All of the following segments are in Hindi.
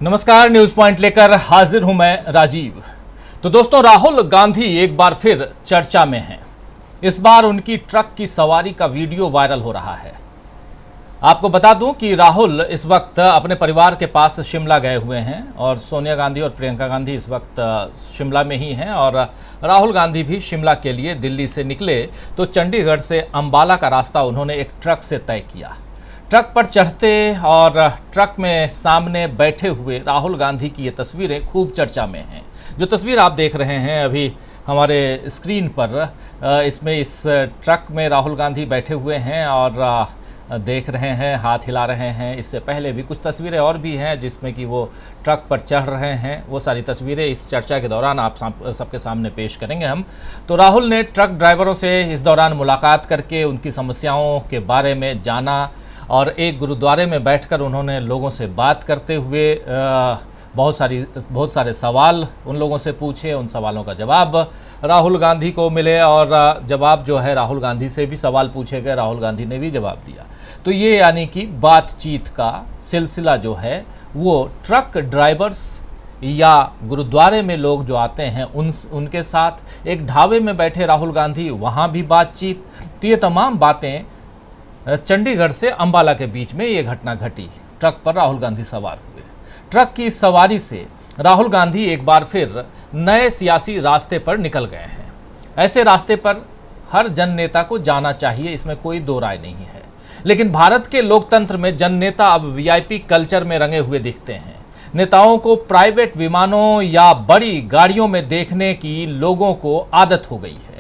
नमस्कार, न्यूज पॉइंट लेकर हाजिर हूं मैं राजीव। तो दोस्तों, राहुल गांधी एक बार फिर चर्चा में हैं। इस बार उनकी ट्रक की सवारी का वीडियो वायरल हो रहा है। आपको बता दूं कि राहुल इस वक्त अपने परिवार के पास शिमला गए हुए हैं और सोनिया गांधी और प्रियंका गांधी इस वक्त शिमला में ही हैं और राहुल गांधी भी शिमला के लिए दिल्ली से निकले तो चंडीगढ़ से अंबाला का रास्ता उन्होंने एक ट्रक से तय किया। ट्रक पर चढ़ते और ट्रक में सामने बैठे हुए राहुल गांधी की ये तस्वीरें खूब चर्चा में हैं। जो तस्वीर आप देख रहे हैं अभी हमारे स्क्रीन पर, इसमें इस ट्रक में राहुल गांधी बैठे हुए हैं और देख रहे हैं, हाथ हिला रहे हैं। इससे पहले भी कुछ तस्वीरें और भी हैं जिसमें कि वो ट्रक पर चढ़ रहे हैं। वो सारी तस्वीरें इस चर्चा के दौरान आप सबके सामने पेश करेंगे हम। तो राहुल ने ट्रक ड्राइवरों से इस दौरान मुलाकात करके उनकी समस्याओं के बारे में जाना और एक गुरुद्वारे में बैठकर उन्होंने लोगों से बात करते हुए बहुत सारे सवाल उन लोगों से पूछे। उन सवालों का जवाब राहुल गांधी को मिले और जवाब जो है राहुल गांधी से भी सवाल पूछे गए, राहुल गांधी ने भी जवाब दिया। तो ये यानी कि बातचीत का सिलसिला जो है वो ट्रक ड्राइवर्स या गुरुद्वारे में लोग जो आते हैं उनके साथ, एक ढाबे में बैठे राहुल गांधी, वहाँ भी बातचीत। तो ये तमाम बातें चंडीगढ़ से अंबाला के बीच में ये घटना घटी। ट्रक पर राहुल गांधी सवार हुए। ट्रक की सवारी से राहुल गांधी एक बार फिर नए सियासी रास्ते पर निकल गए हैं। ऐसे रास्ते पर हर जन नेता को जाना चाहिए, इसमें कोई दो राय नहीं है। लेकिन भारत के लोकतंत्र में जन नेता अब वीआईपी कल्चर में रंगे हुए दिखते हैं। नेताओं को प्राइवेट विमानों या बड़ी गाड़ियों में देखने की लोगों को आदत हो गई है,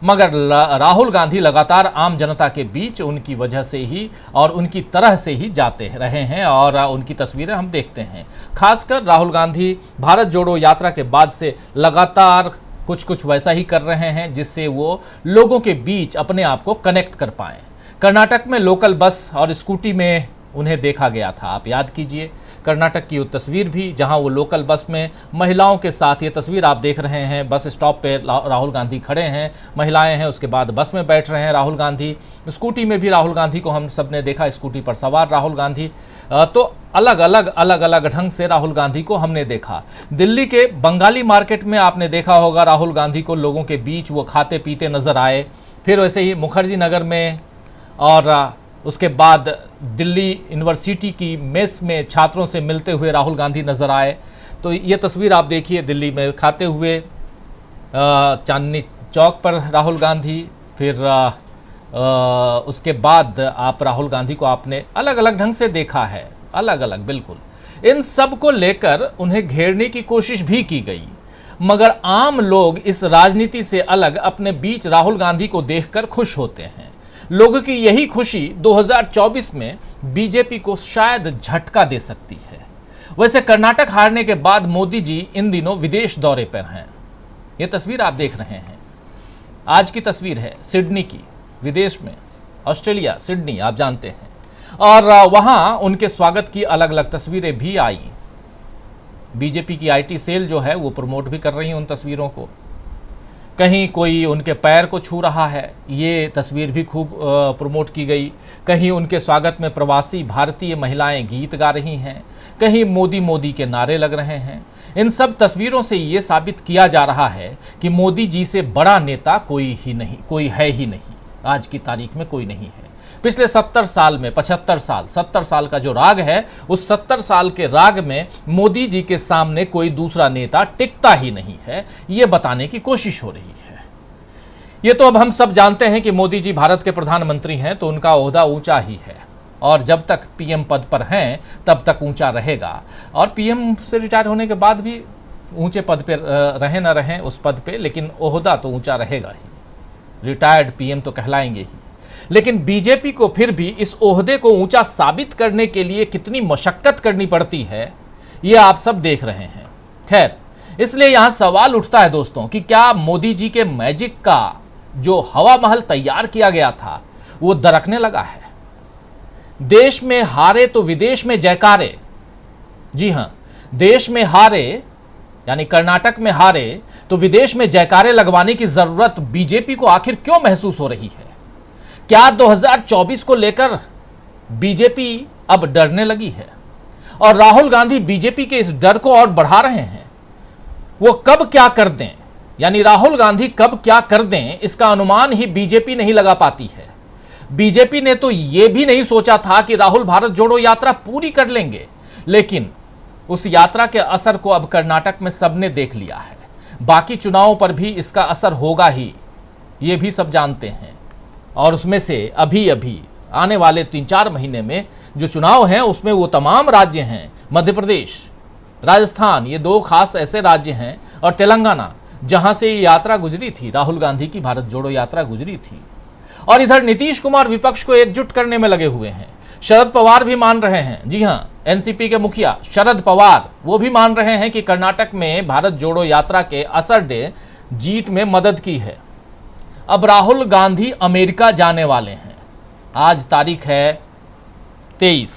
मगर राहुल गांधी लगातार आम जनता के बीच उनकी वजह से ही और उनकी तरह से ही जाते रहे हैं और उनकी तस्वीरें हम देखते हैं। खासकर राहुल गांधी भारत जोड़ो यात्रा के बाद से लगातार कुछ वैसा ही कर रहे हैं जिससे वो लोगों के बीच अपने आप को कनेक्ट कर पाएं। कर्नाटक में लोकल बस और स्कूटी में उन्हें देखा गया था। आप याद कीजिए कर्नाटक की वो तस्वीर भी, जहां वो लोकल बस में महिलाओं के साथ, ये तस्वीर आप देख रहे हैं, बस स्टॉप पे राहुल गांधी खड़े हैं, महिलाएं हैं, उसके बाद बस में बैठ रहे हैं राहुल गांधी। स्कूटी में भी राहुल गांधी को हम सब ने देखा, स्कूटी पर सवार राहुल गांधी। तो अलग अलग ढंग से राहुल गांधी को हमने देखा। दिल्ली के बंगाली मार्केट में आपने देखा होगा राहुल गांधी को लोगों के बीच वो खाते पीते नजर आए। फिर वैसे ही मुखर्जी नगर में और उसके बाद दिल्ली यूनिवर्सिटी की मेस में छात्रों से मिलते हुए राहुल गांधी नजर आए। तो ये तस्वीर आप देखिए, दिल्ली में खाते हुए चांदनी चौक पर राहुल गांधी। फिर उसके बाद आप राहुल गांधी को आपने अलग अलग ढंग से देखा है, अलग अलग बिल्कुल। इन सब को लेकर उन्हें घेरने की कोशिश भी की गई, मगर आम लोग इस राजनीति से अलग अपने बीच राहुल गांधी को देखकर खुश होते हैं। लोगों की यही खुशी 2024 में बीजेपी को शायद झटका दे सकती है। वैसे कर्नाटक हारने के बाद मोदी जी इन दिनों विदेश दौरे पर हैं। ये तस्वीर आप देख रहे हैं, आज की तस्वीर है सिडनी की, विदेश में, ऑस्ट्रेलिया, सिडनी आप जानते हैं। और वहां उनके स्वागत की अलग अलग तस्वीरें भी आई। बीजेपी की आईटी सेल जो है वो प्रमोट भी कर रही है उन तस्वीरों को। कहीं कोई उनके पैर को छू रहा है, ये तस्वीर भी खूब प्रमोट की गई। कहीं उनके स्वागत में प्रवासी भारतीय महिलाएं गीत गा रही हैं, कहीं मोदी मोदी के नारे लग रहे हैं। इन सब तस्वीरों से ये साबित किया जा रहा है कि मोदी जी से बड़ा नेता कोई है ही नहीं। आज की तारीख में कोई नहीं है। पिछले 70 साल में 70 साल का जो राग है, उस 70 साल के राग में मोदी जी के सामने कोई दूसरा नेता टिकता ही नहीं है, ये बताने की कोशिश हो रही है। ये तो अब हम सब जानते हैं कि मोदी जी भारत के प्रधानमंत्री हैं तो उनका ओहदा ऊंचा ही है और जब तक पीएम पद पर हैं तब तक ऊंचा रहेगा। और पीएम से रिटायर होने के बाद भी ऊंचे पद पर रहें न रहें उस पद पे, लेकिन ओहदा तो ऊंचा रहेगा ही। रिटायर्ड पीएम तो कहलाएंगे ही। लेकिन बीजेपी को फिर भी इस ओहदे को ऊंचा साबित करने के लिए कितनी मशक्कत करनी पड़ती है, ये आप सब देख रहे हैं। खैर, इसलिए यहां सवाल उठता है दोस्तों कि क्या मोदी जी के मैजिक का जो हवा महल तैयार किया गया था वो दरकने लगा है? देश में हारे तो विदेश में जयकारे। जी हां, देश में हारे यानी कर्नाटक में हारे तो विदेश में जयकारे लगवाने की जरूरत बीजेपी को आखिर क्यों महसूस हो रही है? क्या 2024 को लेकर बीजेपी अब डरने लगी है? और राहुल गांधी बीजेपी के इस डर को और बढ़ा रहे हैं। वो कब क्या कर दें, यानी राहुल गांधी कब क्या कर दें, इसका अनुमान ही बीजेपी नहीं लगा पाती है। बीजेपी ने तो यह भी नहीं सोचा था कि राहुल भारत जोड़ो यात्रा पूरी कर लेंगे, लेकिन उस यात्रा के असर को अब कर्नाटक में सबने देख लिया है। बाकी चुनावों पर भी इसका असर होगा ही, ये भी सब जानते हैं। और उसमें से अभी अभी आने वाले 3-4 महीने में जो चुनाव हैं उसमें वो तमाम राज्य हैं, मध्य प्रदेश, राजस्थान, ये 2 खास ऐसे राज्य हैं, और तेलंगाना, जहां से ये यात्रा गुजरी थी, राहुल गांधी की भारत जोड़ो यात्रा गुजरी थी। और इधर नीतीश कुमार विपक्ष को एकजुट करने में लगे हुए हैं। शरद पवार भी मान रहे हैं, जी हां, एनसीपी के मुखिया शरद पवार वो भी मान रहे हैं कि कर्नाटक में भारत जोड़ो यात्रा के असर ने जीत में मदद की है। अब राहुल गांधी अमेरिका जाने वाले हैं। आज तारीख है 23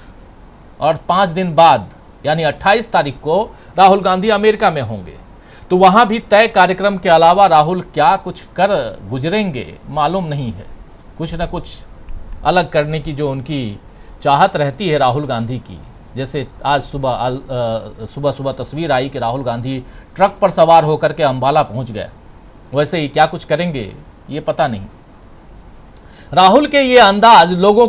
और 5 दिन बाद यानी 28 तारीख को राहुल गांधी अमेरिका में होंगे। तो वहां भी तय कार्यक्रम के अलावा राहुल क्या कुछ कर गुजरेंगे मालूम नहीं है। कुछ ना कुछ अलग करने की जो उनकी चाहत रहती है राहुल गांधी की, जैसे आज सुबह तस्वीर आई कि राहुल गांधी ट्रक पर सवार होकर के अंबाला पहुंच गए, वैसे ही क्या कुछ करेंगे ये पता नहीं। राहुल के ये अंदाज लोगों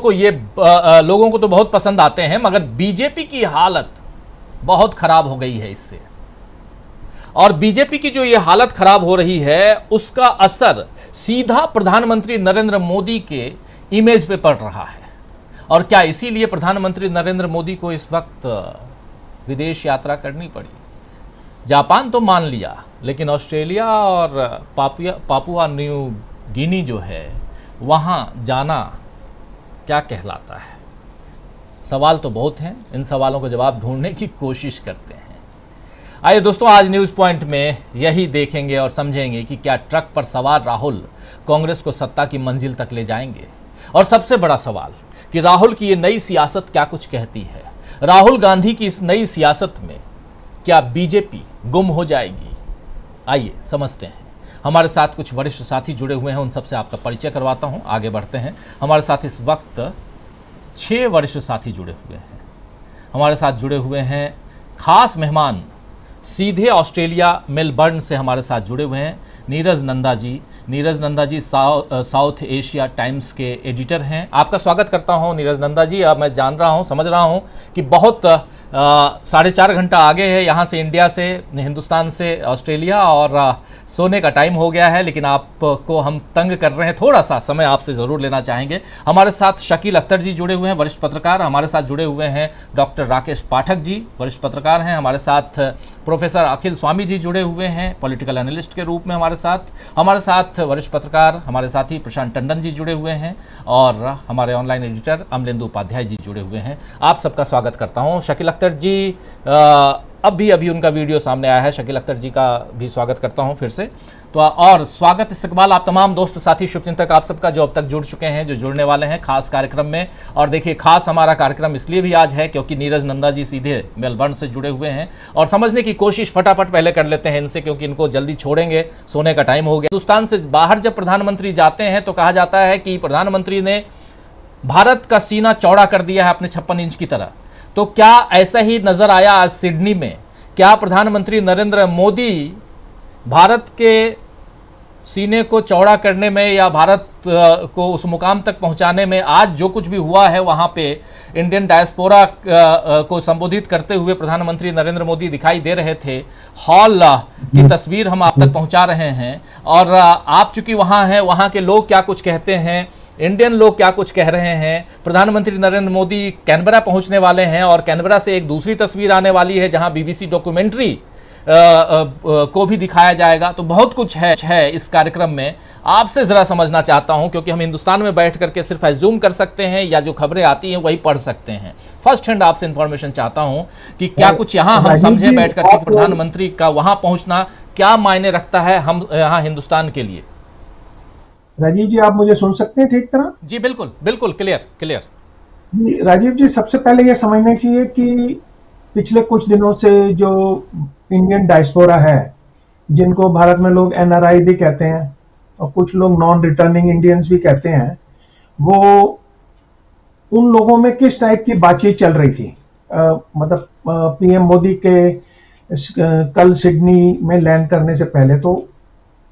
को तो बहुत पसंद आते हैं, मगर बीजेपी की हालत बहुत खराब हो गई है इससे। और बीजेपी की जो ये हालत खराब हो रही है उसका असर सीधा प्रधानमंत्री नरेंद्र मोदी के इमेज पे पड़ रहा है। और क्या इसीलिए प्रधानमंत्री नरेंद्र मोदी को इस वक्त विदेश यात्रा करनी पड़ी? जापान तो मान लिया, लेकिन ऑस्ट्रेलिया और पापुआ न्यू गिनी जो है वहाँ जाना क्या कहलाता है? सवाल तो बहुत हैं, इन सवालों का जवाब ढूंढने की कोशिश करते हैं। आइए दोस्तों, आज न्यूज़ पॉइंट में यही देखेंगे और समझेंगे कि क्या ट्रक पर सवार राहुल कांग्रेस को सत्ता की मंजिल तक ले जाएंगे। और सबसे बड़ा सवाल कि राहुल की ये नई सियासत क्या कुछ कहती है। राहुल गांधी की इस नई सियासत में क्या बीजेपी गुम हो जाएगी? आइए समझते हैं। हमारे साथ कुछ वरिष्ठ साथी जुड़े हुए हैं, उन सबसे आपका परिचय करवाता हूं, आगे बढ़ते हैं। हमारे साथ इस वक्त 6 वरिष्ठ साथी जुड़े हुए हैं। हमारे साथ जुड़े हुए हैं खास मेहमान, सीधे ऑस्ट्रेलिया मेलबर्न से हमारे साथ जुड़े हुए हैं Neeraj Nanda ji. Neeraj Nanda ji south Asia times के एडिटर हैं। आपका स्वागत करता हूं नीरज नंदा जी। अब मैं जान रहा हूं, समझ रहा हूं कि बहुत 4.5 घंटा आगे है यहाँ से, इंडिया से, हिंदुस्तान से ऑस्ट्रेलिया, और सोने का टाइम हो गया है, लेकिन आपको हम तंग कर रहे हैं, थोड़ा सा समय आपसे ज़रूर लेना चाहेंगे। हमारे साथ शकील अख्तर जी जुड़े हुए हैं, वरिष्ठ पत्रकार। हमारे साथ जुड़े हुए हैं डॉक्टर राकेश पाठक जी, वरिष्ठ पत्रकार हैं। हमारे साथ प्रोफेसर अखिल स्वामी जी जुड़े हुए हैं, पॉलिटिकल एनालिस्ट के रूप में हमारे साथ वरिष्ठ पत्रकार हमारे साथी प्रशांत टंडन जी जुड़े हुए हैं, और हमारे ऑनलाइन एडिटर अमलेंदु उपाध्याय जी जुड़े हुए हैं। आप सबका स्वागत करता हूं। शकील अख्तर जी, अभी उनका वीडियो सामने आया है, शकील अख्तर जी का भी स्वागत करता हूं फिर से। तो और स्वागत इस्तकबाल आप तमाम दोस्त साथी शुभचिंतक आप सबका जो अब तक जुड़ चुके हैं, जो जुड़ने वाले हैं खास कार्यक्रम में। और देखिए, खास हमारा कार्यक्रम इसलिए भी आज है क्योंकि नीरज नंदा जी सीधे मेलबर्न से जुड़े हुए हैं, और समझने की कोशिश फटाफट पहले कर लेते हैं इनसे, क्योंकि इनको जल्दी छोड़ेंगे, सोने का टाइम हो गया। हिंदुस्तान से बाहर जब प्रधानमंत्री जाते हैं तो कहा जाता है कि प्रधानमंत्री ने भारत का सीना चौड़ा कर दिया है अपने 56 इंच की तरह। तो क्या ऐसा ही नजर आया आज सिडनी में? क्या प्रधानमंत्री नरेंद्र मोदी भारत के सीने को चौड़ा करने में या भारत को उस मुकाम तक पहुंचाने में, आज जो कुछ भी हुआ है वहां पे इंडियन डायस्पोरा को संबोधित करते हुए प्रधानमंत्री नरेंद्र मोदी दिखाई दे रहे थे। हॉल की तस्वीर हम आप तक पहुंचा रहे हैं, और आप चूंकि वहां हैं, वहां के लोग क्या कुछ कहते हैं, इंडियन लोग क्या कुछ कह रहे हैं। प्रधानमंत्री नरेंद्र मोदी कैनबरा पहुंचने वाले हैं, और कैनबरा से एक दूसरी तस्वीर आने वाली है जहां बीबीसी डॉक्यूमेंट्री को भी दिखाया जाएगा। तो बहुत कुछ है इस कार्यक्रम में। आपसे ज़रा समझना चाहता हूं, क्योंकि हम हिंदुस्तान में बैठ करके सिर्फ एज्यूम कर सकते हैं या जो खबरें आती हैं वही पढ़ सकते हैं। फर्स्ट हैंड आपसे इंफॉर्मेशन चाहता हूं कि क्या कुछ यहाँ हम समझें बैठ करके कि प्रधानमंत्री का वहां पहुंचना क्या मायने रखता है हम यहाँ हिंदुस्तान के लिए। राजीव जी, आप मुझे सुन सकते हैं ठीक तरह? जी बिल्कुल क्लियर। राजीव जी, सबसे पहले ये समझना चाहिए कि पिछले कुछ दिनों से जो इंडियन डायस्पोरा है, जिनको भारत में लोग एनआरआई भी कहते हैं और कुछ लोग नॉन रिटर्निंग इंडियंस भी कहते हैं, वो उन लोगों में किस टाइप की बातचीत चल रही थी मतलब पीएम मोदी के कल सिडनी में लैंड करने से पहले, तो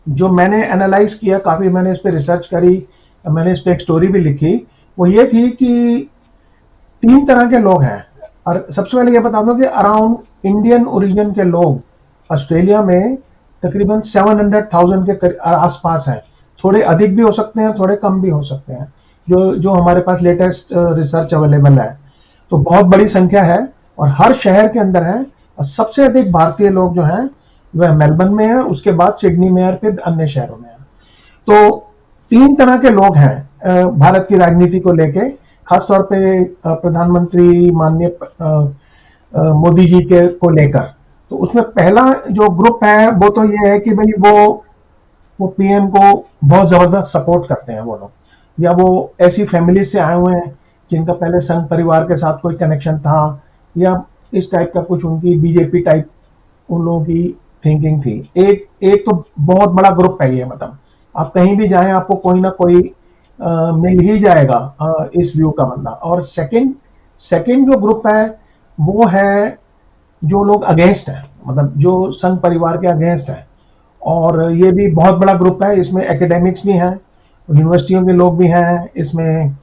जो मैंने एनालाइज किया, काफी मैंने इस पे रिसर्च करी, मैंने इस पे एक स्टोरी भी लिखी, वो ये थी कि 3 तरह के लोग हैं। और सबसे पहले ये बता दूं कि अराउंड इंडियन ओरिजिन के लोग ऑस्ट्रेलिया में तकरीबन 700,000 के आसपास हैं। थोड़े अधिक भी हो सकते हैं, थोड़े कम भी हो सकते हैं, जो हमारे पास लेटेस्ट रिसर्च अवेलेबल है। तो बहुत बड़ी संख्या है और हर शहर के अंदर है। और सबसे अधिक भारतीय लोग जो हैं वह मेलबर्न में है, उसके बाद सिडनी में और फिर अन्य शहरों में है। तो 3 तरह के लोग हैं भारत की राजनीति को लेके, खासतौर पे प्रधानमंत्री माननीय मोदी जी के को लेकर। तो उसमें पहला जो ग्रुप है वो तो ये है कि भाई वो पीएम को बहुत जबरदस्त सपोर्ट करते हैं वो लोग, या वो ऐसी फैमिली से आए हुए हैं जिनका पहले संघ परिवार के साथ कोई कनेक्शन था, या इस टाइप का कुछ उनकी बीजेपी टाइप उन लोगों की थिंकिंग थी। एक तो बहुत बड़ा ग्रुप है ये, मतलब आप कहीं भी जाएं आपको कोई ना कोई मिल ही जाएगा इस व्यू का बंदा। और सेकंड जो ग्रुप है वो है जो लोग अगेंस्ट है, मतलब जो संघ परिवार के अगेंस्ट है। और ये भी बहुत बड़ा ग्रुप है, इसमें एकेडमिक्स भी हैं, यूनिवर्सिटियों के लोग भी हैं, इसमें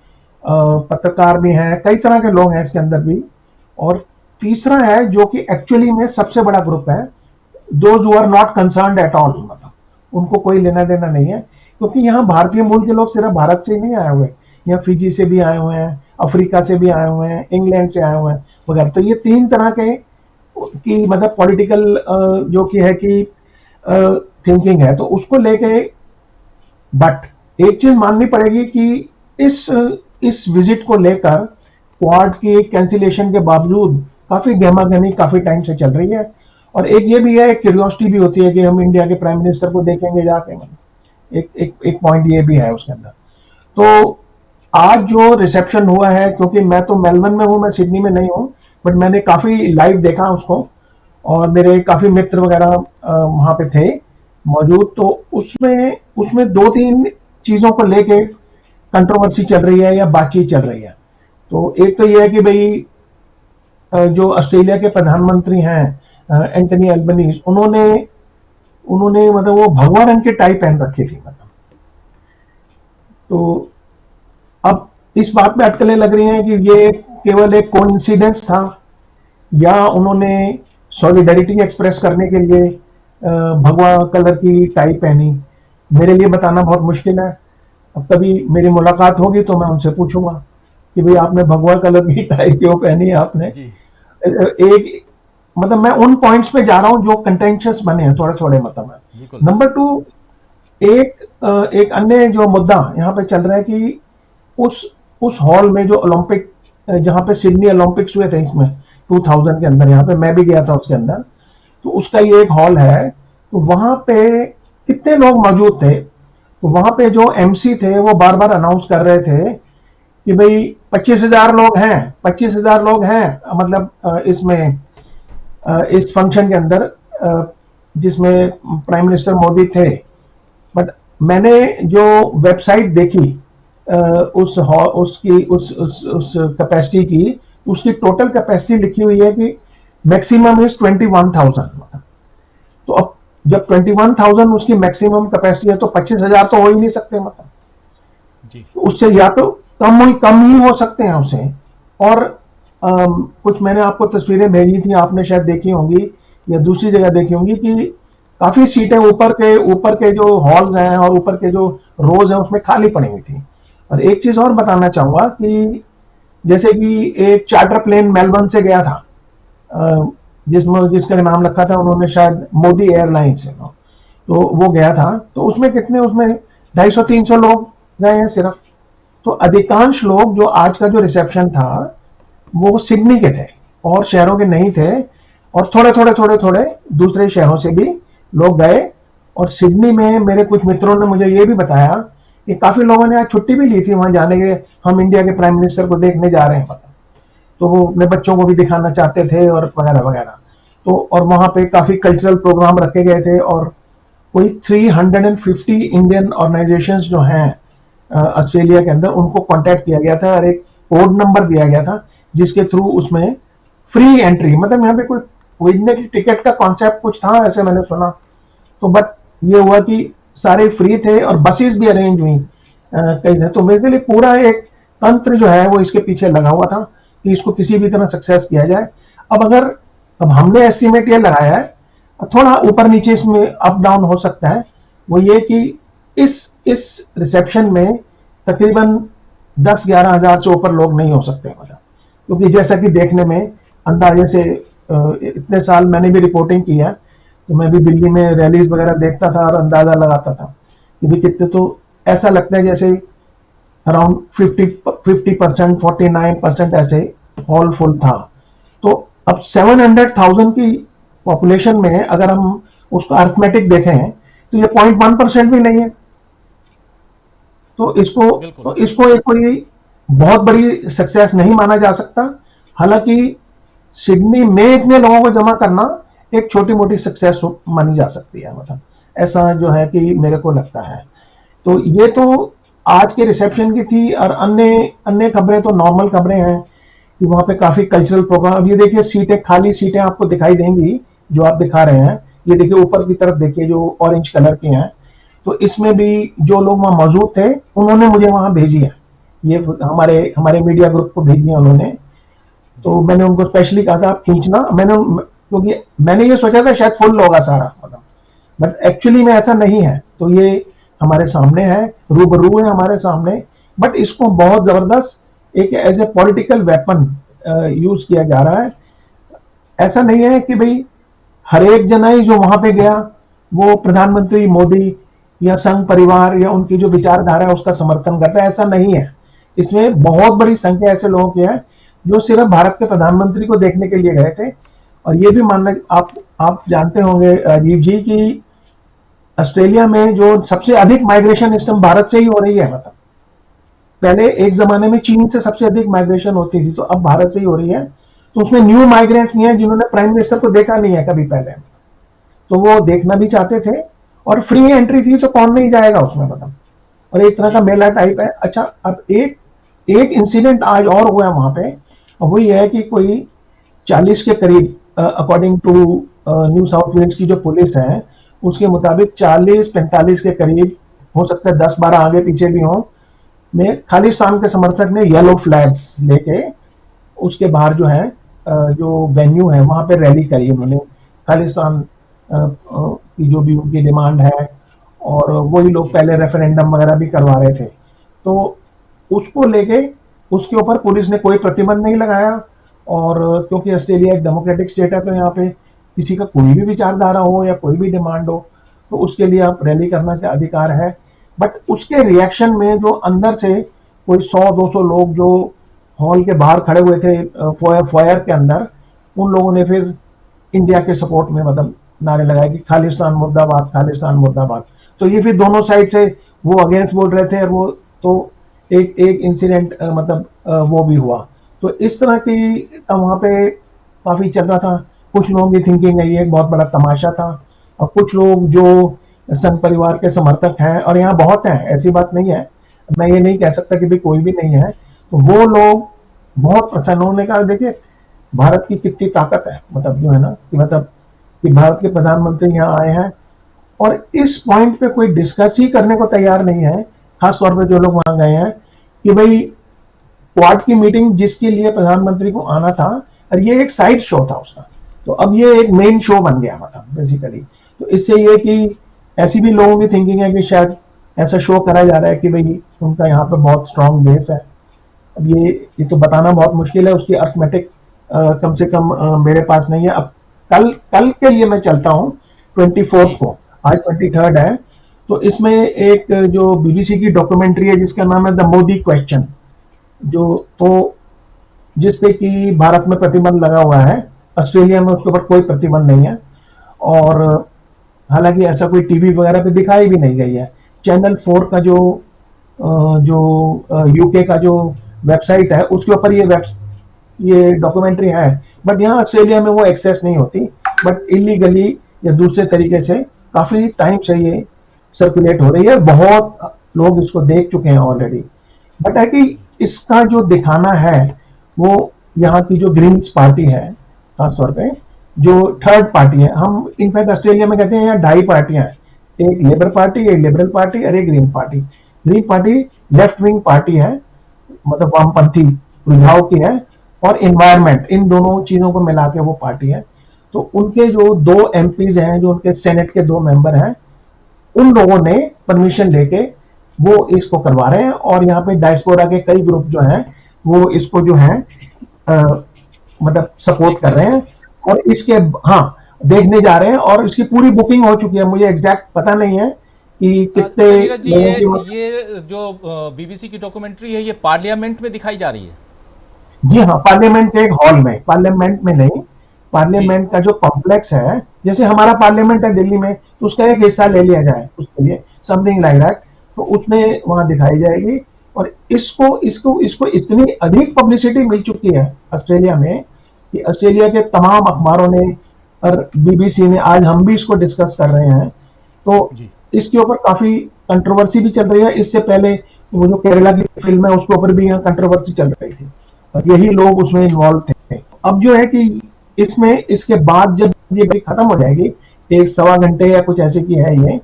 पत्रकार भी हैं, कई तरह के लोग हैं इसके अंदर भी। और तीसरा है जो कि एक्चुअली में सबसे बड़ा ग्रुप है, those who are not concerned at all, मतलब उनको कोई लेना देना नहीं है, क्योंकि यहाँ भारतीय मूल के लोग सिर्फ भारत से ही नहीं आए हुए, यहाँ फिजी से भी आए हुए हैं, अफ्रीका से भी आए हुए हैं, इंग्लैंड से आए हुए हैं वगैरह। तो ये 3 तरह के की मतलब पॉलिटिकल जो कि है कि थिंकिंग है, तो उसको लेके। बट एक चीज माननी पड़ेगी कि इस विजिट को लेकर क्वाड की कैंसिलेशन के बावजूद काफी गहमागहमी काफी टाइम से चल रही है। और एक ये भी है, एक क्यूरियोसिटी भी होती है कि हम इंडिया के प्राइम मिनिस्टर को देखेंगे जाके, एक पॉइंट ये भी है उसके अंदर। तो आज जो रिसेप्शन हुआ है, क्योंकि मैं तो मेलबर्न में हूं, मैं सिडनी में नहीं हूं, बट मैंने काफी लाइव देखा उसको, और मेरे काफी मित्र वगैरह वहां पे थे मौजूद। तो उसमें 2-3 चीजों को लेके कंट्रोवर्सी चल रही है या बातचीत चल रही है। तो एक तो ये है कि भाई जो ऑस्ट्रेलिया के प्रधानमंत्री हैं एंटनी एल्बनीज, उन्होंने मतलब वो भगवा रंग की टाई पहन रखी थी, मतलब। तो अब इस बात में अटकलें लग रही हैं कि ये केवल एक कोइंसिडेंस था, या उन्होंने सॉलिडरिटी एक्सप्रेस करने के लिए भगवा कलर की टाई पहनी। मेरे लिए बताना बहुत मुश्किल है। अब कभी मेरी मुलाकात होगी तो मैं उनसे पूछूंगा कि भाई आपने भगवा कलर की टाई क्यों पहनी है आपने। एक मतलब मैं उन पॉइंट्स पे जा रहा हूं जो कंटेंशियस बने हैं थोड़े थोड़े, मतलब है। नंबर 2, एक अन्य जो मुद्दा यहाँ पे चल रहा है कि उस हॉल में जो ओलंपिक, जहां पे सिडनी ओलंपिक्स हुए थे इसमें 2000 के अंदर, यहाँ पे मैं भी गया था उसके अंदर, तो उसका ये एक हॉल है। तो वहां पे कितने लोग मौजूद थे, तो वहां पे जो एमसी थे वो बार बार अनाउंस कर रहे थे कि भाई 25,000 लोग हैं, 25,000 लोग हैं, मतलब इसमें इस फंक्शन के अंदर जिसमें प्राइम मिनिस्टर मोदी थे। बट मैंने जो वेबसाइट देखी उस कैपेसिटी की, उसकी टोटल कैपेसिटी लिखी हुई है कि मैक्सिमम इज 21,000, मतलब। तो अब जब 21,000 उसकी मैक्सिमम कैपेसिटी है तो 25,000 तो हो ही नहीं सकते, मतलब जी। उससे या तो कम ही हो सकते हैं उसे। और कुछ मैंने आपको तस्वीरें भेजी थी, आपने शायद देखी होंगी या दूसरी जगह देखी होंगी कि काफी सीटें ऊपर के जो हॉल्स हैं और ऊपर के जो रोज हैं उसमें खाली पड़ी हुई थी। और एक चीज और बताना चाहूंगा कि जैसे कि एक चार्टर प्लेन मेलबर्न से गया था, जिसका नाम रखा था उन्होंने शायद मोदी एयरलाइंस से, तो वो गया था। तो उसमें 250-300 लोग गए हैं सिर्फ। तो अधिकांश लोग जो आज का जो रिसेप्शन था वो सिडनी के थे और शहरों के नहीं थे, और थोड़े दूसरे शहरों से भी लोग गए। और सिडनी में मेरे कुछ मित्रों ने मुझे ये भी बताया कि काफी लोगों ने आज छुट्टी भी ली थी वहां जाने के, हम इंडिया के प्राइम मिनिस्टर को देखने जा रहे हैं, मतलब। तो वो अपने बच्चों को भी दिखाना चाहते थे और वगैरह वगैरह। तो और वहां पे काफी कल्चरल प्रोग्राम रखे गए थे, और कोई 350 इंडियन ऑर्गेनाइजेशंस जो हैं ऑस्ट्रेलिया के अंदर, उनको कांटेक्ट किया गया था और एक कोड नंबर दिया गया था जिसके थ्रू उसमें फ्री एंट्री, मतलब यहाँ पे कोई खरीदने की टिकट का कॉन्सेप्ट कुछ था ऐसे मैंने सुना, तो बट ये हुआ कि सारे फ्री थे और बसेस भी अरेंज हुई कई थे। तो मेरे लिए पूरा एक तंत्र जो है वो इसके पीछे लगा हुआ था कि इसको किसी भी तरह सक्सेस किया जाए। अब हमने एस्टिमेट ये लगाया है, थोड़ा ऊपर नीचे इसमें अप डाउन हो सकता है, वो ये कि इस रिसेप्शन में तकरीबन 10-11 हजार से ऊपर लोग नहीं हो सकते, मतलब क्योंकि जैसा कि देखने में अंदाजे से इतने साल मैंने भी रिपोर्टिंग की है, तो मैं भी दिल्ली में रैलीज वगैरह देखता था और अंदाजा लगाता था कि भी कितने, तो ऐसा लगता है जैसे अराउंड 50%, 49% ऐसे हॉल फुल था। तो अब 700,000 की पॉपुलेशन में अगर हम उसको अर्थमेटिक देखें तो ये 0.1% भी नहीं है। तो इसको एक कोई बहुत बड़ी सक्सेस नहीं माना जा सकता। हालांकि सिडनी में इतने लोगों को जमा करना एक छोटी मोटी सक्सेस मानी जा सकती है, मतलब ऐसा जो है कि मेरे को लगता है। तो ये तो आज के रिसेप्शन की थी, और अन्य खबरें तो नॉर्मल खबरें हैं कि वहां पे काफी कल्चरल प्रोग्राम। अब ये देखिए सीटें, खाली सीटें आपको दिखाई देंगी जो आप दिखा रहे हैं, ये देखिए ऊपर की तरफ देखिए जो ऑरेंज कलर की हैं, तो इसमें भी जो लोग वहां मौजूद थे उन्होंने मुझे वहां भेजी है, ये हमारे मीडिया ग्रुप को भेजी है उन्होंने। तो मैंने उनको स्पेशली कहा था आप खींचना, क्योंकि मैंने ये सोचा था शायद फुल होगा सारा, मतलब बट एक्चुअली में ऐसा नहीं है। तो ये हमारे सामने है, रूबरू है हमारे सामने, बट इसको बहुत जबरदस्त एक as a political weapon use किया जा रहा है। ऐसा नहीं है कि भाई हर एक जनाई जो वहां पे गया वो प्रधानमंत्री मोदी या संघ परिवार या उनकी जो विचारधारा है उसका समर्थन करता है, ऐसा नहीं है। इसमें बहुत बड़ी संख्या ऐसे लोगों की है जो सिर्फ भारत के प्रधानमंत्री को देखने के लिए गए थे। और ये भी मानना, आप जानते होंगे राजीव जी की ऑस्ट्रेलिया में जो सबसे अधिक माइग्रेशन इस टाइम भारत से ही हो रही है। मतलब पहले एक जमाने में चीन से सबसे अधिक माइग्रेशन होती थी, तो अब भारत से ही हो रही है। तो उसमें न्यू माइग्रेंट्स नहीं है जिन्होंने प्राइम मिनिस्टर को देखा नहीं है कभी पहले, तो वो देखना भी चाहते थे, और फ्री एंट्री थी तो कौन नहीं जाएगा उसमें, मतलब और एक तरह का मेला टाइप है। अच्छा, अब एक इंसिडेंट आज और हुआ वहां पे, और वो ये है कि कोई 40 के करीब, according to New South Wales की जो पुलिस है उसके मुताबिक 40-45 के करीब, हो सकता है 10-12 आगे पीछे भी हो, में खालिस्तान के समर्थक ने येलो फ्लैग्स लेके उसके बाहर जो है जो वेन्यू है वहां पे रैली करी उन्होंने, खालिस्तान की जो भी उनकी डिमांड है, और वही लोग पहले रेफरेंडम वगैरह भी करवा रहे थे। तो उसको लेके उसके ऊपर पुलिस ने कोई प्रतिबंध नहीं लगाया, और क्योंकि ऑस्ट्रेलिया एक डेमोक्रेटिक स्टेट है तो यहाँ पे किसी का कोई भी विचारधारा हो या कोई भी डिमांड हो तो उसके लिए आप रैली करना का अधिकार है। बट उसके रिएक्शन में जो अंदर से कोई 100-200 लोग जो हॉल के बाहर खड़े हुए थे फॉयर के अंदर, उन लोगों ने फिर इंडिया के सपोर्ट में मतलब नारे लगाए कि खालिस्तान मुर्दाबाद, खालिस्तान मुर्दाबाद। तो ये फिर दोनों साइड से वो अगेंस्ट बोल रहे थे, और वो तो एक इंसिडेंट मतलब वो भी हुआ। तो इस तरह की वहां पे काफी चल रहा था। कुछ लोगों की थिंकिंग है ये एक बहुत बड़ा तमाशा था, और कुछ लोग जो संघ परिवार के समर्थक हैं, और यहाँ बहुत हैं, ऐसी बात नहीं है, मैं ये नहीं कह सकता कि भी कोई भी नहीं है, तो वो लोग बहुत प्रसन्न होने का, देखिए भारत की कितनी ताकत है, मतलब जो है ना कि भारत के प्रधानमंत्री यहाँ आए हैं और इस पॉइंट पे कोई डिस्कस ही करने को तैयार नहीं है, खासतौर पे जो लोग वहां गए हैं, कि भाई क्वाड की मीटिंग जिसके लिए प्रधानमंत्री को आना था, और ये एक साइड शो था उसका, तो अब ये एक मेन शो बन गया, मतलब बेसिकली। तो इससे ये कि ऐसी भी लोगों की थिंकिंग है कि शायद ऐसा शो करा जा रहा है कि भाई उनका यहाँ पे बहुत स्ट्रांग बेस है। अब ये तो बताना बहुत मुश्किल है, उसकी अर्थमेटिक कम से कम मेरे पास नहीं है। अब कल के लिए मैं चलता हूँ 24 को, आज 23 है, तो इसमें एक जो बीबीसी की डॉक्यूमेंट्री है जिसका नाम है द मोदी क्वेश्चन, जिसपे कि भारत में प्रतिबंध लगा हुआ है, ऑस्ट्रेलिया में उसके ऊपर कोई प्रतिबंध नहीं है, और हालांकि ऐसा कोई टीवी वगैरह पे दिखाई भी नहीं गई है। चैनल 4 का जो यूके का जो वेबसाइट है उसके ऊपर ये डॉक्यूमेंट्री है, बट यहाँ ऑस्ट्रेलिया में वो एक्सेस नहीं होती, बट इलीगली या दूसरे तरीके से काफी टाइम से ये सर्कुलेट हो रही है, बहुत लोग इसको देख चुके हैं ऑलरेडी। बट है कि इसका जो दिखाना है वो यहाँ की जो ग्रीन्स पार्टी है खासतौर पे, जो थर्ड पार्टी है, हम इनफैक्ट ऑस्ट्रेलिया में कहते हैं यहाँ ढाई पार्टियां हैं, एक लेबर पार्टी, एक लिबरल पार्टी और एक green party. Green party left wing party है, मतलब वामपंथी रुझाव की है, और इन्वायरमेंट, इन दोनों चीजों को मिला के वो पार्टी है। तो उनके जो दो एमपीज हैं, जो उनके सेनेट के दो मेंबर हैं, उन लोगों ने परमिशन लेके वो इसको करवा रहे हैं, और यहाँ पे डायस्पोरा के कई ग्रुप जो हैं वो इसको जो है मतलब सपोर्ट कर रहे हैं, और इसके हाँ देखने जा रहे हैं, और इसकी पूरी बुकिंग हो चुकी है। मुझे एग्जैक्ट पता नहीं है कि कितने नीरज जी, ये जो बीबीसी की डॉक्यूमेंट्री है, ये पार्लियामेंट में दिखाई जा रही है? जी हाँ, पार्लियामेंट के एक हॉल में, पार्लियामेंट में नहीं, पार्लियामेंट का जो कॉम्प्लेक्स है, जैसे हमारा पार्लियामेंट है दिल्ली में, तो उसका एक हिस्सा ले लिया जाए उसके लिए, समथिंग लाइक दैट, तो उसमें वहां दिखाई जाएगी। और इसको इसको इसको इतनी अधिक पब्लिसिटी मिल चुकी है ऑस्ट्रेलिया में कि ऑस्ट्रेलिया के तमाम अखबारों ने और बीबीसी ने, आज हम भी इसको डिस्कस कर रहे हैं, तो इसके ऊपर काफी कंट्रोवर्सी भी चल रही है। इससे पहले वो जो केरला की फिल्म है उसके ऊपर भी यहाँ कंट्रोवर्सी चल रही थी, और यही लोग उसमें इन्वॉल्व थे। अब जो है कि इसमें इसके बाद जब ये खत्म हो जाएगी, एक सवा घंटे या कुछ ऐसे की है ये,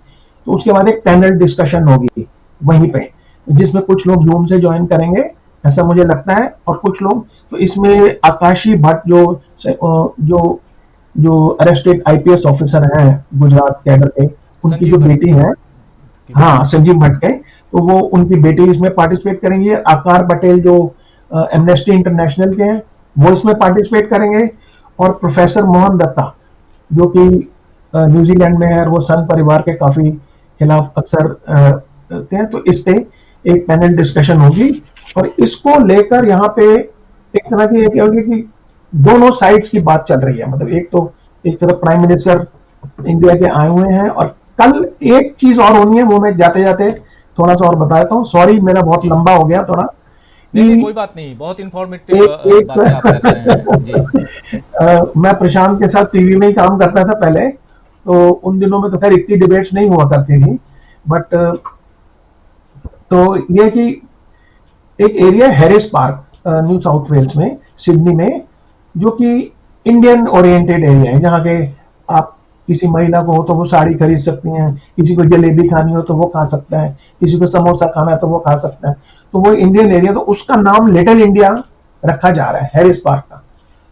तो उसके बाद एक पैनल डिस्कशन होगी वहीं पे, जिसमें कुछ लोग जूम से ज्वाइन करेंगे ऐसा मुझे लगता है, और कुछ लोग तो इसमें आकाशी भट्ट जो जो अरेस्टेड आईपीएस ऑफिसर हैं गुजरात कैडर के, उनकी जो बेटी है, हाँ संजीव भट्ट के, तो वो उनकी बेटी इसमें पार्टिसिपेट करेंगे। आकार पटेल जो एमनेस्टी इंटरनेशनल के हैं वो इसमें पार्टिसिपेट करेंगे, और प्रोफेसर मोहन दत्ता जो कि न्यूजीलैंड में है और वो संघ परिवार के काफी खिलाफ अक्सर हैं, तो इस पे एक पैनल डिस्कशन होगी। और इसको लेकर यहाँ पे एक तरह की एक होगी कि दोनों साइड्स की बात चल रही है, मतलब एक तो एक तरफ प्राइम मिनिस्टर इंडिया के आए हुए हैं, और कल एक चीज और होनी है, वो मैं जाते जाते थोड़ा सा और बताता हूँ, सॉरी मेरा बहुत लंबा हो गया थोड़ा। नहीं, कोई बात नहीं, बहुत इंफॉर्मेटिव बातें आप कर रहे हैं जी। मैं प्रशांत के साथ टीवी में ही काम करता था पहले, तो उन दिनों में तो खैर इतनी डिबेट्स नहीं हुआ करती थी, बट तो ये कि एक area Harris Park New South Wales में, सिडनी में, जो कि इंडियन ओरिएंटेड एरिया है, जहाँ के आप किसी महिला को हो तो वो साड़ी खरीद सकती हैं, किसी को जलेबी खानी हो तो वो खा सकता है, किसी को समोसा खाना है तो वो खा सकता है, तो वो इंडियन एरिया, तो उसका नाम लिटिल इंडिया रखा जा रहा है हैरिस पार्क का।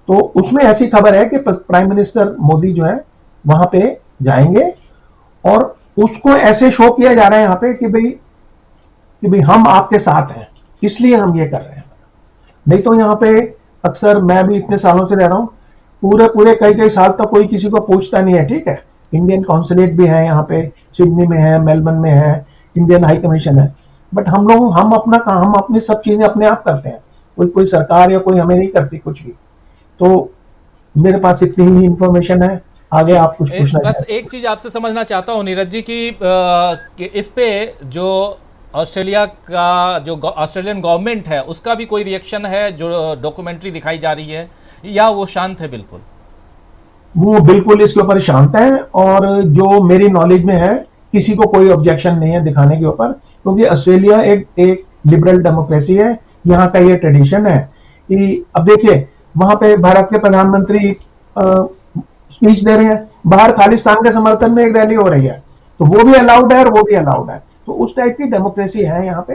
तो उसमें ऐसी खबर है कि प्राइम मिनिस्टर मोदी जो है वहां पे जाएंगे, और उसको ऐसे शो किया जा रहा है यहाँ पे कि भाई हम आपके साथ हैं, इसलिए हम ये कर रहे हैं। नहीं तो यहाँ पे अक्सर, मैं भी इतने सालों से रह रहा हूँ, पूरे कई साल तक कोई किसी को पूछता नहीं है, ठीक है, इंडियन कॉन्सुलेट भी है यहाँ पे, सिडनी में है, मेलबर्न में है, इंडियन हाई कमीशन है, बट हम अपना काम, हम अपनी सब चीजें अपने आप करते हैं, कोई सरकार या कोई हमें नहीं करती कुछ भी। तो मेरे पास इतनी ही इंफॉर्मेशन है, आगे आप कुछ पूछना बस एक चीज आपसे समझना चाहता हूँ नीरज जी कि इस पे जो ऑस्ट्रेलिया का जो ऑस्ट्रेलियन गवर्नमेंट है उसका भी कोई रिएक्शन है जो डॉक्यूमेंट्री दिखाई जा रही है, या वो शांत है? बिल्कुल वो बिल्कुल इसके ऊपर शांत है, और जो मेरी नॉलेज में है किसी को कोई ऑब्जेक्शन नहीं है दिखाने के ऊपर, क्योंकि ऑस्ट्रेलिया एक लिबरल डेमोक्रेसी है, यहाँ का ये ट्रेडिशन है कि अब देखिए वहां पे भारत के प्रधानमंत्री स्पीच दे रहे हैं, बाहर खालिस्तान के समर्थन में एक रैली हो रही है, तो वो भी अलाउड है और वो भी अलाउड है, तो उस टाइप की डेमोक्रेसी है यहाँ पे।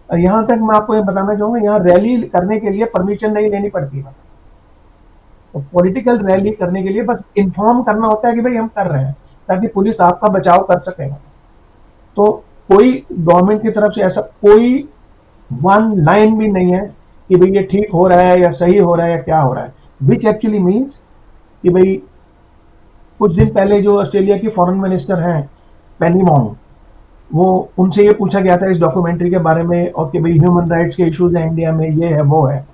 यहाँ तक मैं आपको ये बताना चाहूंगा, यहाँ रैली करने के लिए परमिशन नहीं लेनी पड़ती, तो पॉलिटिकल रैली करने के लिए बस इन्फॉर्म करना होता है कि भाई हम कर रहे हैं, ताकि पुलिस आपका बचाव कर सकेगा। तो कोई गवर्नमेंट की तरफ से ऐसा कोई वन लाइन भी नहीं है कि भाई ये ठीक हो रहा है या सही हो रहा है या क्या हो रहा है, विच एक्चुअली मीन्स कि भाई कुछ दिन पहले जो ऑस्ट्रेलिया की फॉरेन मिनिस्टर हैं पेनी मोंग, वो उनसे ये पूछा गया था इस डॉक्यूमेंट्री के बारे में, और कि भाई ह्यूमन राइट्स के इश्यूज हैं इंडिया में, ये है वो है,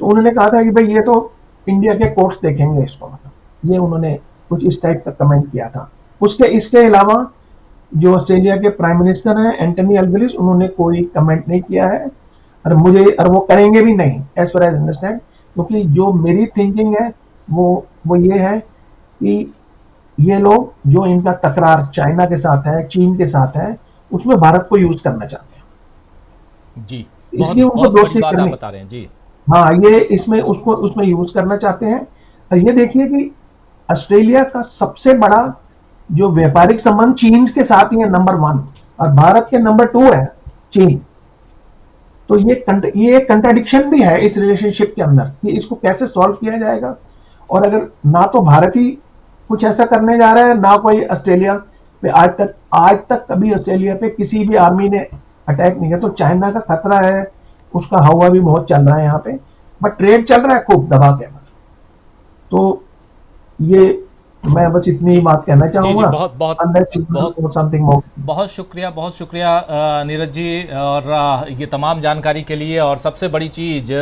तो उन्होंने कहा था कि भाई ये तो इंडिया के कोर्ट्स देखेंगे इसको, मतलब ये उन्होंने कुछ इस टाइप का कमेंट किया था। इसके अलावा जो ऑस्ट्रेलिया के प्राइम मिनिस्टर हैं एंटनी अल्बनीज़, उन्होंने कोई कमेंट नहीं किया है, और वो करेंगे भी नहीं एज पर एज अंडरस्टैंड, क्योंकि जो मेरी थिंकिंग है वो ये है कि ये लोग जो इनका तकरार चाइना के साथ है, चीन के साथ है, उसमें भारत को यूज करना चाहते हैं जी, इसलिए उनको दोस्ती करनी बता रहे हैं जी। हाँ, ये इसमें उसको उसमें यूज करना चाहते हैं। और ये देखिए कि ऑस्ट्रेलिया का सबसे बड़ा जो व्यापारिक संबंध चीन के साथ ही है, नंबर वन, और भारत के नंबर टू है चीन। तो ये कंट्राडिक्शन भी है इस रिलेशनशिप के अंदर कि इसको कैसे सॉल्व किया जाएगा। और अगर ना तो भारत ही कुछ ऐसा करने जा रहा है, ना कोई ऑस्ट्रेलिया पे आज तक कभी ऑस्ट्रेलिया पे किसी भी आर्मी ने अटैक नहीं किया। तो चाइना का खतरा है, उसका हवा भी बहुत चल रहा है यहाँ पे, बट ट्रेड चल रहा है खूब दबा के। तो ये मैं बस इतनी बात कहना जी जी, चाहूंगा। बहुत बहुत Unless you बहुत want something more. बहुत शुक्रिया नीरज जी, और ये तमाम जानकारी के लिए। और सबसे बड़ी चीज़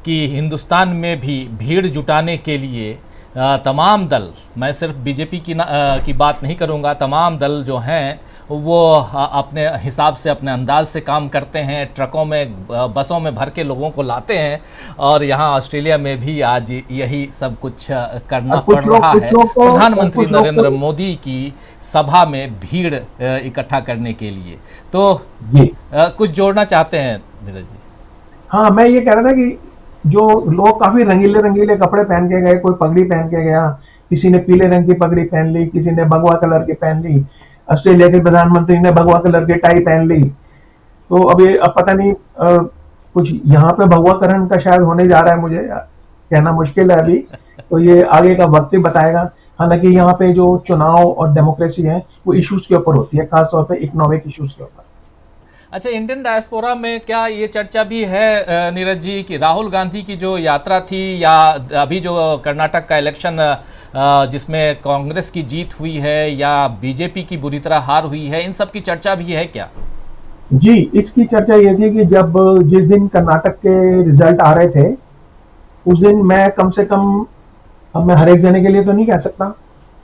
कि हिंदुस्तान में भी भीड़ जुटाने के लिए तमाम दल, मैं सिर्फ बीजेपी की बात नहीं करूंगा, तमाम दल जो हैं वो अपने हिसाब से, अपने अंदाज से काम करते हैं, ट्रकों में बसों में भर के लोगों को लाते हैं। और यहाँ ऑस्ट्रेलिया में भी आज यही सब कुछ करना पड़ रहा है, प्रधानमंत्री नरेंद्र मोदी की सभा में भीड़ इकट्ठा करने के लिए। तो कुछ जोड़ना चाहते हैं नीरज जी? हाँ, मैं ये कह रहा था कि जो लोग काफी रंगीले रंगीले कपड़े पहन के गए, कोई पगड़ी पहन के गया, किसी ने पीले रंग की पगड़ी पहन ली, किसी ने भगवा कलर की पहन ली, ऑस्ट्रेलिया के प्रधानमंत्री ने भगवा कलर की टाई पहन ली। तो अब पता नहीं कुछ यहाँ पे भगवाकरण का शायद होने जा रहा है, मुझे कहना मुश्किल है अभी। तो ये आगे का वक्त ही बताएगा। हालांकि यहाँ पे जो चुनाव और डेमोक्रेसी है वो इश्यूज के ऊपर होती है, खासतौर पे इकोनॉमिक इश्यूज के ऊपर। अच्छा, इंडियन डायस्पोरा में क्या ये चर्चा भी है नीरज जी कि राहुल गांधी की जो यात्रा थी, या अभी जो कर्नाटक का इलेक्शन जिसमें कांग्रेस की जीत हुई है या बीजेपी की बुरी तरह हार हुई है, इन सब की चर्चा भी है क्या? जी, इसकी चर्चा ये थी कि जिस दिन कर्नाटक के रिजल्ट आ रहे थे, उस दिन मैं कम से कम, अब मैं हर एक जने के लिए तो नहीं कह सकता,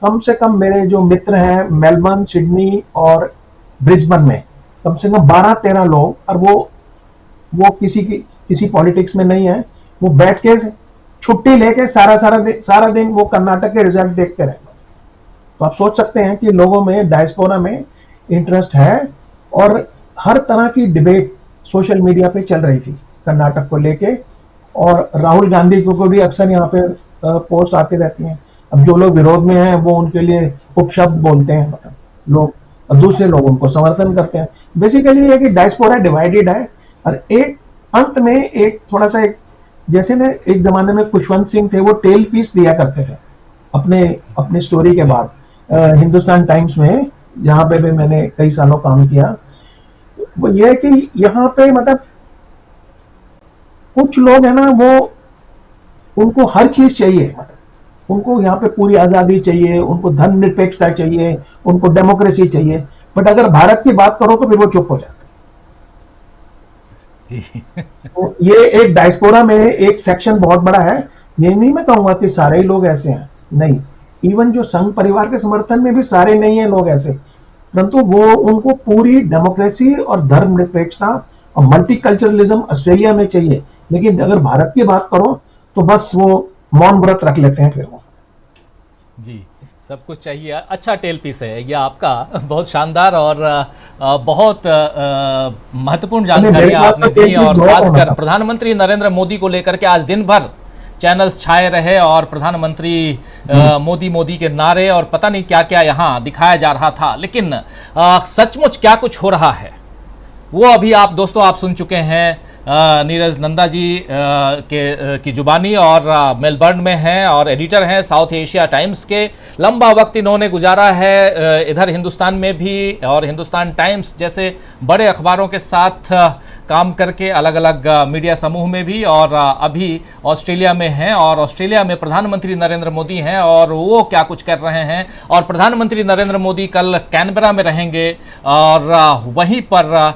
कम से कम मेरे जो मित्र हैं मेलबर्न, सिडनी और ब्रिस्बेन में, कम से कम 12-13 लोग, और वो किसी पॉलिटिक्स में नहीं है, वो बैठ के छुट्टी लेके सारा दिन वो कर्नाटक के रिजल्ट देखते रहे। तो आप सोच सकते हैं कि लोगों में, डायस्पोरा में इंटरेस्ट है, और हर तरह की डिबेट सोशल मीडिया पे चल रही थी कर्नाटक को लेके। और राहुल गांधी को भी अक्सर यहाँ पे पोस्ट आती रहती हैं। अब जो लोग विरोध में हैं वो उनके लिए उपशब्द बोलते हैं, मतलब लोग, और दूसरे लोग उनको समर्थन करते हैं। बेसिकली ये कि डायस्पोरा डिवाइडेड है। और एक अंत में एक थोड़ा सा, एक जैसे ना एक जमाने में खुशवंत सिंह थे, वो टेल पीस दिया करते थे अपने स्टोरी के बाद हिंदुस्तान टाइम्स में, जहां पे भी मैंने कई सालों काम किया। वो ये है कि यहाँ पे मतलब कुछ लोग है ना, वो उनको हर चीज चाहिए, मतलब उनको यहाँ पे पूरी आजादी चाहिए, उनको धर्मनिरपेक्षता चाहिए, उनको डेमोक्रेसी चाहिए, बट अगर भारत की बात करो तो फिर वो चुप हो जाते जी। तो ये एक डायस्पोरा में एक सेक्शन बहुत बड़ा है। ये नहीं मैं कहूंगा कि सारे ही लोग ऐसे हैं, नहीं, इवन जो संघ परिवार के समर्थन में भी सारे नहीं है लोग ऐसे, परंतु वो उनको पूरी डेमोक्रेसी और धर्मनिरपेक्षता और मल्टीकल्चरलिज्म ऑस्ट्रेलिया में चाहिए। लेकिन अगर भारत की बात करो तो बस वो मौन व्रत रख लेते हैं फिर वो। जी, सब कुछ चाहिए। अच्छा टेल पीस है ये आपका, बहुत शानदार और बहुत महत्वपूर्ण जानकारी आपने दी। और खासकर प्रधानमंत्री नरेंद्र मोदी को लेकर के आज दिन भर चैनल्स छाए रहे, और प्रधानमंत्री मोदी के नारे और पता नहीं क्या क्या यहाँ दिखाया जा रहा था। लेकिन सचमुच क्या कुछ हो रहा है वो अभी आप दोस्तों आप सुन चुके हैं नीरज नंदा जी की जुबानी, और मेलबर्न में हैं और एडिटर हैं साउथ एशिया टाइम्स के। लंबा वक्त इन्होंने गुजारा है इधर हिंदुस्तान में भी, और हिंदुस्तान टाइम्स जैसे बड़े अखबारों के साथ काम करके, अलग अलग मीडिया समूह में भी, और अभी ऑस्ट्रेलिया में हैं। और ऑस्ट्रेलिया में प्रधानमंत्री नरेंद्र मोदी हैं, और वो क्या कुछ कर रहे हैं। और प्रधानमंत्री नरेंद्र मोदी कल कैनबरा में रहेंगे, और वहीं पर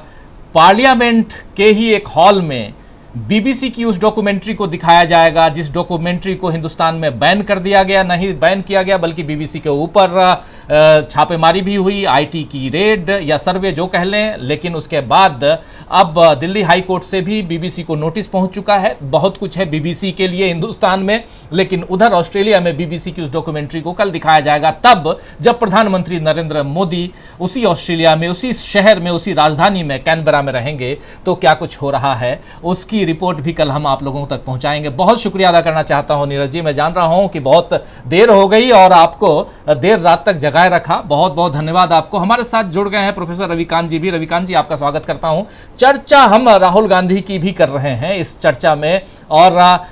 पार्लियामेंट के ही एक हॉल में बीबीसी की उस डॉक्यूमेंट्री को दिखाया जाएगा जिस डॉक्यूमेंट्री को हिंदुस्तान में बैन कर दिया गया, नहीं बैन किया गया बल्कि बीबीसी के ऊपर छापेमारी भी हुई, आईटी की रेड या सर्वे जो कह लें। लेकिन उसके बाद अब दिल्ली हाई कोर्ट से भी बीबीसी को नोटिस पहुंच चुका है। बहुत कुछ है बीबीसी के लिए हिंदुस्तान में, लेकिन उधर ऑस्ट्रेलिया में बीबीसी की उस डॉक्यूमेंट्री को कल दिखाया जाएगा, तब जब प्रधानमंत्री नरेंद्र मोदी उसी ऑस्ट्रेलिया में, उसी शहर में, उसी राजधानी में, कैनबरा में रहेंगे, तो क्या कुछ हो रहा है उसकी रिपोर्ट भी कल हम आप लोगों तक पहुंचाएंगे। बहुत शुक्रिया अदा करना चाहता हूं नीरज जी, मैं जान रहा हूं कि बहुत देर हो गई और आपको देर रात तक जगाए रखा, बहुत बहुत धन्यवाद आपको। हमारे साथ जुड़ गए हैं प्रोफेसर रविकांत जी भी। रविकांत जी, आपका स्वागत करता हूं। चर्चा हम राहुल गांधी की भी कर रहे हैं इस चर्चा में, और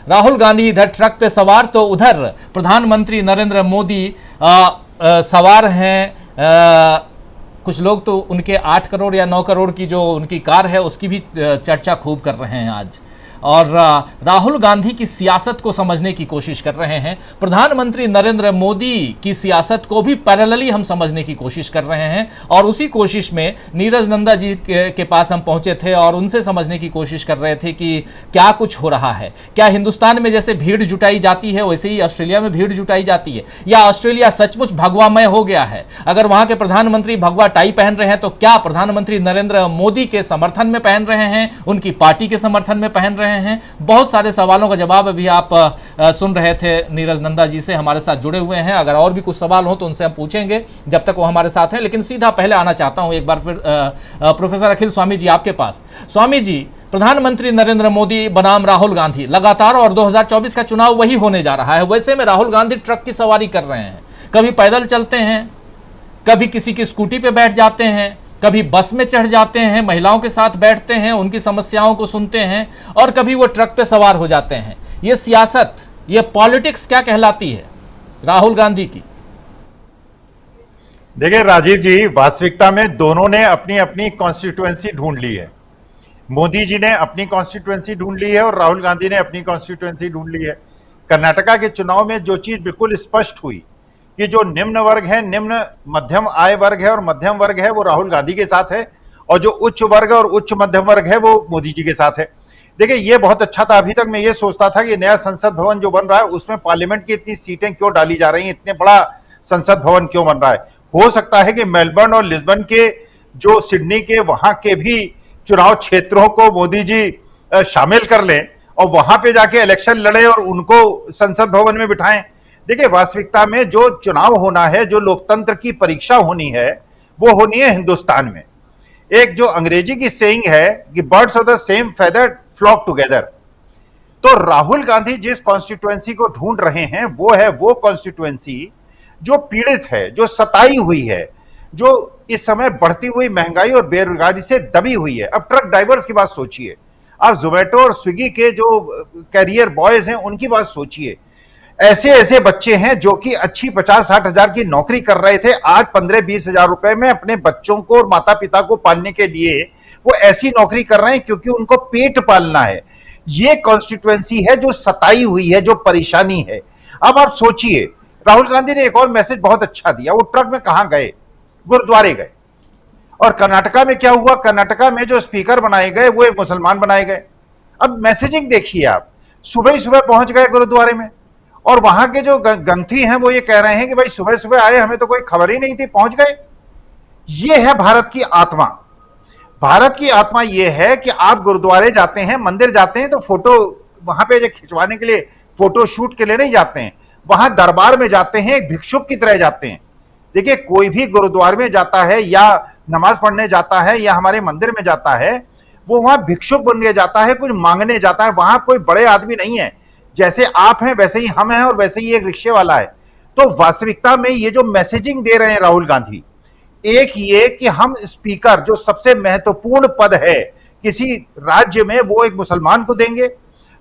राहुल गांधी इधर ट्रक पे सवार तो उधर प्रधानमंत्री नरेंद्र मोदी सवार हैं। कुछ लोग तो उनके 8 करोड़ या 9 करोड़ की जो उनकी कार है उसकी भी चर्चा खूब कर रहे हैं आज, और राहुल गांधी की सियासत को समझने की कोशिश कर रहे हैं। प्रधानमंत्री नरेंद्र मोदी की सियासत को भी पैरेलली हम समझने की कोशिश कर रहे हैं, और उसी कोशिश में नीरज नंदा जी के पास हम पहुंचे थे और उनसे समझने की कोशिश कर रहे थे कि क्या कुछ हो रहा है। क्या हिंदुस्तान में जैसे भीड़ जुटाई जाती है वैसे ही ऑस्ट्रेलिया में भीड़ जुटाई जाती है, या ऑस्ट्रेलिया सचमुच भगवामय हो गया है? अगर वहां के प्रधानमंत्री भगवा टाई पहन रहे हैं तो क्या प्रधानमंत्री नरेंद्र मोदी के समर्थन में पहन रहे हैं, उनकी पार्टी के समर्थन में पहन रहे हैं? बहुत सारे सवालों का जवाब अभी आप सुन रहे थे नीरज नंदा जी से, हमारे साथ जुड़े हुए हैं। अगर और भी कुछ सवाल हो तो उनसे हम पूछेंगे जब तक वो हमारे साथ हैं, लेकिन सीधा पहले आना चाहता हूं एक बार फिर प्रोफेसर अखिल स्वामी जी आपके पास। स्वामी जी, प्रधानमंत्री नरेंद्र मोदी बनाम राहुल गांधी लगातार, और 2024 का चुनाव वही होने जा रहा है, वैसे में राहुल गांधी ट्रक की सवारी कर रहे हैं। कभी पैदल चलते हैं, कभी किसी की स्कूटी पे बैठ जाते हैं, कभी बस में चढ़ जाते हैं, महिलाओं के साथ बैठते हैं, उनकी समस्याओं को सुनते हैं, और कभी वो ट्रक पे सवार हो जाते हैं। ये सियासत, ये पॉलिटिक्स क्या कहलाती है राहुल गांधी की? देखिए राजीव जी, वास्तविकता में दोनों ने अपनी अपनी कॉन्स्टिट्यूएंसी ढूंढ ली है। मोदी जी ने अपनी कॉन्स्टिट्यूएंसी ढूंढ ली है और राहुल गांधी ने अपनी कॉन्स्टिट्यूएंसी ढूंढ ली है। कर्नाटका के चुनाव में जो चीज बिल्कुल स्पष्ट हुई कि जो निम्न वर्ग है, निम्न मध्यम आय वर्ग है और मध्यम वर्ग है, वो राहुल गांधी के साथ है, और जो उच्च वर्ग और उच्च मध्यम वर्ग है वो मोदी जी के साथ है। देखिए, ये बहुत अच्छा था। अभी तक मैं ये सोचता था कि नया संसद भवन जो बन रहा है उसमें पार्लियामेंट की इतनी सीटें क्यों डाली जा रही हैं, इतने बड़ा संसद भवन क्यों बन रहा है। हो सकता है कि मेलबर्न और लिस्बन के, जो सिडनी के, वहां के भी चुनाव क्षेत्रों को मोदी जी शामिल कर लें और वहां पे जाके इलेक्शन लड़े और उनको संसद भवन में बिठाएं। देखिए, वास्तविकता में जो चुनाव होना है, जो लोकतंत्र की परीक्षा होनी है, वो होनी है हिंदुस्तान में। एक जो अंग्रेजी की सेइंग है कि birds of the same feather flock together. तो राहुल गांधी जिस कॉन्स्टिट्यूएंसी को ढूंढ रहे हैं वो है वो कॉन्स्टिट्यूएंसी जो पीड़ित है, जो सताई हुई है, जो इस समय बढ़ती हुई महंगाई और बेरोजगारी से दबी हुई है। अब ट्रक ड्राइवर्स की बात सोचिए, आप जोमेटो और स्विगी के जो कैरियर बॉयज हैं उनकी बात सोचिए। ऐसे ऐसे बच्चे हैं जो कि अच्छी 50-60 हजार की नौकरी कर रहे थे, आज 15-20 हजार रुपए में अपने बच्चों को और माता पिता को पालने के लिए वो ऐसी नौकरी कर रहे हैं क्योंकि उनको पेट पालना है। ये कॉन्स्टिट्यूएंसी है जो सताई हुई है, जो परेशानी है। अब आप सोचिए, राहुल गांधी ने एक और मैसेज बहुत अच्छा दिया। वो ट्रक में कहां गए? गुरुद्वारे गए। और कर्नाटका में क्या हुआ? कर्नाटका में जो स्पीकर बनाए गए वो एक मुसलमान बनाए गए। अब मैसेजिंग देखिए आप, सुबह ही सुबह पहुंच गए गुरुद्वारे में, और वहां के जो गंथी हैं वो ये कह रहे हैं कि भाई सुबह सुबह आए, हमें तो कोई खबर ही नहीं थी, पहुंच गए। ये है भारत की आत्मा। भारत की आत्मा ये है कि आप गुरुद्वारे जाते हैं, मंदिर जाते हैं तो फोटो वहां पे खिंचवाने के लिए, फोटो शूट के लिए नहीं जाते हैं। वहां दरबार में जाते हैं, एक भिक्षुक की तरह जाते हैं। देखिए, कोई भी गुरुद्वारे में जाता है या नमाज पढ़ने जाता है या हमारे मंदिर में जाता है, वो वहां भिक्षुक बन के जाता है, कुछ मांगने जाता है। वहां कोई बड़े आदमी नहीं है, जैसे आप हैं वैसे ही हम हैं और वैसे ही एक रिक्शे वाला है। तो वास्तविकता में ये जो मैसेजिंग दे रहे हैं राहुल गांधी, एक ये कि हम स्पीकर, जो सबसे महत्वपूर्ण पद है किसी राज्य में, वो एक मुसलमान को देंगे।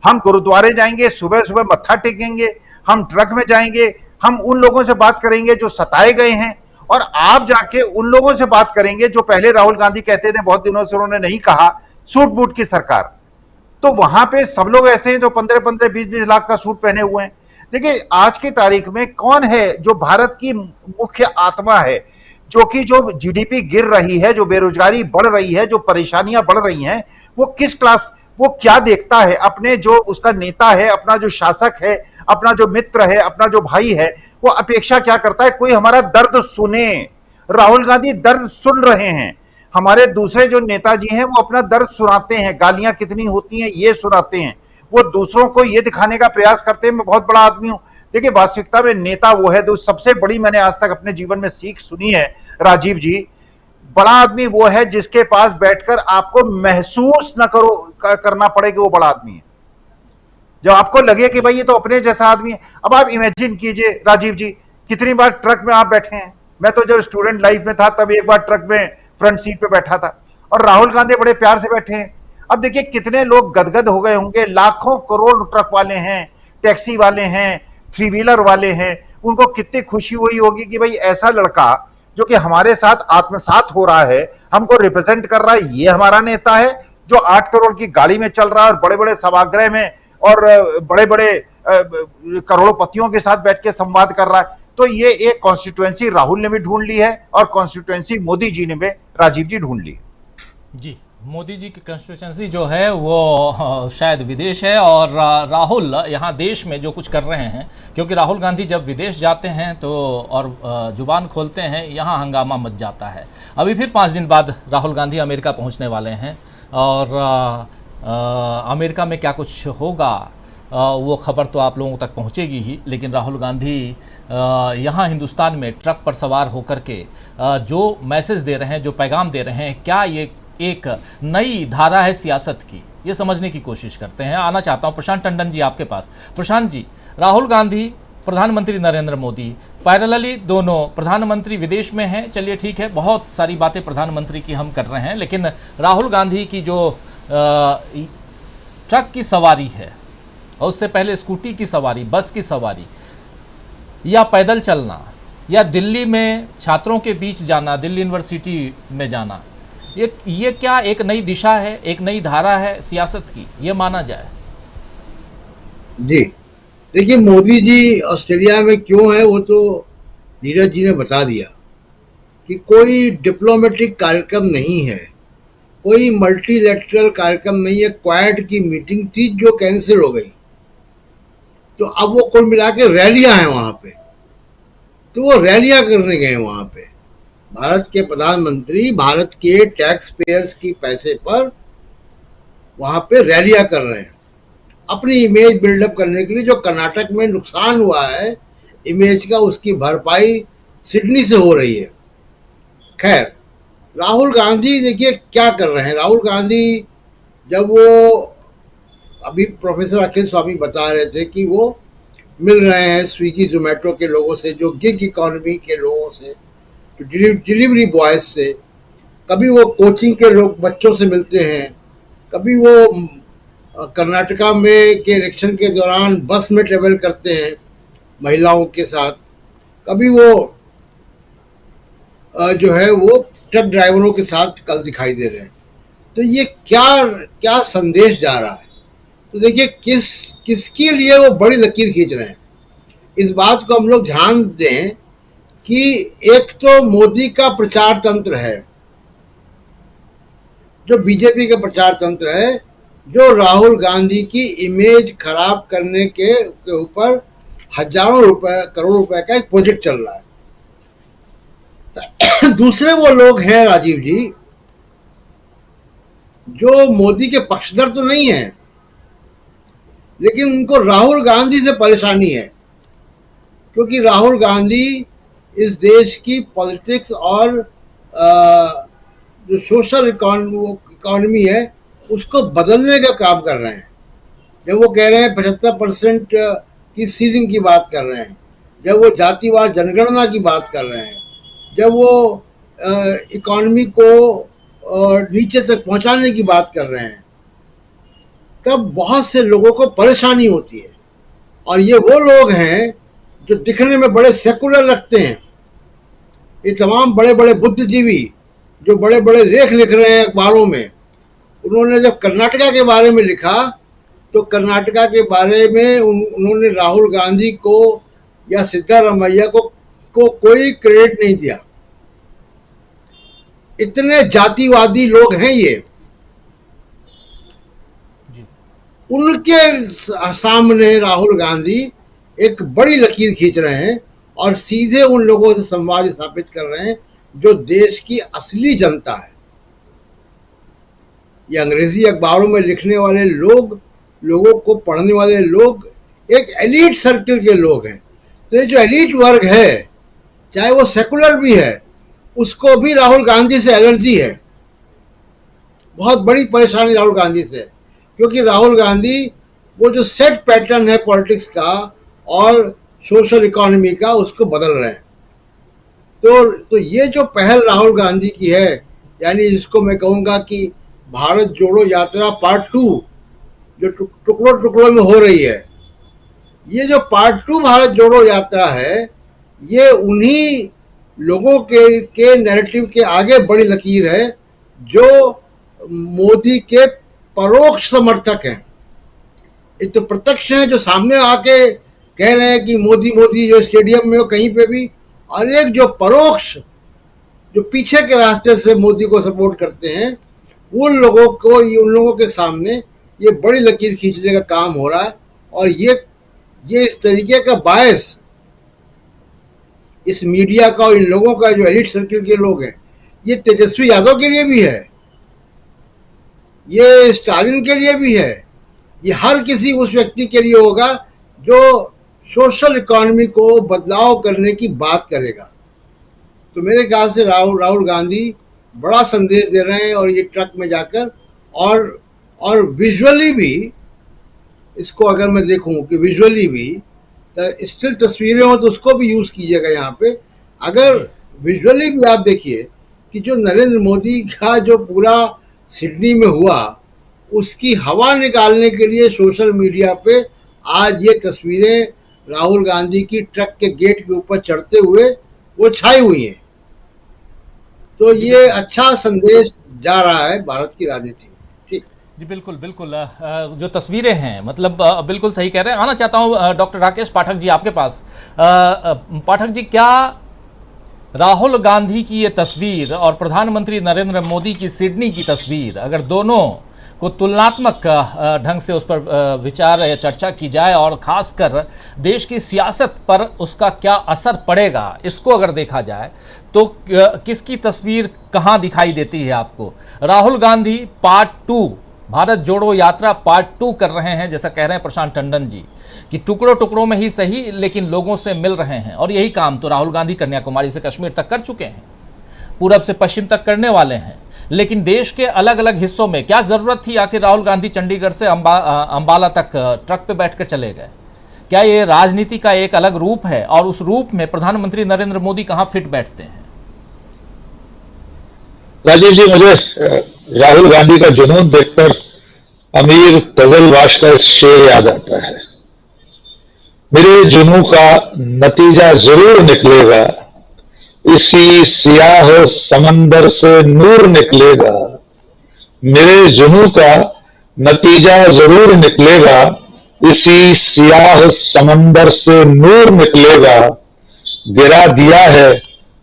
हम गुरुद्वारे जाएंगे, सुबह सुबह मत्था टेकेंगे, हम ट्रक में जाएंगे, हम उन लोगों से बात करेंगे जो सताए गए हैं, और आप जाके उन लोगों से बात करेंगे जो पहले राहुल गांधी कहते थे, बहुत दिनों से उन्होंने नहीं कहा, सूट बूट की सरकार। तो वहां पे सब लोग ऐसे हैं जो 15-15, 20-20 लाख का सूट पहने हुए हैं। देखिए, आज की तारीख में कौन है जो भारत की मुख्य आत्मा है, जो कि जो जीडीपी गिर रही है, जो बेरोजगारी बढ़ रही है, जो परेशानियां बढ़ रही हैं, वो किस क्लास, वो क्या देखता है? अपने जो उसका नेता है, अपना जो शासक है, अपना जो मित्र है, अपना जो भाई है, वो अपेक्षा क्या करता है? कोई हमारा दर्द सुने। राहुल गांधी दर्द सुन रहे हैं। हमारे दूसरे जो नेताजी हैं वो अपना दर्द सुनाते हैं, गालियां कितनी होती हैं ये सुनाते हैं, वो दूसरों को ये दिखाने का प्रयास करते हैं मैं बहुत बड़ा आदमी हूं। देखिए वास्तविकता में नेता वो है, तो सबसे बड़ी मैंने आज तक अपने जीवन में सीख सुनी है राजीव जी, बड़ा आदमी वो है जिसके पास बैठकर आपको महसूस न करना पड़े कि वो बड़ा आदमी है, जब आपको लगे कि भाई ये तो अपने जैसा आदमी है। अब आप इमेजिन कीजिए राजीव जी, कितनी बार ट्रक में आप बैठे हैं, मैं तो जब स्टूडेंट लाइफ में था तब एक बार ट्रक में फ्रंट सीट पे बैठा था, और राहुल गांधी बड़े प्यार से बैठे हैं। अब देखिए कितने लोग गदगद हो गए होंगे, लाखों करोड़ ट्रक वाले हैं, टैक्सी वाले हैं, थ्री व्हीलर वाले हैं, उनको कितनी खुशी हुई होगी कि भाई ऐसा लड़का जो कि हमारे साथ आत्मसात हो रहा है, हमको रिप्रेजेंट कर रहा है, ये हमारा नेता है जो 8 करोड़ की गाड़ी में चल रहा है और बड़े बड़े सभागृह में और बड़े बड़े करोड़पतियों के साथ बैठ के संवाद कर रहा है। तो ये एक कॉन्स्टिट्यूएंसी राहुल ने भी ढूंढ ली है और कॉन्स्टिट्यूएंसी मोदी जी ने भी राजीव जी ढूंढ ली। जी, मोदी जी की कंस्टिट्यूंसी जो है वो शायद विदेश है, और राहुल यहाँ देश में जो कुछ कर रहे हैं, क्योंकि राहुल गांधी जब विदेश जाते हैं तो और जुबान खोलते हैं यहाँ हंगामा मच जाता है। अभी फिर 5 दिन बाद राहुल गांधी अमेरिका पहुँचने वाले हैं, और अमेरिका में क्या कुछ होगा वो खबर तो आप लोगों तक पहुंचेगी ही, लेकिन राहुल गांधी यहाँ हिंदुस्तान में ट्रक पर सवार होकर के जो मैसेज दे रहे हैं, जो पैगाम दे रहे हैं, क्या ये एक नई धारा है सियासत की, ये समझने की कोशिश करते हैं। आना चाहता हूँ प्रशांत टंडन जी आपके पास। प्रशांत जी, राहुल गांधी, प्रधानमंत्री नरेंद्र मोदी, पैरेलली दोनों प्रधानमंत्री विदेश में हैं, चलिए ठीक है, बहुत सारी बातें प्रधानमंत्री की हम कर रहे हैं, लेकिन राहुल गांधी की जो ट्रक की सवारी है, और उससे पहले स्कूटी की सवारी, बस की सवारी, या पैदल चलना, या दिल्ली में छात्रों के बीच जाना, दिल्ली यूनिवर्सिटी में जाना, ये क्या एक नई दिशा है, एक नई धारा है सियासत की, ये माना जाए? जी देखिए, मोदी जी ऑस्ट्रेलिया में क्यों है वो तो नीरज जी ने बता दिया कि कोई डिप्लोमेटिक कार्यक्रम नहीं है, कोई मल्टीलैटरल कार्यक्रम नहीं है। क्वाड की मीटिंग थी जो कैंसिल हो गई, तो अब वो कुल मिला के रैलियां हैं वहां पे, तो वो रैलियां करने गए वहां पे। भारत के प्रधानमंत्री भारत के टैक्स पेयर्स की पैसे पर वहां पे रैलियां कर रहे हैं अपनी इमेज बिल्डअप करने के लिए। जो कर्नाटक में नुकसान हुआ है इमेज का, उसकी भरपाई सिडनी से हो रही है। खैर, राहुल गांधी देखिए क्या कर रहे हैं। राहुल गांधी जब वो अभी प्रोफेसर अखिल स्वामी बता रहे थे कि वो मिल रहे हैं स्विगी जोमेटो के लोगों से, जो गिग इकोनॉमी के लोगों से, डिलीवरी बॉयज से, कभी वो कोचिंग के लोग बच्चों से मिलते हैं, कभी वो कर्नाटका में के इलेक्शन के दौरान बस में ट्रेवल करते हैं महिलाओं के साथ, कभी वो जो है वो ट्रक ड्राइवरों के साथ कल दिखाई दे रहे हैं। तो ये क्या संदेश जा रहा है? तो देखिए किसके लिए वो बड़ी लकीर खींच रहे हैं, इस बात को हम लोग ध्यान दें कि एक तो मोदी का प्रचार तंत्र है, जो बीजेपी का प्रचार तंत्र है, जो राहुल गांधी की इमेज खराब करने के ऊपर हजारों रुपए, करोड़ रुपए का एक प्रोजेक्ट चल रहा है। दूसरे वो लोग हैं राजीव जी जो मोदी के पक्षधर तो नहीं है, लेकिन उनको राहुल गांधी से परेशानी है, क्योंकि राहुल गांधी इस देश की पॉलिटिक्स और जो सोशल इकोनॉमी है उसको बदलने का काम कर रहे हैं। जब वो कह रहे हैं 75% की सीलिंग की बात कर रहे हैं, जब वो जातिवार जनगणना की बात कर रहे हैं, जब वो इकोनॉमी को नीचे तक पहुंचाने की बात कर रहे हैं, तब बहुत से लोगों को परेशानी होती है। और ये वो लोग हैं जो दिखने में बड़े सेकुलर लगते हैं। ये तमाम बड़े बड़े बुद्धिजीवी जो बड़े बड़े लेख लिख रहे हैं अखबारों में, उन्होंने जब कर्नाटका के बारे में लिखा तो कर्नाटका के बारे में उन्होंने राहुल गांधी को या सिद्धारमैया को कोई क्रेडिट नहीं दिया। इतने जातिवादी लोग हैं ये। उनके सामने राहुल गांधी एक बड़ी लकीर खींच रहे हैं और सीधे उन लोगों से संवाद स्थापित कर रहे हैं जो देश की असली जनता है। ये अंग्रेजी अखबारों में लिखने वाले लोग, लोगों को पढ़ने वाले लोग एक एलीट सर्किल के लोग हैं। तो ये जो एलीट वर्ग है, चाहे वो सेकुलर भी है, उसको भी राहुल गांधी से एलर्जी है। बहुत बड़ी परेशानी राहुल गांधी से है, क्योंकि राहुल गांधी वो जो सेट पैटर्न है पॉलिटिक्स का और सोशल इकोनॉमी का, उसको बदल रहे हैं। तो ये जो पहल राहुल गांधी की है, यानी जिसको मैं कहूँगा कि भारत जोड़ो यात्रा पार्ट 2, जो टुकड़ों टुकड़ों में हो रही है, ये जो पार्ट 2 भारत जोड़ो यात्रा है, ये उन्हीं लोगों के नैरेटिव के आगे बड़ी लकीर है जो मोदी के परोक्ष समर्थक हैं। एक तो प्रत्यक्ष हैं जो सामने आके कह रहे हैं कि मोदी मोदी, जो स्टेडियम में हो कहीं पे भी, और एक जो परोक्ष, जो पीछे के रास्ते से मोदी को सपोर्ट करते हैं, उन लोगों के सामने ये बड़ी लकीर खींचने का काम हो रहा है। और ये इस तरीके का बायस इस मीडिया का और इन लोगों का, जो एलिट सर्किल के लोग हैं, ये तेजस्वी यादव के लिए भी है, ये स्टालिन के लिए भी है, ये हर किसी उस व्यक्ति के लिए होगा जो सोशल इकोनॉमी को बदलाव करने की बात करेगा। तो मेरे ख्याल से राहुल गांधी बड़ा संदेश दे रहे हैं, और ये ट्रक में जाकर और विजुअली भी, इसको अगर मैं देखूं कि विजुअली भी स्टिल तस्वीरें हो तो उसको भी यूज कीजिएगा यहाँ पे। अगर विजुअली भी आप देखिए कि जो नरेंद्र मोदी का जो पूरा सिडनी में हुआ, उसकी हवा निकालने के लिए सोशल मीडिया पे आज ये तस्वीरें राहुल गांधी की ट्रक के गेट के ऊपर चढ़ते हुए वो छाई हुई हैं। तो ये अच्छा संदेश जा रहा है भारत की राजनीति में। ठीक जी, बिल्कुल बिल्कुल। जो तस्वीरें हैं, मतलब बिल्कुल सही कह रहे हैं। आना चाहता हूं डॉक्टर राकेश पाठक जी आपके पास। पाठक जी, क्या राहुल गांधी की ये तस्वीर और प्रधानमंत्री नरेंद्र मोदी की सिडनी की तस्वीर, अगर दोनों को तुलनात्मक ढंग से उस पर विचार या चर्चा की जाए और खासकर देश की सियासत पर उसका क्या असर पड़ेगा, इसको अगर देखा जाए तो किसकी तस्वीर कहाँ दिखाई देती है आपको? राहुल गांधी पार्ट 2, भारत जोड़ो यात्रा पार्ट 2 कर रहे हैं, जैसा कह रहे हैं प्रशांत टंडन जी, कि टुकड़ों टुकड़ों में ही सही लेकिन लोगों से मिल रहे हैं। और यही काम तो राहुल गांधी कन्याकुमारी से कश्मीर तक कर चुके हैं, पूरब से पश्चिम तक करने वाले हैं। लेकिन देश के अलग अलग हिस्सों में क्या जरूरत थी आखिर राहुल गांधी चंडीगढ़ से अंबाला तक ट्रक पे बैठकर चले गए? क्या ये राजनीति का एक अलग रूप है, और उस रूप में प्रधानमंत्री नरेंद्र मोदी कहां फिट बैठते हैं? राजीव जी, मुझे राहुल गांधी का जुनून देखकर अमीर गजलवाश का एक शेर याद आता है। मेरे जुनून का नतीजा जरूर निकलेगा, इसी सियाह समंदर से नूर निकलेगा। मेरे जुनून का नतीजा जरूर निकलेगा, इसी सियाह समंदर से नूर निकलेगा। गिरा दिया है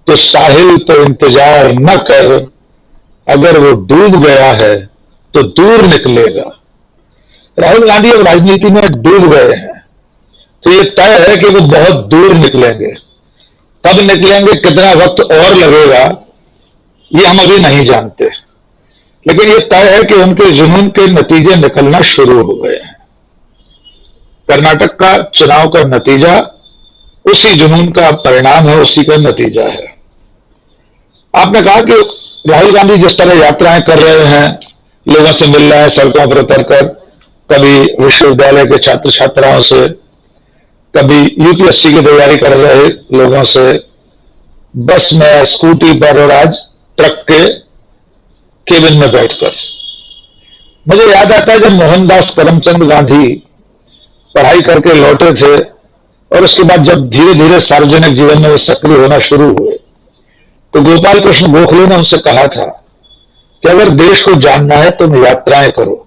तो साहिल तो इंतजार न कर, अगर वो डूब गया है तो दूर निकलेगा। राहुल गांधी अब राजनीति में डूब गए हैं, तो ये तय है कि वो बहुत दूर निकलेंगे। कब निकलेंगे, कितना वक्त और लगेगा, ये हम अभी नहीं जानते, लेकिन ये तय है कि उनके जुनून के नतीजे निकलना शुरू हो गए हैं। कर्नाटक का चुनाव का नतीजा उसी जुनून का परिणाम है, उसी का नतीजा है। आपने कहा कि राहुल गांधी जिस तरह यात्राएं कर रहे हैं, लोगों से मिल रहे हैं सड़कों पर उतरकर, कभी विश्वविद्यालय के छात्र छात्राओं से, कभी यूपीएससी की तैयारी कर रहे लोगों से, बस में, स्कूटी पर, और आज ट्रक के केबिन में बैठकर। मुझे याद आता है जब मोहनदास करमचंद गांधी पढ़ाई करके लौटे थे और उसके बाद जब धीरे धीरे सार्वजनिक जीवन में वो सक्रिय होना शुरू हुए, तो गोपाल कृष्ण गोखले ने उनसे कहा था कि अगर देश को जानना है तुम यात्राएं करो।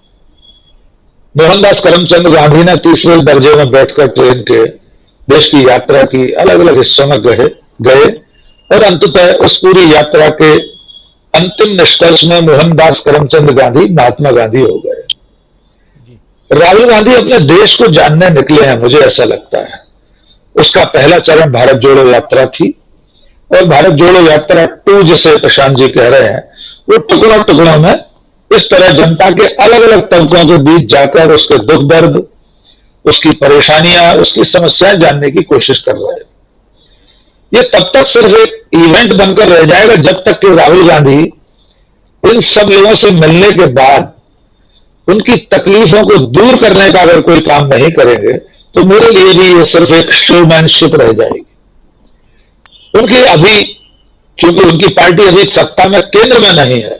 मोहनदास करमचंद गांधी ने तीसरे दर्जे में बैठकर ट्रेन के देश की यात्रा की, अलग अलग हिस्सों में गए और अंततः उस पूरी यात्रा के अंतिम निष्कर्ष में मोहनदास करमचंद गांधी महात्मा गांधी हो गए। राहुल गांधी अपने देश को जानने निकले हैं, मुझे ऐसा लगता है। उसका पहला चरण भारत जोड़ो यात्रा थी, और भारत जोड़ो यात्रा 2 जिसे प्रशांत जी कह रहे हैं, वो टुकड़ों टुकड़ों में इस तरह जनता के अलग अलग तबकों के बीच जाकर उसके दुख दर्द, उसकी परेशानियां, उसकी समस्याएं जानने की कोशिश कर रहे हैं। ये तब तक सिर्फ एक इवेंट बनकर रह जाएगा जब तक कि राहुल गांधी इन सब लोगों से मिलने के बाद उनकी तकलीफों को दूर करने का अगर कोई काम नहीं करेंगे तो मेरे लिए भी ये सिर्फ एक शोमैनशिप रह जाएगी। उनकी अभी, क्योंकि उनकी पार्टी अभी सत्ता में केंद्र में नहीं है,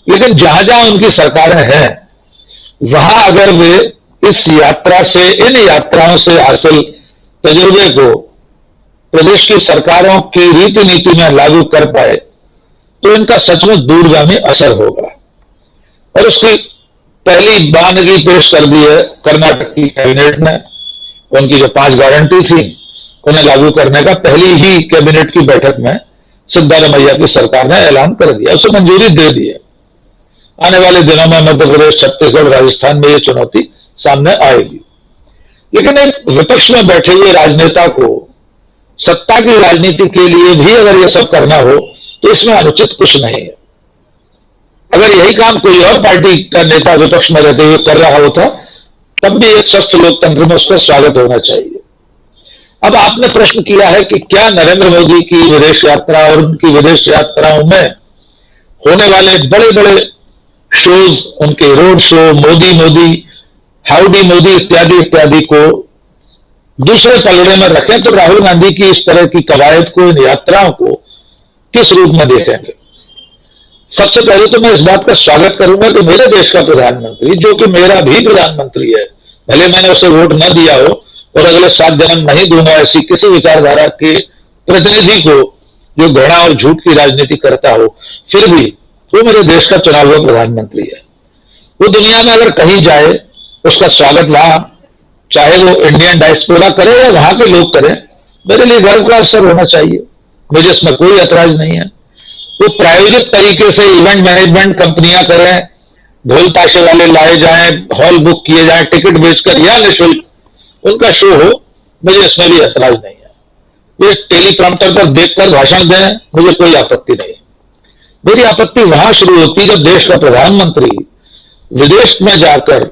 लेकिन जहां जहां उनकी सरकारें हैं वहां अगर वे इस यात्रा से, इन यात्राओं से हासिल तजुर्बे को प्रदेश की सरकारों की रीति नीति में लागू कर पाए तो इनका सचमुच दूरगामी असर होगा। और उसकी पहली बानगी पेश कर दी है कर्नाटक की कैबिनेट ने। उनकी जो 5 गारंटी थी उन्हें लागू करने का पहली ही कैबिनेट की बैठक में सिद्धारमैया की सरकार ने ऐलान कर दिया, उसे मंजूरी दे दी है। आने वाले दिनों में मध्य प्रदेश, छत्तीसगढ़, राजस्थान में यह चुनौती सामने आएगी। लेकिन एक विपक्ष में बैठे हुए राजनेता को सत्ता की राजनीति के लिए भी अगर यह सब करना हो तो इसमें अनुचित कुछ नहीं है। अगर यही काम कोई और पार्टी का नेता विपक्ष में रहते हुए कर रहा होता तब भी एक स्वस्थ लोकतंत्र में उसका स्वागत होना चाहिए। अब आपने प्रश्न किया है कि क्या नरेंद्र मोदी की विदेश यात्रा और उनकी विदेश यात्राओं में होने वाले बड़े बड़े शोज, उनके road show, Modi Modi, howdy Modi इत्यादि इत्यादि को दूसरे पलड़े में रखें तो राहुल गांधी की इस तरह की कवायद को, इन यात्राओं को किस रूप में देखेंगे? सबसे पहले तो मैं इस बात का स्वागत करूंगा कि मेरे देश का प्रधानमंत्री, जो कि मेरा भी प्रधानमंत्री है, भले मैंने उसे वोट न दिया हो और अगले 7 जन्म नहीं दूंगा ऐसी किसी विचारधारा के प्रतिनिधि को जो घृणा और झूठ की राजनीति करता हो, फिर भी वो मेरे देश का चुना हुआ प्रधानमंत्री है। वो दुनिया में अगर कहीं जाए उसका स्वागत वहां, चाहे वो इंडियन डायस्पोरा करे या वहां के लोग करें, मेरे लिए गर्व का अवसर होना चाहिए। मुझे इसमें कोई ऐतराज नहीं है। वो प्रायोजित तरीके से इवेंट मैनेजमेंट कंपनियां करें, ढोल ताशे वाले लाए जाएं, हॉल बुक किए जाएं टिकट बेचकर या निःशुल्क उनका शो हो, मुझे इसमें भी ऐतराज नहीं है। वे टेलीप्रॉम्प्टर पर देखकर भाषण दें, मुझे कोई आपत्ति नहीं। मेरी आपत्ति वहां शुरू होती जब देश का प्रधानमंत्री विदेश में जाकर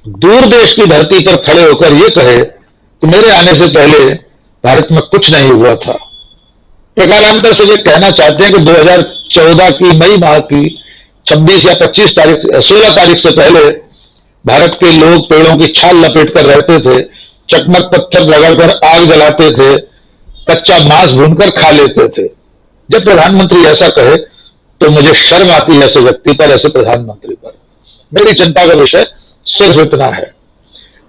दूर देश की धरती पर खड़े होकर यह कहे कि मेरे आने से पहले भारत में कुछ नहीं हुआ था। प्रकारांतर से वे कहना चाहते हैं कि 2014 की मई माह की 26 या 25 तारीख, 16 तारीख से पहले भारत के लोग पेड़ों की छाल लपेट कर रहते थे, चकमक पत्थर रगड़कर आग जलाते थे, कच्चा मांस भूनकर खा लेते थे। जब प्रधानमंत्री ऐसा कहे तो मुझे शर्म आती है ऐसे व्यक्ति पर, ऐसे प्रधानमंत्री पर। मेरी चिंता का विषय सिर्फ इतना है।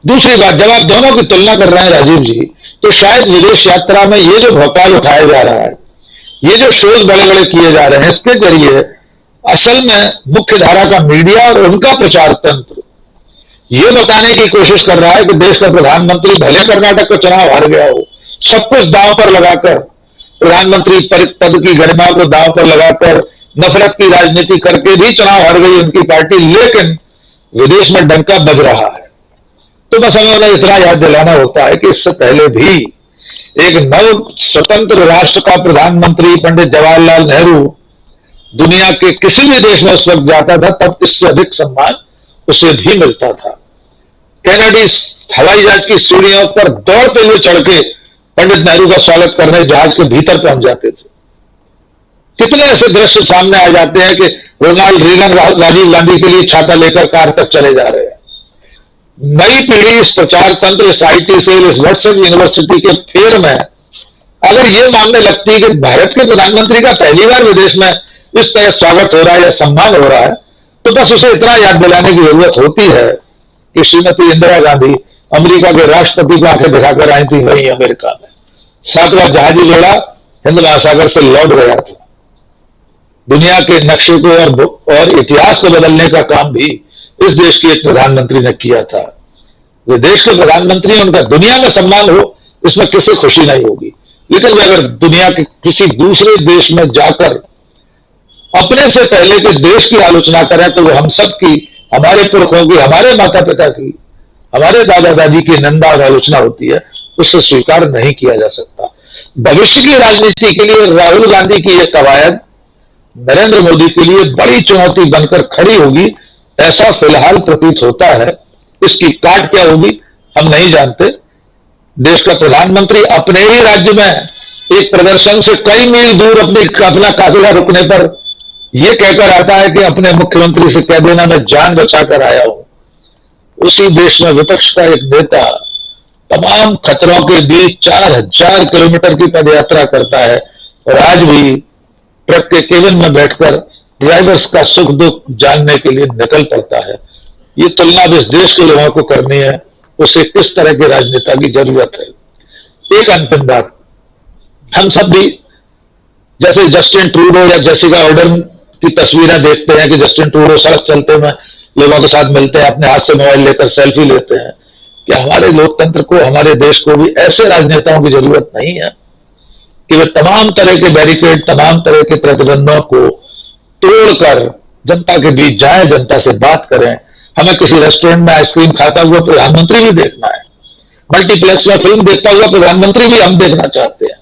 दूसरी बात, जब आप दोनों की तुलना कर रहे हैं राजीव जी, तो शायद विदेश यात्रा में ये जो भोपाल उठाया जा रहा है, ये जो शोज बड़े बड़े किए जा रहे हैं, इसके जरिए असल में मुख्य धारा का मीडिया और उनका प्रचार तंत्र ये बताने की कोशिश कर रहा है कि देश का प्रधानमंत्री भले कर्नाटक का चुनाव हार गया हो, सब कुछ दांव पर लगाकर, प्रधानमंत्री पद की गरिमा को दांव पर लगाकर नफरत की राजनीति करके भी चुनाव हार गई उनकी पार्टी, लेकिन विदेश में डंका बज रहा है। तो बस हमें उन्हें इतना याद दिलाना होता है कि इससे पहले भी एक नव स्वतंत्र राष्ट्र का प्रधानमंत्री पंडित जवाहरलाल नेहरू दुनिया के किसी भी देश में उस वक्त जाता था तब इससे अधिक सम्मान उसे भी मिलता था। कैनेडी हवाई जहाज की सीढ़ियों पर दौड़ते हुए चढ़ के पंडित नेहरू का स्वागत करने जहाज के भीतर पहुंच जाते थे। कितने ऐसे दृश्य सामने आ जाते हैं कि रोनाल्ड रीगन राजीव गांधी के लिए छाता लेकर कार तक चले जा रहे हैं। नई पीढ़ी इस प्रचार तंत्र, इस आईटी सेल, इस व्हाट्सएप यूनिवर्सिटी के फेर में अगर ये मानने लगती है कि भारत के प्रधानमंत्री का पहली बार विदेश में इस तरह स्वागत हो रहा है या सम्मान हो रहा है, तो बस उसे इतना याद दिलाने की जरूरत होती है कि श्रीमती इंदिरा गांधी अमेरिका के राष्ट्रपति को आंखें दिखाकर आई थी वहीं अमेरिका में। 7वां जहाजी जोड़ा हिंद महासागर से लौट गया था। दुनिया के नक्शे को और इतिहास को बदलने का काम भी इस देश के एक प्रधानमंत्री ने किया था। वे देश के प्रधानमंत्री, उनका दुनिया में सम्मान हो, इसमें किसी खुशी नहीं होगी। लेकिन वे अगर दुनिया के किसी दूसरे देश में जाकर अपने से पहले के देश की आलोचना करें तो वो हम सब की, हमारे पुरखों की, हमारे माता पिता की, हमारे दादा दादी की निंदा और आलोचना होती है, उससे स्वीकार नहीं किया जा सकता। भविष्य की राजनीति के लिए राहुल गांधी की यह कवायद नरेंद्र मोदी के लिए बड़ी चुनौती बनकर खड़ी होगी, ऐसा फिलहाल प्रतीत होता है। इसकी काट क्या होगी हम नहीं जानते। देश का प्रधानमंत्री अपने ही राज्य में एक प्रदर्शन से कई मील दूर अपना काफिला रुकने पर यह कहकर आता है कि अपने मुख्यमंत्री से कह देना मैं जान बचाकर आया हूं। उसी देश में विपक्ष का एक नेता तमाम खतरों के बीच 4000 किलोमीटर की पदयात्रा करता है और आज भी ट्रक के केबिन में बैठकर ड्राइवर्स का सुख दुख जानने के लिए निकल पड़ता है। ये तुलना इस देश के लोगों को करनी है, उसे किस तरह के राजनेता की जरूरत है। एक अंतिम बात, हम सब भी जैसे जस्टिन ट्रूडो या जेसिका ऑर्डन की तस्वीरें देखते हैं कि जस्टिन ट्रूडो सड़क चलते में लोगों के साथ मिलते हैं, अपने हाथ से मोबाइल लेकर सेल्फी लेते हैं। क्या हमारे लोकतंत्र को, हमारे देश को भी ऐसे राजनेताओं की जरूरत नहीं है कि वे तमाम तरह के बैरिकेड, तमाम तरह के प्रतिबंधों को तोड़कर जनता के बीच जाएं, जनता से बात करें। हमें किसी रेस्टोरेंट में आइसक्रीम खाता हुआ प्रधानमंत्री भी देखना है, मल्टीप्लेक्स में फिल्म देखता हुआ प्रधानमंत्री भी हम देखना चाहते हैं।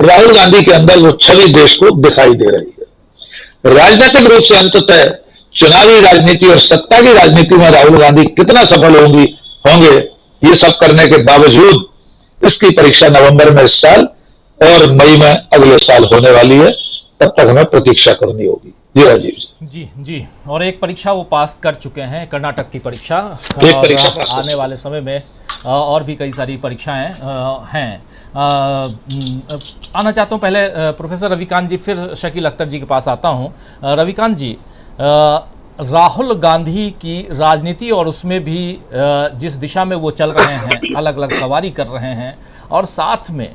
राहुल गांधी के अंदर वो छवि देश को दिखाई दे रही है। राजनीतिक रूप से अंततः चुनावी राजनीति और सत्ता की राजनीति में राहुल गांधी कितना सफल होंगे ये सब करने के बावजूद इसकी परीक्षा नवंबर में इस साल और मई में अगले साल होने वाली है। तब तक हमें प्रतीक्षा करनी होगी। जी राजीव जी। और एक परीक्षा वो पास कर चुके हैं, कर्नाटक की परीक्षा। एक परीक्षा पास आने वाले समय में और भी कई सारी परीक्षाएं हैं। आना चाहता हूं पहले प्रोफेसर रविकांत जी, फिर शकील अख्तर जी के पास आता हूं। रविकांत जी, राहुल गांधी की राजनीति और उसमें भी जिस दिशा में वो चल रहे हैं, अलग अलग सवारी कर रहे हैं, और साथ में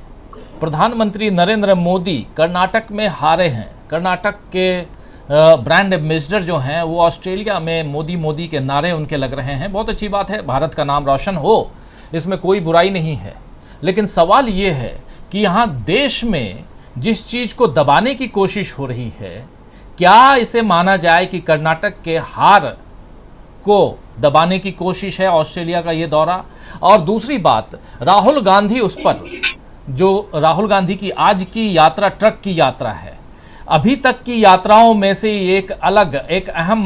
प्रधानमंत्री नरेंद्र मोदी कर्नाटक में हारे हैं। कर्नाटक के ब्रांड एम्बेसडर जो हैं वो ऑस्ट्रेलिया में मोदी मोदी के नारे उनके लग रहे हैं। बहुत अच्छी बात है, भारत का नाम रोशन हो, इसमें कोई बुराई नहीं है। लेकिन सवाल ये है कि यहाँ देश में जिस चीज़ को दबाने की कोशिश हो रही है, क्या इसे माना जाए कि कर्नाटक के हार को दबाने की कोशिश है ऑस्ट्रेलिया का ये दौरा? और दूसरी बात, राहुल गांधी, उस पर जो राहुल गांधी की आज की यात्रा ट्रक की यात्रा है, अभी तक की यात्राओं में से एक अहम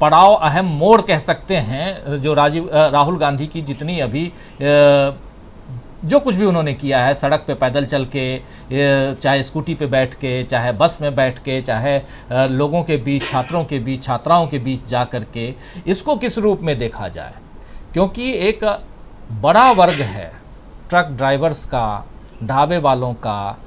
पड़ाव, अहम मोड़ कह सकते हैं जो राहुल गांधी की जितनी अभी जो कुछ भी उन्होंने किया है, सड़क पे पैदल चल के, चाहे स्कूटी पे बैठ के, चाहे बस में बैठ के, चाहे लोगों के बीच, छात्रों के बीच, छात्राओं के बीच जा कर के, इसको किस रूप में देखा जाए? क्योंकि एक बड़ा वर्ग है ट्रक ड्राइवर्स का, ढाबे वालों का,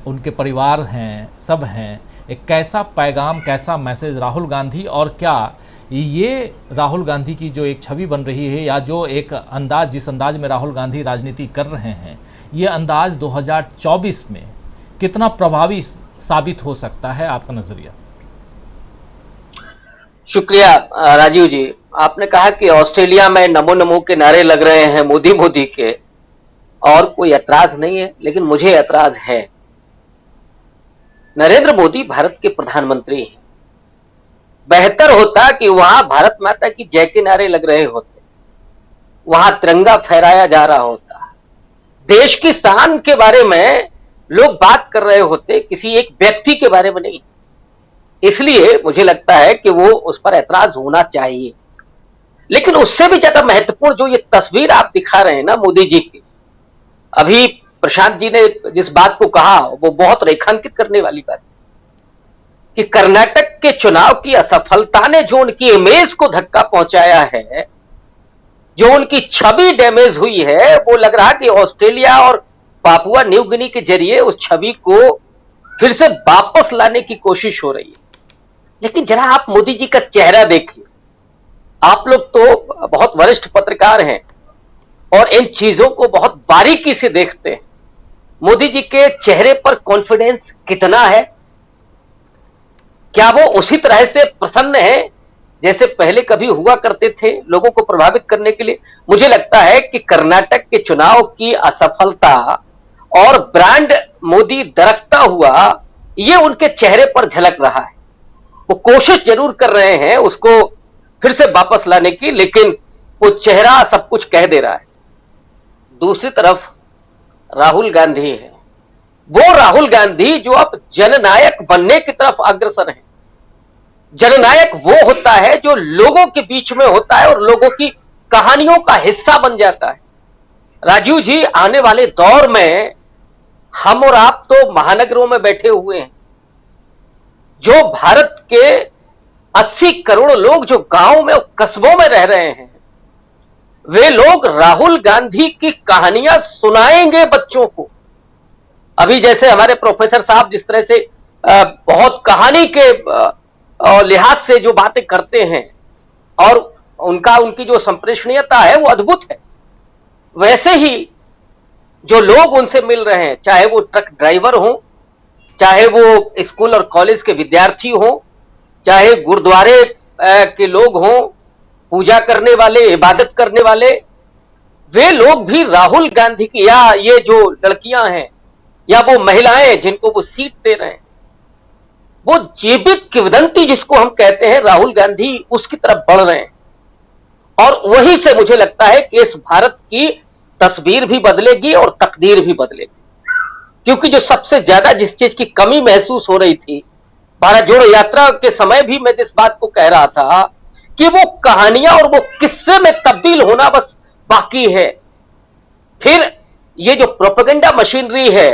उनके परिवार हैं, सब हैं। एक कैसा पैगाम, कैसा मैसेज राहुल गांधी, और क्या ये राहुल गांधी की जो एक छवि बन रही है, या जो एक अंदाज, जिस अंदाज में राहुल गांधी राजनीति कर रहे हैं, ये अंदाज 2024 में कितना प्रभावी साबित हो सकता है, आपका नजरिया? शुक्रिया राजीव जी। आपने कहा कि ऑस्ट्रेलिया में नमो नमो के नारे लग रहे हैं मोदी मोदी के, और कोई ऐतराज नहीं है, लेकिन मुझे ऐतराज है। नरेंद्र मोदी भारत के प्रधानमंत्री हैं। बेहतर होता कि वहां भारत माता की जय के नारे लग रहे होते, वहां तिरंगा फहराया जा रहा होता, देश की शान के बारे में लोग बात कर रहे होते, किसी एक व्यक्ति के बारे में नहीं। इसलिए मुझे लगता है कि वो उस पर ऐतराज होना चाहिए। लेकिन उससे भी ज्यादा महत्वपूर्ण जो ये तस्वीर आप दिखा रहे हैं ना मोदी जी की, अभी प्रशांत जी ने जिस बात को कहा वो बहुत रेखांकित करने वाली बात कि कर्नाटक के चुनाव की असफलता ने जो उनकी इमेज को धक्का पहुंचाया है, जो उनकी छवि डैमेज हुई है, वो लग रहा कि ऑस्ट्रेलिया और पापुआ न्यू गिनी के जरिए उस छवि को फिर से वापस लाने की कोशिश हो रही है। लेकिन जरा आप मोदी जी का चेहरा देखिए। आप लोग तो बहुत वरिष्ठ पत्रकार हैं और इन चीजों को बहुत बारीकी से देखते हैं। मोदी जी के चेहरे पर कॉन्फिडेंस कितना है? क्या वो उसी तरह से प्रसन्न है जैसे पहले कभी हुआ करते थे लोगों को प्रभावित करने के लिए? मुझे लगता है कि कर्नाटक के चुनाव की असफलता और ब्रांड मोदी दरकता हुआ ये उनके चेहरे पर झलक रहा है। वो कोशिश जरूर कर रहे हैं उसको फिर से वापस लाने की, लेकिन वो चेहरा सब कुछ कह दे रहा है। दूसरी तरफ राहुल गांधी है वो राहुल गांधी जो अब जननायक बनने की तरफ अग्रसर है। जननायक वो होता है जो लोगों के बीच में होता है और लोगों की कहानियों का हिस्सा बन जाता है। राजीव जी, आने वाले दौर में हम और आप तो महानगरों में बैठे हुए हैं, जो भारत के 80 करोड़ लोग जो गांव में और कस्बों में रह रहे हैं, वे लोग राहुल गांधी की कहानियां सुनाएंगे बच्चों को। अभी जैसे हमारे प्रोफेसर साहब जिस तरह से बहुत कहानी के लिहाज से जो बातें करते हैं और उनकी जो संप्रेषणीयता है वो अद्भुत है, वैसे ही जो लोग उनसे मिल रहे हैं, चाहे वो ट्रक ड्राइवर हो, चाहे वो स्कूल और कॉलेज के विद्यार्थी हो, चाहे गुरुद्वारे के लोग हों, पूजा करने वाले, इबादत करने वाले, वे लोग भी राहुल गांधी की, या ये जो लड़कियां हैं या वो महिलाएं जिनको वो सीट दे रहे हैं, वो जीवित किंवदंती जिसको हम कहते हैं राहुल गांधी, उसकी तरफ बढ़ रहे हैं। और वहीं से मुझे लगता है कि इस भारत की तस्वीर भी बदलेगी और तकदीर भी बदलेगी। क्योंकि जो सबसे ज्यादा जिस चीज की कमी महसूस हो रही थी भारत जोड़ो यात्रा के समय भी, मैं जिस बात को कह रहा था कि वो कहानियां और वो किस्से में तब्दील होना बस बाकी है। फिर ये जो प्रोपेगेंडा मशीनरी है,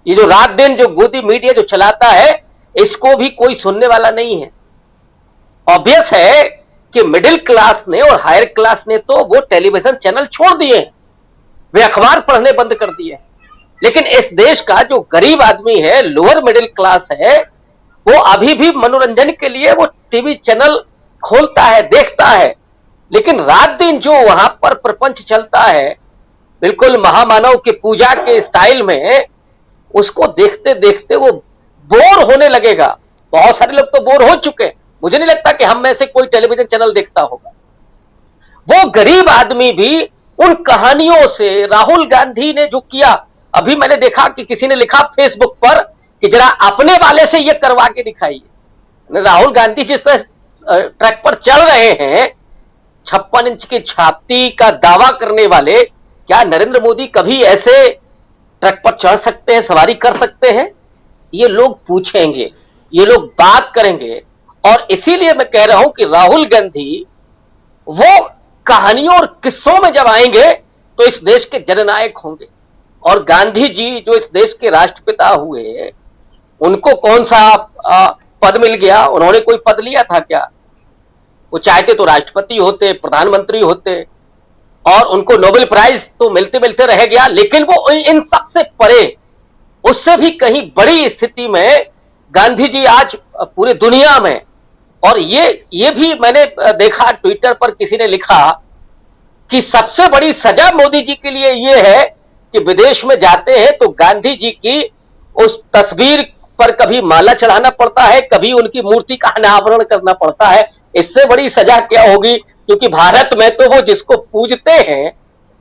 ये जो रात दिन जो गोदी मीडिया जो चलाता है, इसको भी कोई सुनने वाला नहीं है। ऑब्वियस है कि मिडिल क्लास ने और हायर क्लास ने तो वो टेलीविजन चैनल छोड़ दिए हैं, वे अखबार पढ़ने बंद कर दिए। लेकिन इस देश का जो गरीब आदमी है, लोअर मिडिल क्लास है, वो अभी भी मनोरंजन के लिए वो टीवी चैनल खोलता है, देखता है। लेकिन रात दिन जो वहां पर प्रपंच चलता है, बिल्कुल महामानव की पूजा के स्टाइल में, उसको देखते देखते वो बोर होने लगेगा। बहुत सारे लोग तो बोर हो चुके हैं, मुझे नहीं लगता कि हम में से कोई टेलीविजन चैनल देखता होगा। वो गरीब आदमी भी उन कहानियों से, राहुल गांधी ने जो किया, अभी मैंने देखा कि किसी ने लिखा फेसबुक पर कि जरा अपने वाले से ये करवा के दिखाइए। राहुल गांधी जिस तरह ट्रैक पर चल रहे हैं, 56 इंच की छाती का दावा करने वाले, क्या नरेंद्र मोदी कभी ऐसे ट्रक पर चढ़ सकते हैं, सवारी कर सकते हैं? ये लोग पूछेंगे, ये लोग बात करेंगे। और इसीलिए मैं कह रहा हूं कि राहुल गांधी वो कहानियों और किस्सों में जब आएंगे तो इस देश के जननायक होंगे। और गांधी जी जो इस देश के राष्ट्रपिता हुए, उनको कौन सा पद मिल गया? उन्होंने कोई पद लिया था क्या? वो चाहते तो राष्ट्रपति होते, प्रधानमंत्री होते, और उनको नोबेल प्राइज तो मिलते मिलते रह गया। लेकिन वो इन सब से परे, उससे भी कहीं बड़ी स्थिति में गांधी जी आज पूरी दुनिया में, और ये भी मैंने देखा ट्विटर पर किसी ने लिखा कि सबसे बड़ी सजा मोदी जी के लिए ये है कि विदेश में जाते हैं तो गांधी जी की उस तस्वीर पर कभी माला चढ़ाना पड़ता है, कभी उनकी मूर्ति का अनावरण करना पड़ता है। इससे बड़ी सजा क्या होगी? क्योंकि भारत में तो वो जिसको पूजते हैं,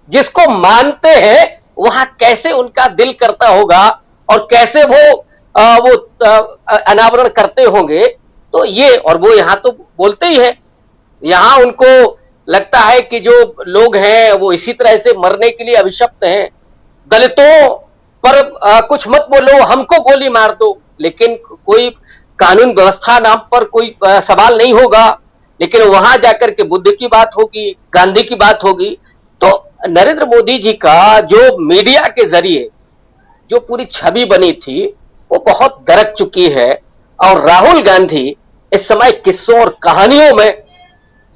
जिसको मानते हैं, वहां कैसे उनका दिल करता होगा और कैसे वो अनावरण करते होंगे। तो ये, और वो यहां तो बोलते ही है, यहां उनको लगता है कि जो लोग हैं वो इसी तरह से मरने के लिए अभिशप्त हैं। दलितों पर कुछ मत बोलो, हमको गोली मार दो, लेकिन कोई कानून व्यवस्था नाम पर कोई सवाल नहीं होगा। लेकिन वहां जाकर के बुद्ध की बात होगी, गांधी की बात होगी। तो नरेंद्र मोदी जी का जो मीडिया के जरिए जो पूरी छवि बनी थी, वो बहुत दरक चुकी है। और राहुल गांधी इस समय किस्सों और कहानियों में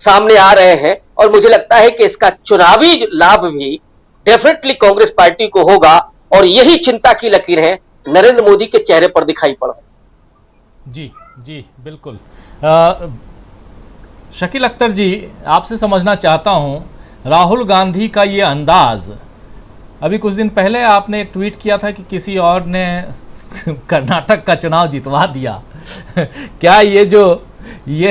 सामने आ रहे हैं, और मुझे लगता है कि इसका चुनावी लाभ भी डेफिनेटली कांग्रेस पार्टी को होगा। और यही चिंता की लकीरें नरेंद्र मोदी के चेहरे पर दिखाई पड़ रही। जी जी बिल्कुल। शकील अख्तर जी, आपसे समझना चाहता हूं, राहुल गांधी का ये अंदाज, अभी कुछ दिन पहले आपने एक ट्वीट किया था कि किसी और ने कर्नाटक का चुनाव जितवा दिया। क्या ये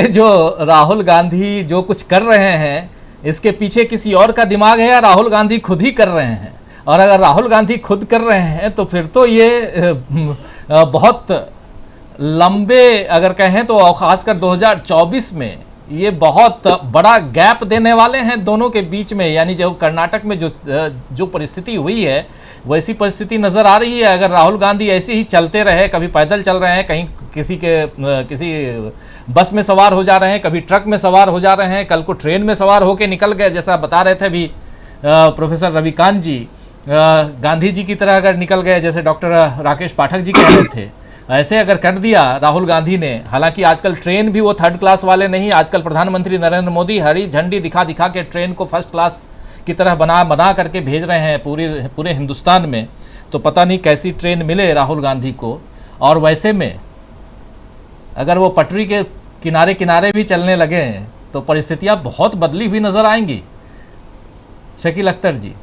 जो राहुल गांधी जो कुछ कर रहे हैं, इसके पीछे किसी और का दिमाग है या राहुल गांधी खुद ही कर रहे हैं? और अगर राहुल गांधी खुद कर रहे हैं तो फिर तो ये बहुत लंबे, अगर कहें तो खासकर 2024 में ये बहुत बड़ा गैप देने वाले हैं दोनों के बीच में, यानी जो कर्नाटक में जो परिस्थिति हुई है वैसी परिस्थिति नज़र आ रही है। अगर राहुल गांधी ऐसे ही चलते रहे, कभी पैदल चल रहे हैं, कहीं किसी बस में सवार हो जा रहे हैं, कभी ट्रक में सवार हो जा रहे हैं, कल को ट्रेन में सवार होकर निकल गए, जैसा बता रहे थे अभी प्रोफेसर रविकांत जी, गांधी जी की तरह अगर निकल गए जैसे डॉक्टर राकेश पाठक जी कह रहे थे, ऐसे अगर कर दिया राहुल गांधी ने। हालांकि आजकल ट्रेन भी वो थर्ड क्लास वाले नहीं, आजकल प्रधानमंत्री नरेंद्र मोदी हरी झंडी दिखा दिखा के ट्रेन को फर्स्ट क्लास की तरह बना करके भेज रहे हैं पूरे हिंदुस्तान में। तो पता नहीं कैसी ट्रेन मिले राहुल गांधी को। और वैसे में अगर वो पटरी के किनारे किनारे भी चलने लगे हैं तो परिस्थितियां बहुत बदली हुई नजर आएंगी। शकील अख्तर जी।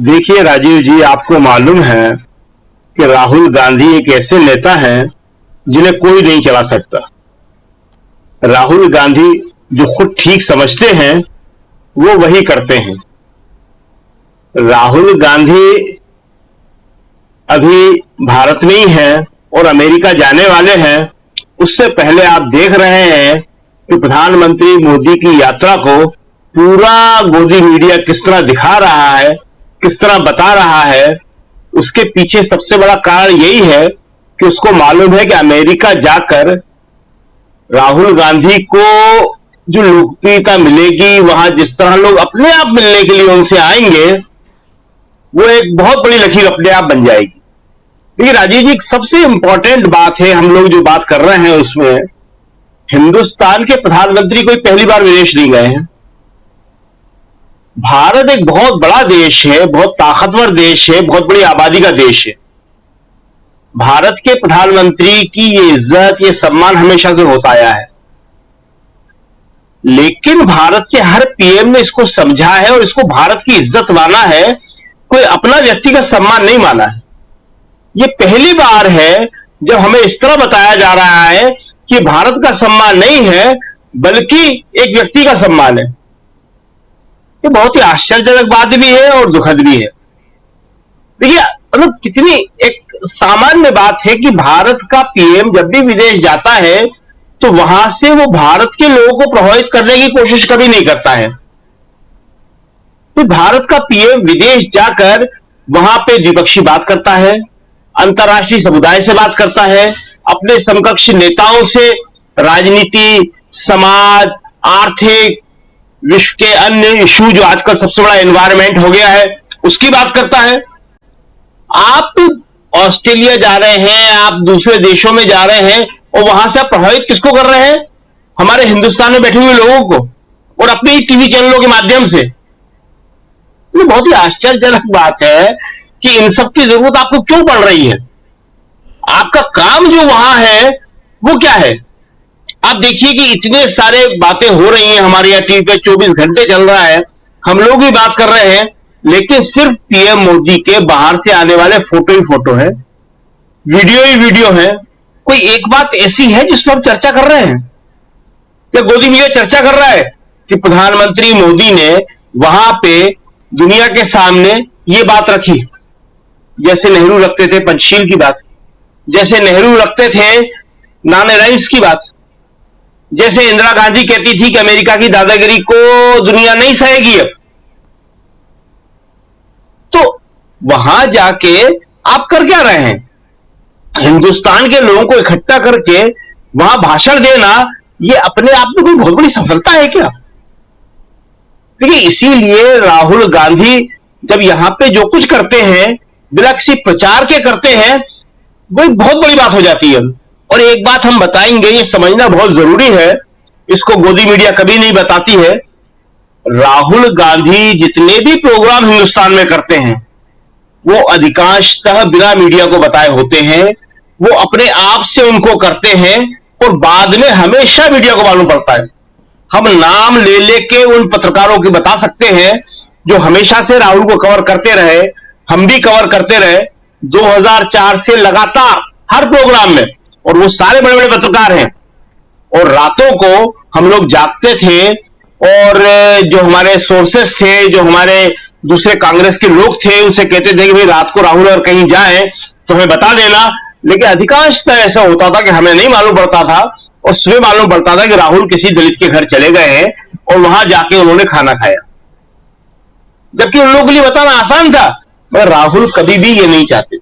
देखिए राजीव जी, आपको मालूम है कि राहुल गांधी एक ऐसे नेता हैं जिन्हें कोई नहीं चला सकता। राहुल गांधी जो खुद ठीक समझते हैं वो वही करते हैं। राहुल गांधी अभी भारत में ही हैं और अमेरिका जाने वाले हैं। उससे पहले आप देख रहे हैं कि प्रधानमंत्री मोदी की यात्रा को पूरा गोदी मीडिया किस तरह दिखा रहा है, किस तरह बता रहा है। उसके पीछे सबसे बड़ा कारण यही है कि उसको मालूम है कि अमेरिका जाकर राहुल गांधी को जो लोकप्रियता मिलेगी, वहां जिस तरह लोग अपने आप मिलने के लिए उनसे आएंगे, वो एक बहुत बड़ी लकीर अपने आप बन जाएगी। देखिए राजीव जी, सबसे इंपॉर्टेंट बात है, हम लोग जो बात कर रहे हैं उसमें हिंदुस्तान के प्रधानमंत्री कोई पहली बार विदेश नहीं गए हैं। भारत एक बहुत बड़ा देश है, बहुत ताकतवर देश है, बहुत बड़ी आबादी का देश है। भारत के प्रधानमंत्री की ये इज्जत, ये सम्मान हमेशा से होता आया है। लेकिन भारत के हर पीएम ने इसको समझा है और इसको भारत की इज्जत माना है, कोई अपना व्यक्तिगत सम्मान नहीं माना है। ये पहली बार है जब हमें इस तरह बताया जा रहा है कि भारत का सम्मान नहीं है बल्कि एक व्यक्ति का सम्मान है। ये बहुत ही आश्चर्यजनक बात भी है और दुखद भी है। देखिए मतलब कितनी एक सामान्य बात है कि भारत का पीएम जब भी विदेश जाता है तो वहां से वो भारत के लोगों को प्रभावित करने की कोशिश कभी नहीं करता है। तो भारत का पीएम विदेश जाकर वहां पे द्विपक्षीय बात करता है, अंतर्राष्ट्रीय समुदाय से बात करता है, अपने समकक्ष नेताओं से राजनीति, समाज, आर्थिक, विश्व के अन्य इशू जो आजकल सबसे बड़ा एनवायरमेंट हो गया है उसकी बात करता है। आप ऑस्ट्रेलिया जा रहे हैं, आप दूसरे देशों में जा रहे हैं और वहां से आप प्रभावित किसको कर रहे हैं? हमारे हिंदुस्तान में बैठे हुए लोगों को और अपने टीवी चैनलों के माध्यम से। ये बहुत ही आश्चर्यजनक बात है कि इन सब की जरूरत आपको क्यों पड़ रही है? आपका काम जो वहां है वो क्या है? आप देखिए कि इतने सारे बातें हो रही हैं हमारे यहाँ टीवी पे, 24 घंटे चल रहा है, हम लोग भी बात कर रहे हैं, लेकिन सिर्फ पीएम मोदी के बाहर से आने वाले फोटो ही फोटो है, वीडियो ही वीडियो है। कोई एक बात ऐसी है जिस पर हम चर्चा कर रहे हैं? क्या गोदी मीडिया चर्चा कर रहा है कि प्रधानमंत्री मोदी ने वहां पे दुनिया के सामने ये बात रखी, जैसे नेहरू रखते थे पंचशील की बात, जैसे नेहरू रखते थे नॉन-अलायंस की बात, जैसे इंदिरा गांधी कहती थी कि अमेरिका की दादागिरी को दुनिया नहीं सहेगी अब। तो वहां जाके आप कर क्या रहे हैं? हिंदुस्तान के लोगों को इकट्ठा करके वहां भाषण देना, ये अपने आप में कोई बहुत बड़ी सफलता है क्या? देखिए इसीलिए राहुल गांधी जब यहां पे जो कुछ करते हैं बिना किसी प्रचार के करते हैं, वो एक बहुत बड़ी बात हो जाती है। और एक बात हम बताएंगे, ये समझना बहुत जरूरी है, इसको गोदी मीडिया कभी नहीं बताती है। राहुल गांधी जितने भी प्रोग्राम हिंदुस्तान में करते हैं वो अधिकांशतः बिना मीडिया को बताए होते हैं। वो अपने आप से उनको करते हैं और बाद में हमेशा मीडिया को मालूम पड़ता है। हम नाम ले लेके उन पत्रकारों की बता सकते हैं जो हमेशा से राहुल को कवर करते रहे, हम भी कवर करते रहे 2004 से लगातार हर प्रोग्राम में, और वो सारे बड़े बड़े पत्रकार हैं। और रातों को हम लोग जागते थे और जो हमारे सोर्सेस थे, जो हमारे दूसरे कांग्रेस के लोग थे, उनसे कहते थे कि भाई रात को राहुल और कहीं जाए तो हमें बता देना। लेकिन अधिकांशतः ऐसा होता था कि हमें नहीं मालूम पड़ता था और सुबह मालूम पड़ता था कि राहुल किसी दलित के घर चले गए हैं और वहां जाके उन्होंने खाना खाया, जबकि उन लोगों के लिए बताना आसान था। मगर राहुल कभी भी ये नहीं चाहते।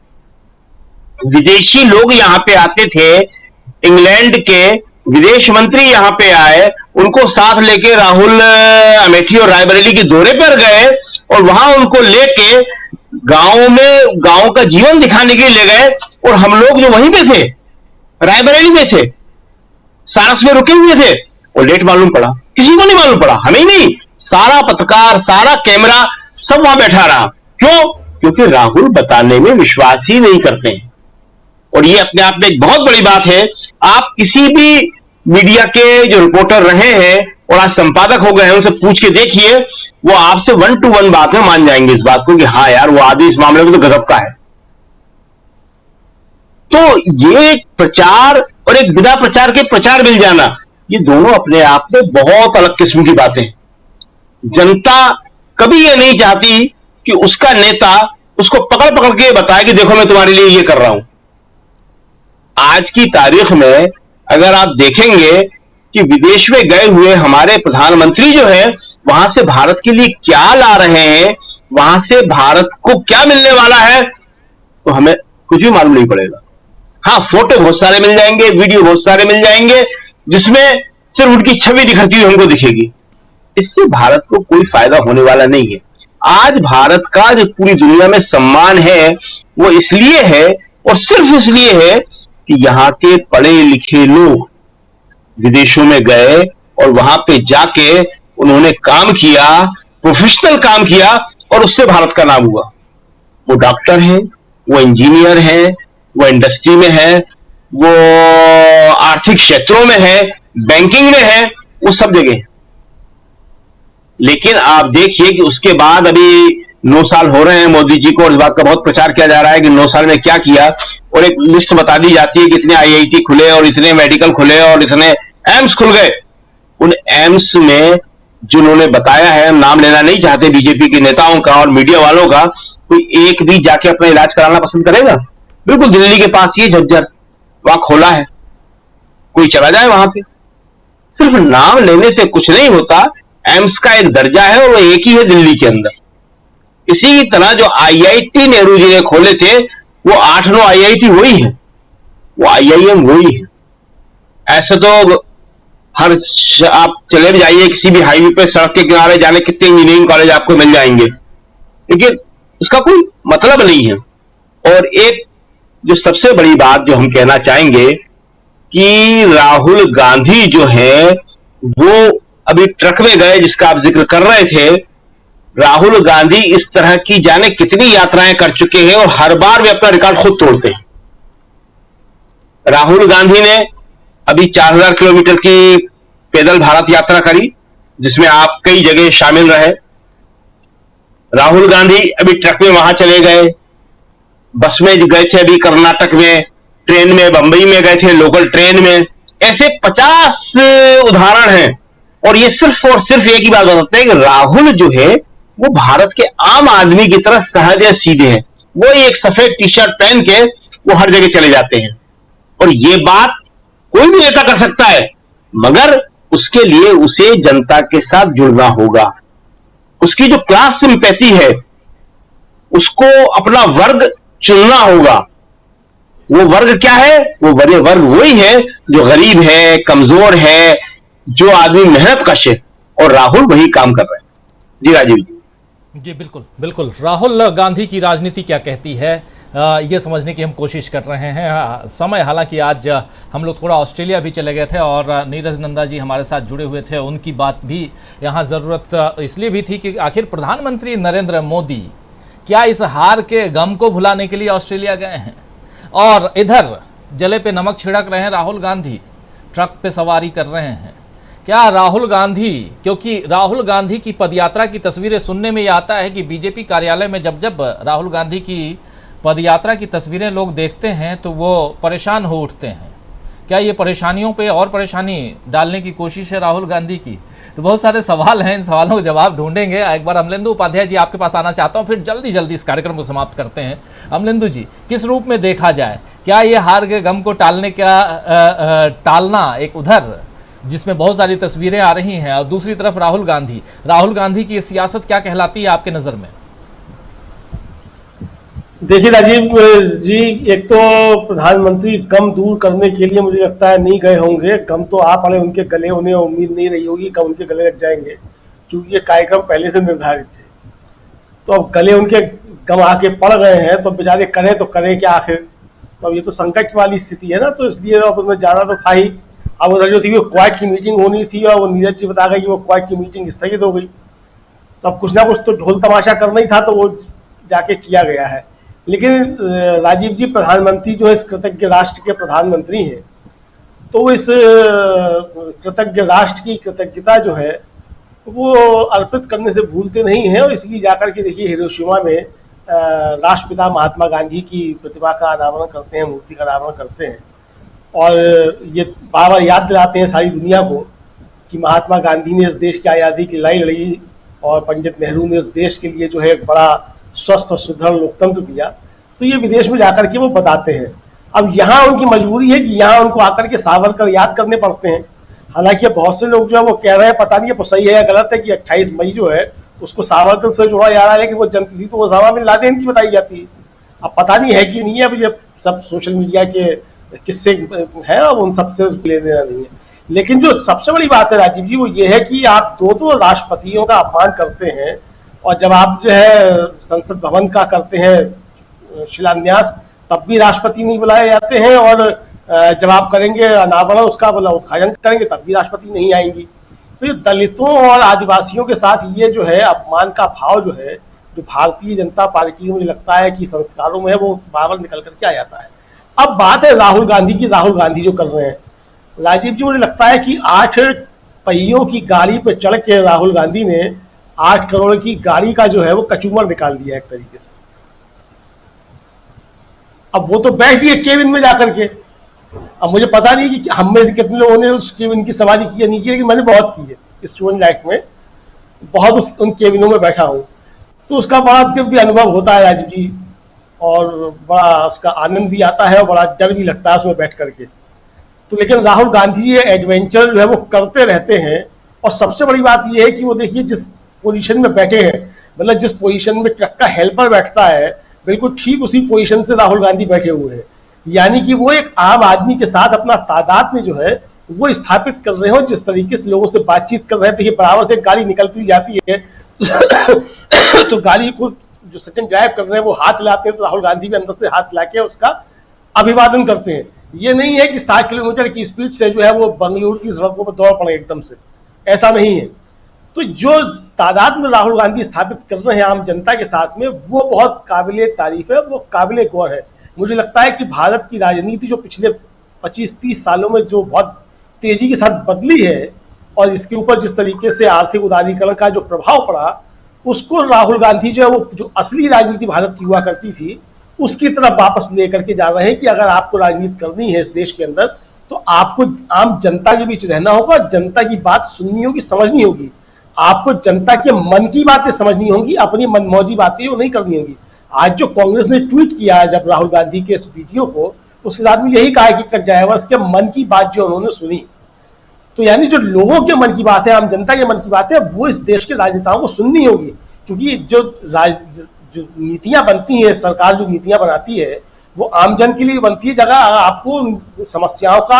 विदेशी लोग यहां पे आते थे, इंग्लैंड के विदेश मंत्री यहां पे आए, उनको साथ लेके राहुल अमेठी और रायबरेली के दौरे पर गए और वहां उनको लेके गांव का जीवन दिखाने के लिए ले गए। और हम लोग जो वहीं पे थे, रायबरेली में थे, सारस में रुके हुए थे, और लेट मालूम पड़ा, किसी को नहीं मालूम पड़ा, हमें ही नहीं, सारा पत्रकार, सारा कैमरा सब वहां बैठा रहा। क्यों? क्योंकि राहुल बताने में विश्वास ही नहीं करते हैं। और ये अपने आप में एक बहुत बड़ी बात है। आप किसी भी मीडिया के जो रिपोर्टर रहे हैं और आज संपादक हो गए हैं, उनसे पूछ के देखिए, वो आपसे 1 to 1 बात में मान जाएंगे इस बात को कि हाँ यार, वो आदमी इस मामले में तो गजब का है। तो ये एक प्रचार और एक बिना प्रचार के प्रचार मिल जाना, ये दोनों अपने आप में बहुत अलग किस्म की बातें हैं। जनता कभी ये नहीं चाहती कि उसका नेता उसको पकड़ पकड़ के बताए कि देखो मैं तुम्हारे लिए ये कर रहा हूं। आज की तारीख में अगर आप देखेंगे कि विदेश में गए हुए हमारे प्रधानमंत्री जो है, वहां से भारत के लिए क्या ला रहे हैं, वहां से भारत को क्या मिलने वाला है, तो हमें कुछ भी मालूम नहीं पड़ेगा। हाँ, फोटो बहुत सारे मिल जाएंगे, वीडियो बहुत सारे मिल जाएंगे, जिसमें सिर्फ उनकी छवि निखरती हुई हमको दिखेगी। इससे भारत को कोई फायदा होने वाला नहीं है। आज भारत का जो पूरी दुनिया में सम्मान है, वो इसलिए है और सिर्फ इसलिए है कि यहां के पढ़े लिखे लोग विदेशों में गए और वहां पे जाके उन्होंने काम किया, प्रोफेशनल काम किया, और उससे भारत का नाम हुआ। वो डॉक्टर हैं, वो इंजीनियर हैं, वो इंडस्ट्री में है, वो आर्थिक क्षेत्रों में है, बैंकिंग में है, वो सब जगह। लेकिन आप देखिए कि उसके बाद अभी 9 साल हो रहे हैं मोदी जी को, और इस बात का बहुत प्रचार किया जा रहा है कि 9 साल में क्या किया, और एक लिस्ट बता दी जाती है कि इतने IIT खुले और इतने मेडिकल खुले और इतने एम्स खुल गए। उन एम्स में जिन्होंने बताया है, नाम लेना नहीं चाहते बीजेपी के नेताओं का और मीडिया वालों का, कोई एक भी जाके अपना इलाज कराना पसंद करेगा? बिल्कुल दिल्ली के पास ये झज्जर वहां खोला है, कोई चला जाए वहां पे। सिर्फ नाम लेने से कुछ नहीं होता। एम्स का एक दर्जा है और वो एक ही है दिल्ली के अंदर। इसी तरह जो IIT नेहरू जी ने खोले थे, वो 8-9 IIT वही है, वो IIM वही है। ऐसे तो आप चले भी जाइए किसी भी हाईवे पे, सड़क के किनारे जाने कितने इंजीनियरिंग कॉलेज आपको मिल जाएंगे, लेकिन उसका कोई मतलब नहीं है। और एक जो सबसे बड़ी बात जो हम कहना चाहेंगे कि राहुल गांधी जो है, वो अभी ट्रक में गए जिसका आप जिक्र कर रहे थे। राहुल गांधी इस तरह की जाने कितनी यात्राएं कर चुके हैं और हर बार वे अपना रिकॉर्ड खुद तोड़ते हैं। राहुल गांधी ने अभी 4000 किलोमीटर की पैदल भारत यात्रा करी, जिसमें आप कई जगह शामिल रहे। राहुल गांधी अभी ट्रक में वहां चले गए, बस में गए थे, अभी कर्नाटक में, ट्रेन में बंबई में गए थे, लोकल ट्रेन में। ऐसे 50 उदाहरण हैं। और ये सिर्फ और सिर्फ एक ही बात बताते हैं कि राहुल जो है वो भारत के आम आदमी की तरह सहज या सीधे हैं। वो एक सफेद टी-शर्ट पहन के वो हर जगह चले जाते हैं। और ये बात कोई भी नेता कर सकता है, मगर उसके लिए उसे जनता के साथ जुड़ना होगा। उसकी जो क्लास सिंपैथी है, उसको अपना वर्ग चुनना होगा। वो वर्ग क्या है? वो वर्ग वही है जो गरीब है, कमजोर है, जो आदमी मेहनत कश है, और राहुल वही काम कर रहे हैं। जी राजीव जी बिल्कुल बिल्कुल। राहुल गांधी की राजनीति क्या कहती है, ये समझने की हम कोशिश कर रहे हैं। समय हालांकि आज हम लोग थोड़ा ऑस्ट्रेलिया भी चले गए थे और नीरज नंदा जी हमारे साथ जुड़े हुए थे। उनकी बात भी यहाँ ज़रूरत इसलिए भी थी कि आखिर प्रधानमंत्री नरेंद्र मोदी क्या इस हार के गम को भुलाने के लिए ऑस्ट्रेलिया गए हैं, और इधर जले पे नमक छिड़क रहे हैं राहुल गांधी, ट्रक पे सवारी कर रहे हैं। क्या राहुल गांधी, क्योंकि राहुल गांधी की पदयात्रा की तस्वीरें सुनने में ये आता है कि बीजेपी कार्यालय में जब जब राहुल गांधी की पदयात्रा की तस्वीरें लोग देखते हैं तो वो परेशान हो उठते हैं क्या ये परेशानियों पे और परेशानी डालने की कोशिश है राहुल गांधी की? तो बहुत सारे सवाल हैं, इन सवालों के जवाब ढूंढेंगे। एक बार अमलेंदु उपाध्याय जी आपके पास आना चाहता हूं, फिर जल्दी इस कार्यक्रम को समाप्त करते हैं। अमलेंदु जी, किस रूप में देखा जाए, क्या ये हार के गम को टालना एक उधर जिसमें बहुत सारी तस्वीरें आ रही हैं, और दूसरी तरफ राहुल गांधी की ये सियासत क्या कहलाती है आपके नज़र में? देखिए राजीव जी, एक तो प्रधानमंत्री गम दूर करने के लिए मुझे लगता है नहीं गए होंगे। गम तो आ पड़े उनके गले, उन्हें उम्मीद नहीं रही होगी कब उनके गले लग जाएंगे, क्योंकि ये कार्यक्रम पहले से निर्धारित थे। तो अब गले उनके गम आके पड़ गए हैं, तो बेचारे करें तो करें क्या आखिर। तो अब ये तो संकट वाली स्थिति है ना, तो इसलिए अब उन्हें जाना तो था ही। अब उधर जो थी वो क्वाइट की मीटिंग होनी थी, और वो नीरज जी बता गए कि वो क्वाइट की मीटिंग स्थगित हो गई। तो अब कुछ ना कुछ तो ढोल तमाशा करना ही था, तो वो जाके किया गया है। लेकिन राजीव जी, प्रधानमंत्री जो है इस कृतज्ञ राष्ट्र के प्रधानमंत्री हैं, तो वो इस कृतज्ञ राष्ट्र की कृतज्ञता जो है वो अर्पित करने से भूलते नहीं हैं। और इसलिए जाकर के देखिए हिरोशिमा में राष्ट्रपिता महात्मा गांधी की प्रतिमा का अनावरण करते हैं, मूर्ति का अनावरण करते हैं, और ये बार बार याद दिलाते हैं सारी दुनिया को कि महात्मा गांधी ने इस देश की आज़ादी की लड़ाई लड़ी, और पंडित नेहरू ने इस देश के लिए जो है एक बड़ा स्वस्थ और सुदृढ़ लोकतंत्र दिया। तो ये विदेश में जाकर के वो बताते हैं। अब यहाँ उनकी मजबूरी है कि यहाँ उनको आकर के सावरकर याद करने पड़ते हैं। हालांकि बहुत से लोग जो है वो कह रहे हैं, पता नहीं है सही है या गलत है, कि 28 मई जो है उसको सावरकर से जोड़ा जा रहा है कि वो जन्मतिथि थी तो ओसामा बिन लादेन की बताई जाती है। अब पता नहीं है कि नहीं है, अब ये सब सोशल मीडिया के किस्से है, अब उन सबसे ले देना नहीं है। लेकिन जो सबसे बड़ी बात है राजीव जी, वो ये है कि आप दो राष्ट्रपतियों का अपमान करते हैं, और जब आप जो है संसद भवन का करते हैं शिलान्यास, तब भी राष्ट्रपति नहीं बुलाए जाते हैं, और जब आप करेंगे अनावरण उसका उद्घाटन करेंगे तब भी राष्ट्रपति नहीं आएंगी। तो ये दलितों और आदिवासियों के साथ ये जो है अपमान का भाव जो है, जो भारतीय जनता पार्टी मुझे लगता है कि संस्कारों में है, वो बार निकल करके आ जाता है। अब बात है राहुल गांधी की। राहुल गांधी जो कर रहे हैं राजीव जी, मुझे लगता है कि 8 पहियों की गाड़ी पर चढ़ के राहुल गांधी ने 8 करोड़ की गाड़ी का जो है वो कचूमर निकाल दिया एक तरीके से। अब वो तो बैठ गए केबिन में जाकर के। अब मुझे पता नहीं कि हम में से कितने लोगों ने उस केबिन की सवारी की या नहीं की, लेकिन मैंने बहुत की है स्टूडेंट लाइफ में, बहुत उन केबिनों में बैठा हूं। तो उसका बड़ा दिव्य अनुभव होता है राजीव जी, और बड़ा उसका आनंद भी आता है और बड़ा डर भी लगता है उसमें बैठ करके। तो लेकिन राहुल गांधी ये एडवेंचर जो है वो करते रहते हैं। और सबसे बड़ी बात ये है कि वो देखिए जिस पोजीशन में बैठे हैं, मतलब जिस पोजीशन में ट्रक का हेल्पर बैठता है, बिल्कुल ठीक उसी पोजीशन से राहुल गांधी बैठे हुए हैं। यानी कि वो एक आम आदमी के साथ अपना तादाद में जो है वो स्थापित कर रहे हो। जिस तरीके से लोगों से बातचीत कर रहे हैं, देखिए बराबर से गाड़ी निकलती जाती है तो गाड़ी को जो सचिन ड्राइव कर रहे हैं वो हाथ हिलाते हैं, तो राहुल गांधी भी अंदर से हाथ हिला के उसका अभिवादन करते हैं। ये नहीं है कि 60 किलोमीटर की स्पीड से जो है वो बंगलुरु की सड़कों पर दौड़ पड़े एकदम से, ऐसा नहीं है। तो जो तादाद में राहुल गांधी स्थापित कर रहे हैं आम जनता के साथ में, वो बहुत काबिले तारीफ है, वो काबिले गौर है। मुझे लगता है कि भारत की राजनीति जो पिछले 25-30 सालों में जो बहुत तेजी के साथ बदली है, और इसके ऊपर जिस तरीके से आर्थिक उदारीकरण का जो प्रभाव पड़ा, उसको राहुल गांधी जो है वो जो असली राजनीति भारत की हुआ करती थी उसकी तरफ वापस लेकर के जा रहे हैं कि अगर आपको राजनीति करनी है इस देश के अंदर, तो आपको आम जनता के बीच रहना होगा, जनता की बात सुननी होगी, समझनी होगी। आपको जनता के मन की बातें समझनी होंगी, अपनी मनमौजी बातें वो नहीं करनी होगी। आज जो कांग्रेस ने ट्वीट किया है जब राहुल गांधी के इस वीडियो को, तो उसके साथ में यही कहा है कि ड्राइवर्स के मन की बात जो उन्होंने सुनी, तो यानी जो लोगों के मन की बात है, आम जनता के मन की बात है, वो इस देश के राजनेताओं को सुननी होगी। क्योंकि जो नीतियां बनती हैं, सरकार जो नीतियां बनाती है वो आम जन के लिए बनती है। जगह आपको समस्याओं का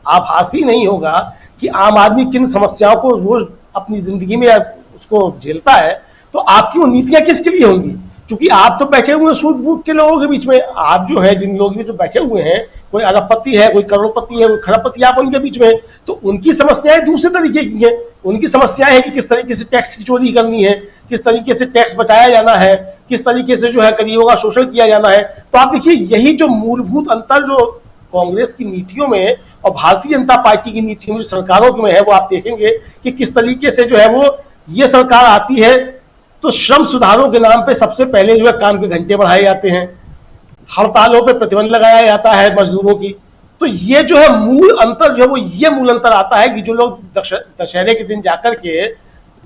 आभास ही नहीं होगा कि आम आदमी किन समस्याओं को रोज अपनी जिंदगी में उसको झेलता है, तो आपकी वो नीतियां किसके लिए होंगी? क्योंकि आप तो बैठे हुए हैं सूट बूट के लोगों के बीच में। आप जो है जिन लोग भी जो बैठे हुए हैं, कोई अरबपति है, कोई करोड़पति है, कोई खरबपति, आप उनके बीच में, तो उनकी समस्याएं दूसरे तरीके की हैं। उनकी समस्याएं है कि किस तरीके से टैक्स की चोरी करनी है, किस तरीके से टैक्स बचाया जाना है, किस तरीके से जो है गरीबों का शोषण किया जाना है। तो आप देखिए यही जो मूलभूत अंतर जो कांग्रेस की नीतियों में और भारतीय जनता पार्टी की नीतियों में, सरकारों में है, वो आप देखेंगे कि किस तरीके से जो है वो ये सरकार आती है तो श्रम सुधारों के नाम पे सबसे पहले जो है काम के घंटे बढ़ाए जाते हैं, हड़तालों पे प्रतिबंध लगाया जाता है मजदूरों की, तो ये जो है मूल अंतर जो है वो ये मूल अंतर आता है कि जो लोग दशहरे के दिन जाकर के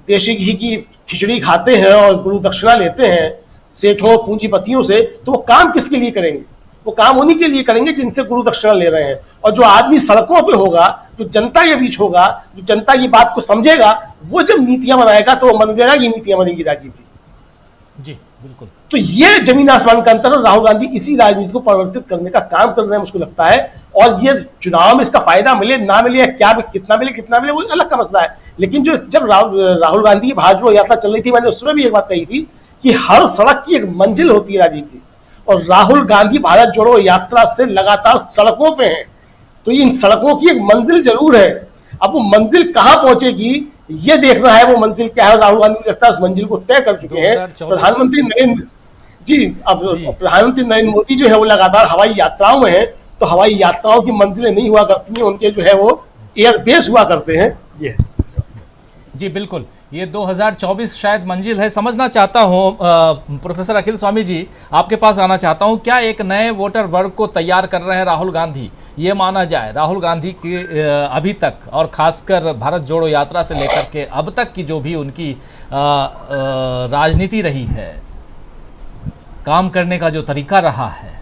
देशी घी की खिचड़ी खाते हैं और गुरु दक्षिणा लेते हैं सेठों पूंजीपतियों से, तो वो काम किसके लिए करेंगे? वो काम उन्हीं के लिए करेंगे जिनसे गुरु दक्षिणा ले रहे हैं। और जो आदमी सड़कों पे होगा, जो जनता के बीच होगा, जो जनता ये बात को समझेगा, वो जब नीतियां बनाएगा तो वो मानेगा ये नीतियां बनेगी राजीव जी। जी बिल्कुल। तो ये जमीन आसमान का अंतर है। राहुल गांधी इसी राजनीति को परिवर्तित करने का काम कर रहे हैं, मुझको लगता है। और ये चुनाव में इसका फायदा मिले ना मिले, क्या कितना मिले वो अलग का मसला है। लेकिन जो जब राहुल गांधी की भारत जोड़ो यात्रा चल रही थी, मैंने उसमें भी एक बात कही थी कि हर सड़क की एक मंजिल होती है राजीव जी, और राहुल गांधी भारत जोड़ो यात्रा से लगातार सड़कों पे हैं। तो इन सड़कों की एक मंजिल जरूर है। अब वो मंजिल कहां पहुंचेगी ये देखना है, वो मंजिल क्या है। राहुल गांधी लगता है उस मंजिल को तय कर चुके हैं। प्रधानमंत्री नरेंद्र मोदी जो है वो लगातार हवाई यात्राओं में है, तो हवाई यात्राओं की मंजिलें नहीं हुआ करती हैं, उनके जो है वो एयरबेस हुआ करते हैं। ये जी बिल्कुल, ये 2024 शायद मंजिल है। समझना चाहता हूँ प्रोफेसर अखिल स्वामी जी, आपके पास आना चाहता हूँ, क्या एक नए वोटर वर्ग को तैयार कर रहे हैं राहुल गांधी? ये माना जाए राहुल गांधी की अभी तक और खासकर भारत जोड़ो यात्रा से लेकर के अब तक की जो भी उनकी राजनीति रही है, काम करने का जो तरीका रहा है,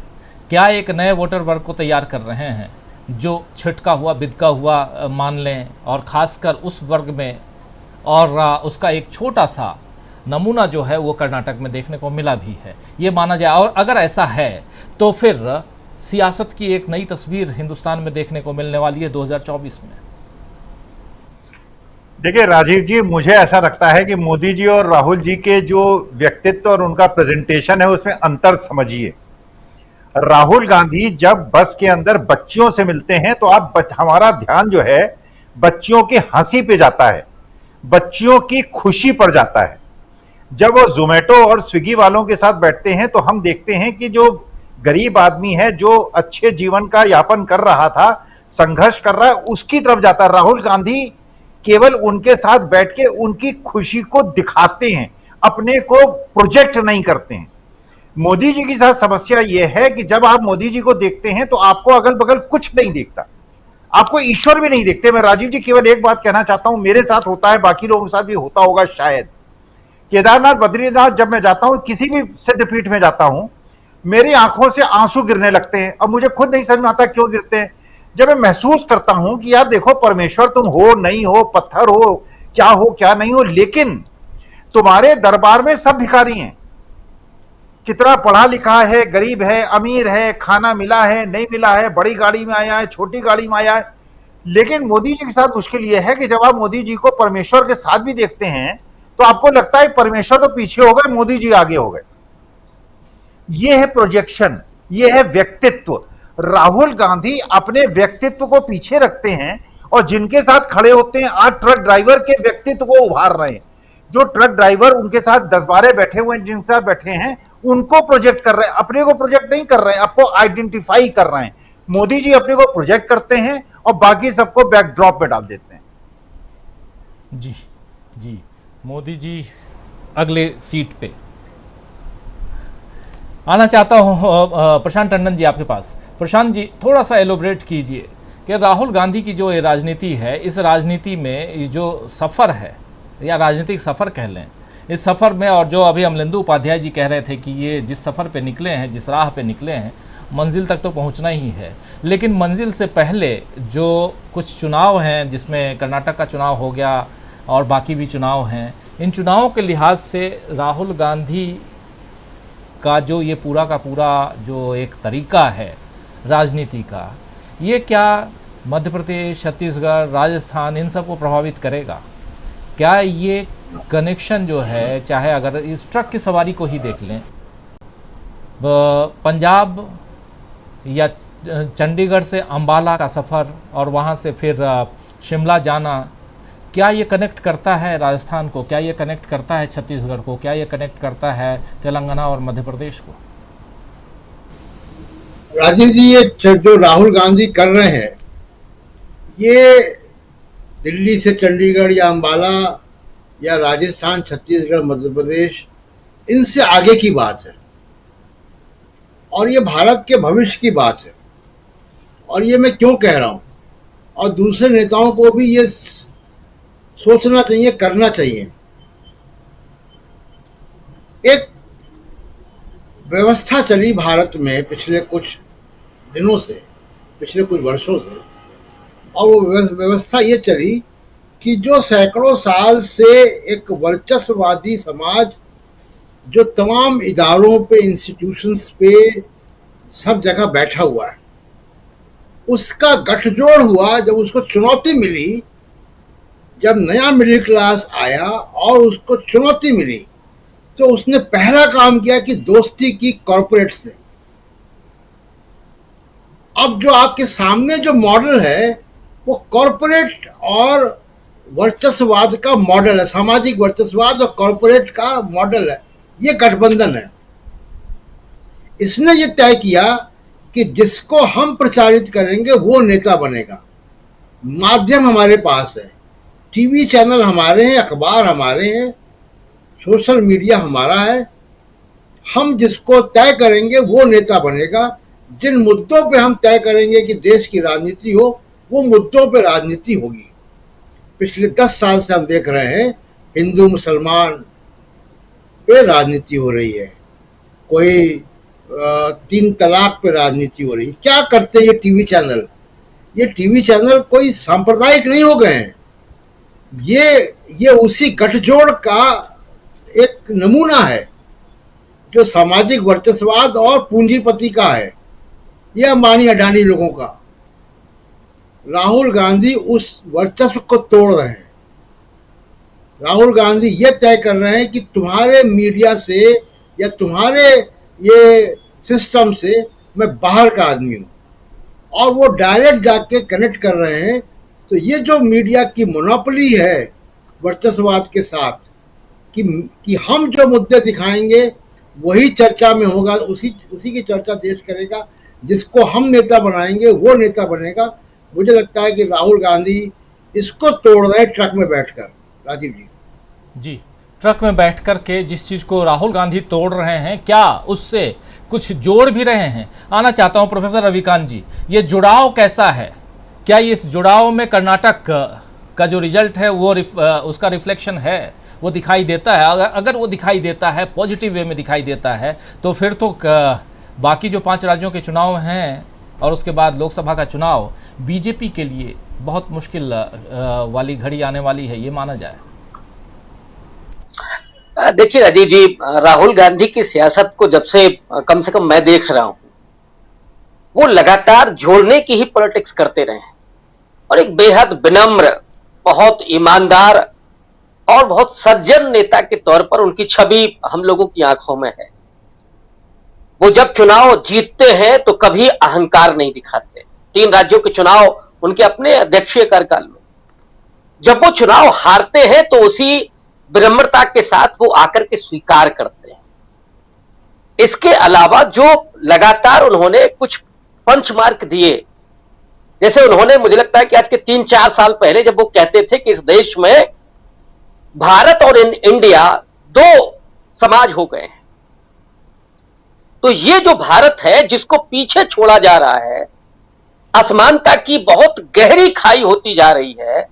क्या एक नए वोटर वर्ग को तैयार कर रहे हैं जो छिटका हुआ बिदका हुआ मान लें, और ख़ासकर उस वर्ग में, और उसका एक छोटा सा नमूना जो है वो कर्नाटक में देखने को मिला भी है, ये माना जाए? और अगर ऐसा है तो फिर सियासत की एक नई तस्वीर हिंदुस्तान में देखने को मिलने वाली है 2024 में। देखिए राजीव जी, मुझे ऐसा लगता है कि मोदी जी और राहुल जी के जो व्यक्तित्व और उनका प्रेजेंटेशन है उसमें अंतर समझिए। राहुल गांधी जब बस के अंदर बच्चियों से मिलते हैं तो हमारा ध्यान जो है बच्चियों की हंसी पे जाता है, बच्चियों की खुशी पर जाता है। जब वो जोमेटो और स्विगी वालों के साथ बैठते हैं तो हम देखते हैं कि जो गरीब आदमी है, जो अच्छे जीवन का यापन कर रहा था, संघर्ष कर रहा है, उसकी तरफ जाता है। राहुल गांधी केवल उनके साथ बैठ के उनकी खुशी को दिखाते हैं, अपने को प्रोजेक्ट नहीं करते हैं। मोदी जी के साथ समस्या यह है कि जब आप मोदी जी को देखते हैं तो आपको अगल बगल कुछ नहीं दिखता, आपको ईश्वर भी नहीं दिखते। मैं राजीव जी केवल एक बात कहना चाहता हूं, मेरे साथ होता है, बाकी लोगों के साथ भी होता होगा शायद। केदारनाथ बद्रीनाथ जब मैं जाता हूं, किसी भी सिद्धपीठ में जाता हूं, मेरी आंखों से आंसू गिरने लगते हैं। अब मुझे खुद नहीं समझ में आता क्यों गिरते हैं। जब मैं महसूस करता हूं कि यार देखो, परमेश्वर तुम हो नहीं हो, पत्थर हो क्या नहीं हो, लेकिन तुम्हारे दरबार में सब भिखारी हैं। कितना पढ़ा लिखा है, गरीब है, अमीर है, खाना मिला है नहीं मिला है, बड़ी गाड़ी में आया है, छोटी गाड़ी में आया है। लेकिन मोदी जी के साथ मुश्किल यह है कि जब आप मोदी जी को परमेश्वर के साथ भी देखते हैं तो आपको लगता है परमेश्वर तो पीछे हो गए, मोदी जी आगे हो गए। यह है प्रोजेक्शन, यह है व्यक्तित्व। राहुल गांधी अपने व्यक्तित्व को पीछे रखते हैं और जिनके साथ खड़े होते हैं, आज ट्रक ड्राइवर के व्यक्तित्व को उभार रहे हैं। जो ट्रक ड्राइवर उनके साथ 10-12 बैठे हुए हैं, जिनके साथ बैठे हैं, उनको प्रोजेक्ट कर रहे हैं, अपने को प्रोजेक्ट नहीं कर रहे हैं, आपको आइडेंटिफाई कर रहे हैं। मोदी जी अपने को प्रोजेक्ट करते हैं और बाकी सबको बैकड्रॉप में डाल देते हैं। जी जी, मोदी जी अगले सीट पे। आना चाहता हूं प्रशांत टंडन जी आपके पास। प्रशांत जी, थोड़ा सा एलोबरेट कीजिए कि राहुल गांधी की जो ये राजनीति है, इस राजनीति में जो सफ़र है या राजनीतिक सफ़र कह लें, इस सफ़र में, और जो अभी अमलेंदु उपाध्याय जी कह रहे थे कि ये जिस सफ़र पे निकले हैं, जिस राह पे निकले हैं, मंजिल तक तो पहुंचना ही है, लेकिन मंजिल से पहले जो कुछ चुनाव हैं, जिसमें कर्नाटक का चुनाव हो गया और बाकी भी चुनाव हैं, इन चुनावों के लिहाज से राहुल गांधी का जो ये पूरा का पूरा जो एक तरीका है राजनीति का, ये क्या मध्य प्रदेश, छत्तीसगढ़, राजस्थान, इन सब को प्रभावित करेगा? क्या ये कनेक्शन जो है, चाहे अगर इस ट्रक की सवारी को ही देख लें, पंजाब या चंडीगढ़ से अंबाला का सफ़र और वहाँ से फिर शिमला जाना, क्या ये कनेक्ट करता है राजस्थान को? क्या ये कनेक्ट करता है छत्तीसगढ़ को? क्या ये कनेक्ट करता है तेलंगाना और मध्य प्रदेश को? राजीव जी, ये जो राहुल गांधी कर रहे हैं, ये दिल्ली से चंडीगढ़ या अंबाला या राजस्थान, छत्तीसगढ़, मध्य प्रदेश, इनसे आगे की बात है और ये भारत के भविष्य की बात है। और ये मैं क्यों कह रहा हूँ, और दूसरे नेताओं को भी ये सोचना चाहिए, करना चाहिए। एक व्यवस्था चली भारत में पिछले कुछ दिनों से, पिछले कुछ वर्षों से, और वो व्यवस्था ये चली कि जो सैकड़ों साल से एक वर्चस्ववादी समाज जो तमाम इदारों पे, इंस्टीट्यूशंस पे सब जगह बैठा हुआ है, उसका गठजोड़ हुआ जब उसको चुनौती मिली, जब नया मिडिल क्लास आया और उसको चुनौती मिली, तो उसने पहला काम किया कि दोस्ती की कॉरपोरेट से। अब जो आपके सामने जो मॉडल है वो कॉरपोरेट और वर्चस्ववाद का मॉडल है, सामाजिक वर्चस्ववाद और कॉरपोरेट का मॉडल है, ये गठबंधन है। इसने ये तय किया कि जिसको हम प्रचारित करेंगे वो नेता बनेगा। माध्यम हमारे पास है, टीवी चैनल हमारे हैं, अखबार हमारे हैं, सोशल मीडिया हमारा है। हम जिसको तय करेंगे वो नेता बनेगा। जिन मुद्दों पे हम तय करेंगे कि देश की राजनीति हो, वो मुद्दों पे राजनीति होगी। पिछले 10 साल से हम देख रहे हैं हिंदू मुसलमान पे राजनीति हो रही है, कोई 3 तलाक पे राजनीति हो रही है। क्या करते हैं ये टीवी चैनल? ये टीवी चैनल कोई सांप्रदायिक नहीं हो गए हैं, ये उसी गठजोड़ का एक नमूना है जो सामाजिक वर्चस्ववाद और पूंजीपति का है, ये अंबानी अडानी लोगों का। राहुल गांधी उस वर्चस्व को तोड़ रहे हैं। राहुल गांधी ये तय कर रहे हैं कि तुम्हारे मीडिया से या तुम्हारे ये सिस्टम से मैं बाहर का आदमी हूँ, और वो डायरेक्ट जाके कनेक्ट कर रहे हैं। तो ये जो मीडिया की मोनोपोली है वर्चस्ववाद के साथ, कि हम जो मुद्दे दिखाएंगे वही चर्चा में होगा, उसी की चर्चा देश करेगा, जिसको हम नेता बनाएंगे वो नेता बनेगा। मुझे लगता है कि राहुल गांधी इसको तोड़ रहे हैं ट्रक में बैठकर। राजीव जी, ट्रक में बैठकर के जिस चीज़ को राहुल गांधी तोड़ रहे हैं, क्या उससे कुछ जोड़ भी रहे हैं? आना चाहता हूं प्रोफेसर रविकांत जी, ये जुड़ाव कैसा है? क्या इस जुड़ाव में कर्नाटक का जो रिजल्ट है वो उसका रिफ्लेक्शन है, वो दिखाई देता है? अगर वो दिखाई देता है, पॉजिटिव वे में दिखाई देता है, तो फिर तो बाकी जो 5 राज्यों के चुनाव हैं और उसके बाद लोकसभा का चुनाव बीजेपी के लिए बहुत मुश्किल वाली घड़ी आने वाली है, ये माना जाए। देखिए राजीव जी, राहुल गांधी की सियासत को जब से कम मैं देख रहा हूं, वो लगातार जोड़ने की ही पॉलिटिक्स करते रहे हैं, और एक बेहद विनम्र, बहुत ईमानदार और बहुत सज्जन नेता के तौर पर उनकी छवि हम लोगों की आंखों में है। वो जब चुनाव जीतते हैं तो कभी अहंकार नहीं दिखाते। 3 राज्यों के चुनाव उनके अपने अध्यक्षीय कार्यकाल में, जब वो चुनाव हारते हैं तो उसी विनम्रता के साथ वो आकर के स्वीकार करते हैं। इसके अलावा जो लगातार उन्होंने कुछ पंचमार्क दिए, जैसे उन्होंने, मुझे लगता है कि आज के 3-4 साल पहले जब वो कहते थे कि इस देश में भारत और इंडिया 2 समाज हो गए हैं, तो ये जो भारत है जिसको पीछे छोड़ा जा रहा है, असमानता की बहुत गहरी खाई होती जा रही है।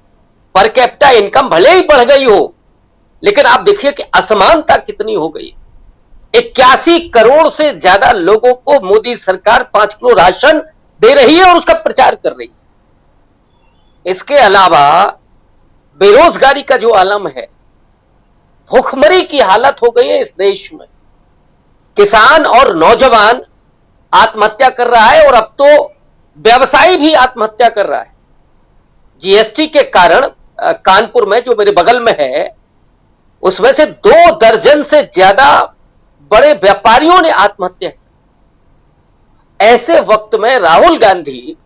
पर कैपिटा इनकम भले ही बढ़ गई हो, लेकिन आप देखिए कि असमानता कितनी हो गई। 81 करोड़ से ज्यादा लोगों को मोदी सरकार 5 किलो राशन दे रही है और उसका प्रचार कर रही है। इसके अलावा बेरोजगारी का जो आलम है, भूखमरी की हालत हो गई है इस देश में। किसान और नौजवान आत्महत्या कर रहा है, और अब तो व्यवसायी भी आत्महत्या कर रहा है। जीएसटी के कारण कानपुर में, जो मेरे बगल में है, उसमें से 2 दर्जन से ज्यादा बड़े व्यापारियों ने आत्महत्या की। ऐसे वक्त में राहुल गांधी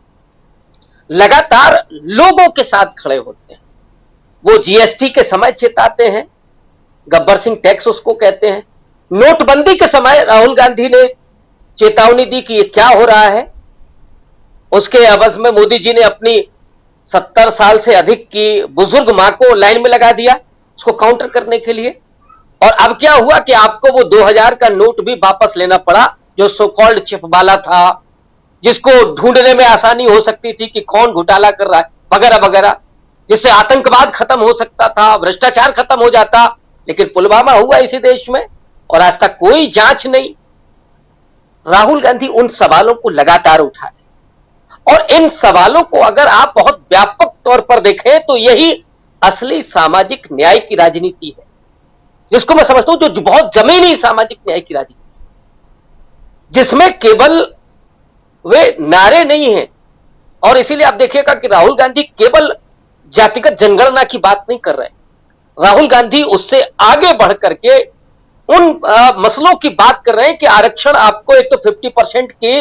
लगातार लोगों के साथ खड़े होते हैं। वो जीएसटी के समय चेताते हैं, गब्बर सिंह टैक्स उसको कहते हैं। नोटबंदी के समय राहुल गांधी ने चेतावनी दी कि ये क्या हो रहा है। उसके अवज में मोदी जी ने अपनी 70 साल से अधिक की बुजुर्ग मां को लाइन में लगा दिया उसको काउंटर करने के लिए। और अब क्या हुआ कि आपको वो 2000 का नोट भी वापस लेना पड़ा, जो सो कॉल्ड चिप वाला था, जिसको ढूंढने में आसानी हो सकती थी कि कौन घोटाला कर रहा है वगैरह वगैरह, जिससे आतंकवाद खत्म हो सकता था, भ्रष्टाचार खत्म हो जाता। लेकिन पुलवामा हुआ इसी देश में और आज तक कोई जांच नहीं। राहुल गांधी उन सवालों को लगातार उठाए और इन सवालों को अगर आप बहुत व्यापक तौर पर देखें तो यही असली सामाजिक न्याय की राजनीति है, जिसको मैं समझता हूं जो बहुत जमीनी सामाजिक न्याय की राजनीति, जिसमें केवल वे नारे नहीं हैं। और इसीलिए आप देखिएगा कि राहुल गांधी केवल जातिगत जनगणना की बात नहीं कर रहे, राहुल गांधी उससे आगे बढ़ करके उन मसलों की बात कर रहे हैं कि आरक्षण आपको एक तो 50% की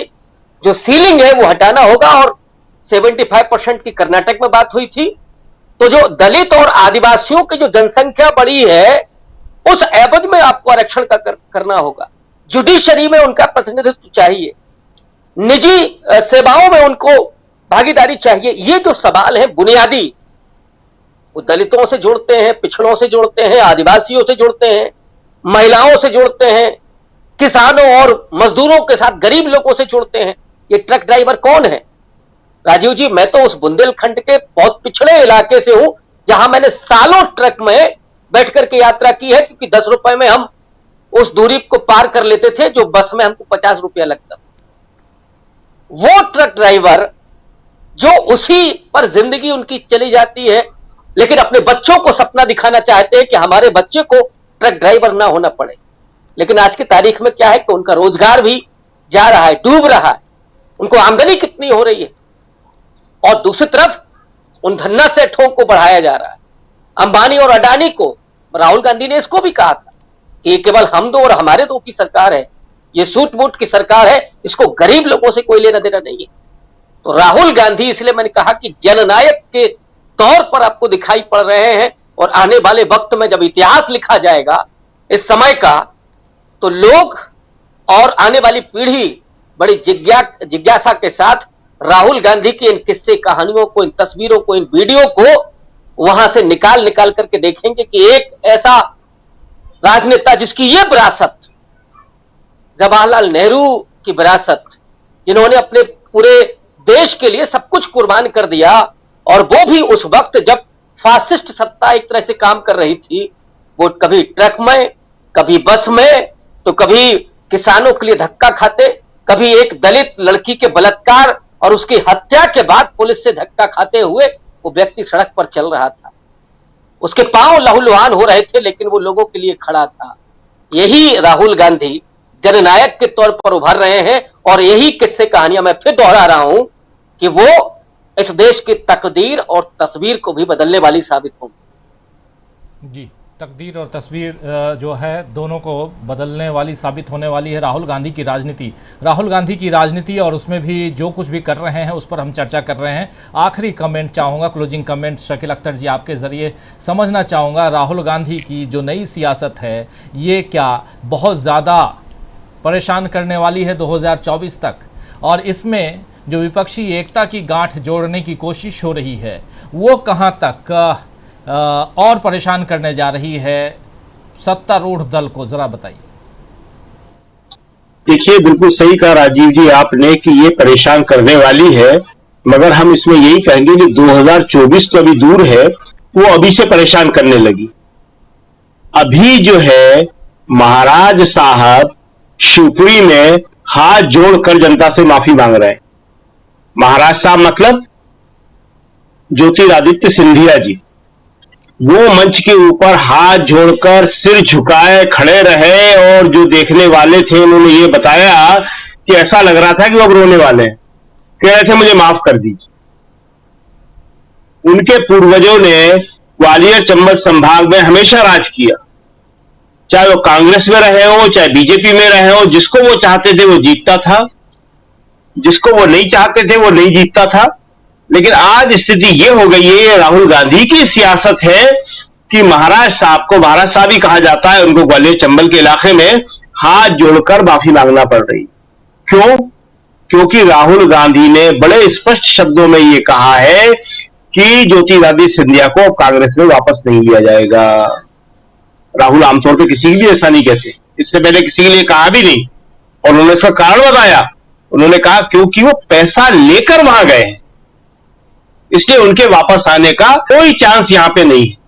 जो सीलिंग है वो हटाना होगा और 75% की कर्नाटक में बात हुई थी। तो जो दलित और आदिवासियों की जो जनसंख्या बढ़ी है उस एवज में आपको आरक्षण का करना होगा। जुडिशरी में उनका प्रतिनिधित्व चाहिए, निजी सेवाओं में उनको भागीदारी चाहिए। ये जो सवाल है बुनियादी, वो दलितों से जोड़ते हैं, पिछड़ों से जोड़ते हैं, आदिवासियों से जोड़ते हैं, महिलाओं से जोड़ते हैं, किसानों और मजदूरों के साथ गरीब लोगों से जोड़ते हैं। ये ट्रक ड्राइवर कौन है? राजीव जी, मैं तो उस बुंदेलखंड के बहुत पिछड़े इलाके से हूं जहां मैंने सालों ट्रक में बैठ करके यात्रा की है, क्योंकि 10 रुपए में हम उस दूरी को पार कर लेते थे जो बस में हमको 50 रुपया लगता। वो ट्रक ड्राइवर जो उसी पर जिंदगी उनकी चली जाती है, लेकिन अपने बच्चों को सपना दिखाना चाहते हैं कि हमारे बच्चे को ट्रक ड्राइवर ना होना पड़े। लेकिन आज की तारीख में क्या है कि उनका रोजगार भी जा रहा है, डूब रहा है, उनको आमदनी कितनी हो रही है। और दूसरी तरफ उन धन्ना सेठों को बढ़ाया जा रहा है, अंबानी और अडानी को। राहुल गांधी ने इसको भी कहा था कि ये केवल हम दो और हमारे दो की सरकार है, ये सूट बूट की सरकार है, इसको गरीब लोगों से कोई लेना देना नहीं है। तो राहुल गांधी, इसलिए मैंने कहा कि जननायक के तौर पर आपको दिखाई पड़ रहे हैं। और आने वाले वक्त में जब इतिहास लिखा जाएगा इस समय का, तो लोग और आने वाली पीढ़ी बड़ी जिज्ञासा के साथ राहुल गांधी की इन किस्से कहानियों को, इन तस्वीरों को, इन वीडियो को वहां से निकाल करके देखेंगे कि एक ऐसा राजनेता जिसकी ये विरासत, जवाहरलाल नेहरू की विरासत, जिन्होंने अपने पूरे देश के लिए सब कुछ कुर्बान कर दिया, और वो भी उस वक्त जब फासिस्ट सत्ता एक तरह से काम कर रही थी। वो कभी ट्रक में, कभी बस में, तो कभी किसानों के लिए धक्का खाते, कभी एक दलित लड़की के बलात्कार और उसकी हत्या के बाद पुलिस से धक्का खाते हुए वो व्यक्ति सड़क पर चल रहा था। उसके पांव लहूलुहान हो रहे थे, लेकिन वो लोगों के लिए खड़ा था। यही राहुल गांधी जननायक के तौर पर उभर रहे हैं, और यही किस्से कहानियां मैं फिर दोहरा रहा हूं कि वो इस देश की तकदीर और तस्वीर को भी बदलने वाली साबित होंगी। जी, तकदीर और तस्वीर जो है दोनों को बदलने वाली साबित होने वाली है राहुल गांधी की राजनीति। राहुल गांधी की राजनीति और उसमें भी जो कुछ भी कर रहे हैं उस पर हम चर्चा कर रहे हैं। आखिरी कमेंट चाहूँगा, क्लोजिंग कमेंट शकील अख्तर जी आपके ज़रिए समझना चाहूँगा, राहुल गांधी की जो नई सियासत है ये क्या बहुत ज़्यादा परेशान करने वाली है 2024 तक, और इसमें जो विपक्षी एकता की गांठ जोड़ने की कोशिश हो रही है वो कहां तक और परेशान करने जा रही है सत्तारूढ़ दल को, जरा बताइए। देखिए, बिल्कुल सही कहा राजीव जी आपने कि ये परेशान करने वाली है, मगर हम इसमें यही कहेंगे कि 2024 तो अभी दूर है, वो अभी से परेशान करने लगी। अभी जो है महाराज साहब शिवपुरी में हाथ जोड़कर जनता से माफी मांग रहे हैं। महाराज साहब मतलब ज्योतिरादित्य सिंधिया जी, वो मंच के ऊपर हाथ जोड़कर सिर झुकाए खड़े रहे, और जो देखने वाले थे उन्होंने ये बताया कि ऐसा लग रहा था कि वो अब रोने वाले हैं, कह रहे थे मुझे माफ कर दीजिए। उनके पूर्वजों ने ग्वालियर चंबल संभाग में हमेशा राज किया, चाहे वो कांग्रेस में रहे हो, चाहे बीजेपी में रहे हो। जिसको वो चाहते थे वो जीतता था, जिसको वो नहीं चाहते थे वो नहीं जीतता था। लेकिन आज स्थिति ये हो गई है, ये राहुल गांधी की सियासत है कि महाराज साहब को महाराज साहब ही कहा जाता है, उनको ग्वालियर चंबल के इलाके में हाथ जोड़कर माफी मांगना पड़ रही। क्यों? क्योंकि राहुल गांधी ने बड़े स्पष्ट शब्दों में ये कहा है कि ज्योतिरादित्य सिंधिया को कांग्रेस में वापस नहीं लिया जाएगा। राहुल आमतौर पर किसी के लिए ऐसा नहीं कहते, इससे पहले किसी के लिए कहा भी नहीं, और उन्होंने इसका कारण बताया। उन्होंने कहा क्योंकि वो पैसा लेकर वहां गए हैं, इसलिए उनके वापस आने का कोई चांस यहां पे नहीं है।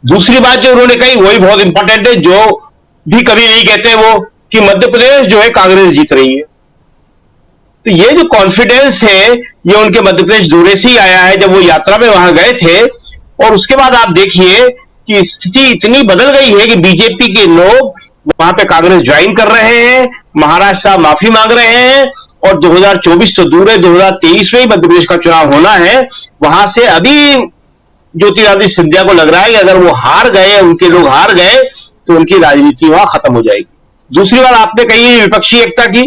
दूसरी बात जो उन्होंने कही वही बहुत इंपॉर्टेंट है, जो भी कभी नहीं कहते वो, कि मध्य प्रदेश जो है कांग्रेस जीत रही है। तो ये जो कॉन्फिडेंस है ये उनके मध्य प्रदेश दौरे से ही आया है, जब वो यात्रा में वहां गए थे। और उसके बाद आप देखिए कि स्थिति इतनी बदल गई है कि बीजेपी के लोग वहां पे कांग्रेस ज्वाइन कर रहे हैं, महाराज साहब माफी मांग रहे हैं, और 2024 तो दूर है, 2023 में ही मध्य प्रदेश का चुनाव होना है। वहां से अभी ज्योतिरादित्य सिंधिया को लग रहा है कि अगर वो हार गए, उनके लोग हार गए, तो उनकी राजनीति वहां खत्म हो जाएगी। दूसरी बात आपने कही विपक्षी एकता की,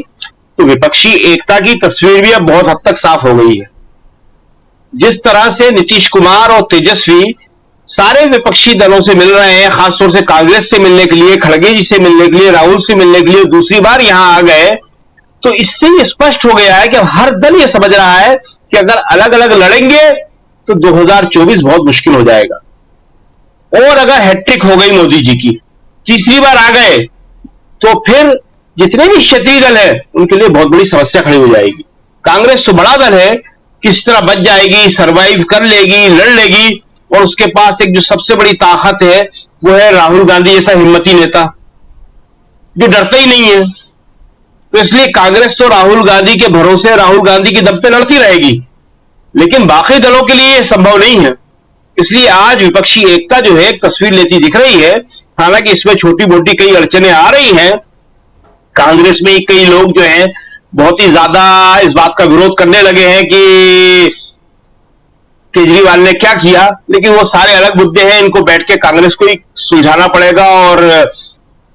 तो विपक्षी एकता की तस्वीर भी अब बहुत हद तक साफ हो गई है। जिस तरह से नीतीश कुमार और तेजस्वी सारे विपक्षी दलों से मिल रहे हैं, खासतौर से कांग्रेस से मिलने के लिए, खड़गे जी से मिलने के लिए, राहुल से मिलने के लिए दूसरी बार यहां आ गए, तो इससे ये स्पष्ट हो गया है कि हर दल ये समझ रहा है कि अगर अलग अलग लड़ेंगे तो 2024 बहुत मुश्किल हो जाएगा। और अगर हैट्रिक हो गई मोदी जी की, तीसरी बार आ गए, तो फिर जितने भी क्षेत्रीय दल है उनके लिए बहुत बड़ी समस्या खड़ी हो जाएगी। कांग्रेस तो बड़ा दल है, किस तरह बच जाएगी, सरवाइव कर लेगी, लड़ लेगी, और उसके पास एक जो सबसे बड़ी ताकत है वो है राहुल गांधी जैसा हिम्मती नेता जो डरता ही नहीं है। तो इसलिए कांग्रेस तो राहुल गांधी के भरोसे, राहुल गांधी के दम पे लड़ती रहेगी, लेकिन बाकी दलों के लिए यह संभव नहीं है। इसलिए आज विपक्षी एकता जो है एक तस्वीर लेती दिख रही है। हालांकि इसमें छोटी मोटी कई अड़चने आ रही हैं। कांग्रेस में कई लोग जो हैं बहुत ही ज्यादा इस बात का विरोध करने लगे हैं कि केजरीवाल ने क्या किया, लेकिन वो सारे अलग मुद्दे हैं, इनको बैठ के कांग्रेस को ही सुलझाना पड़ेगा और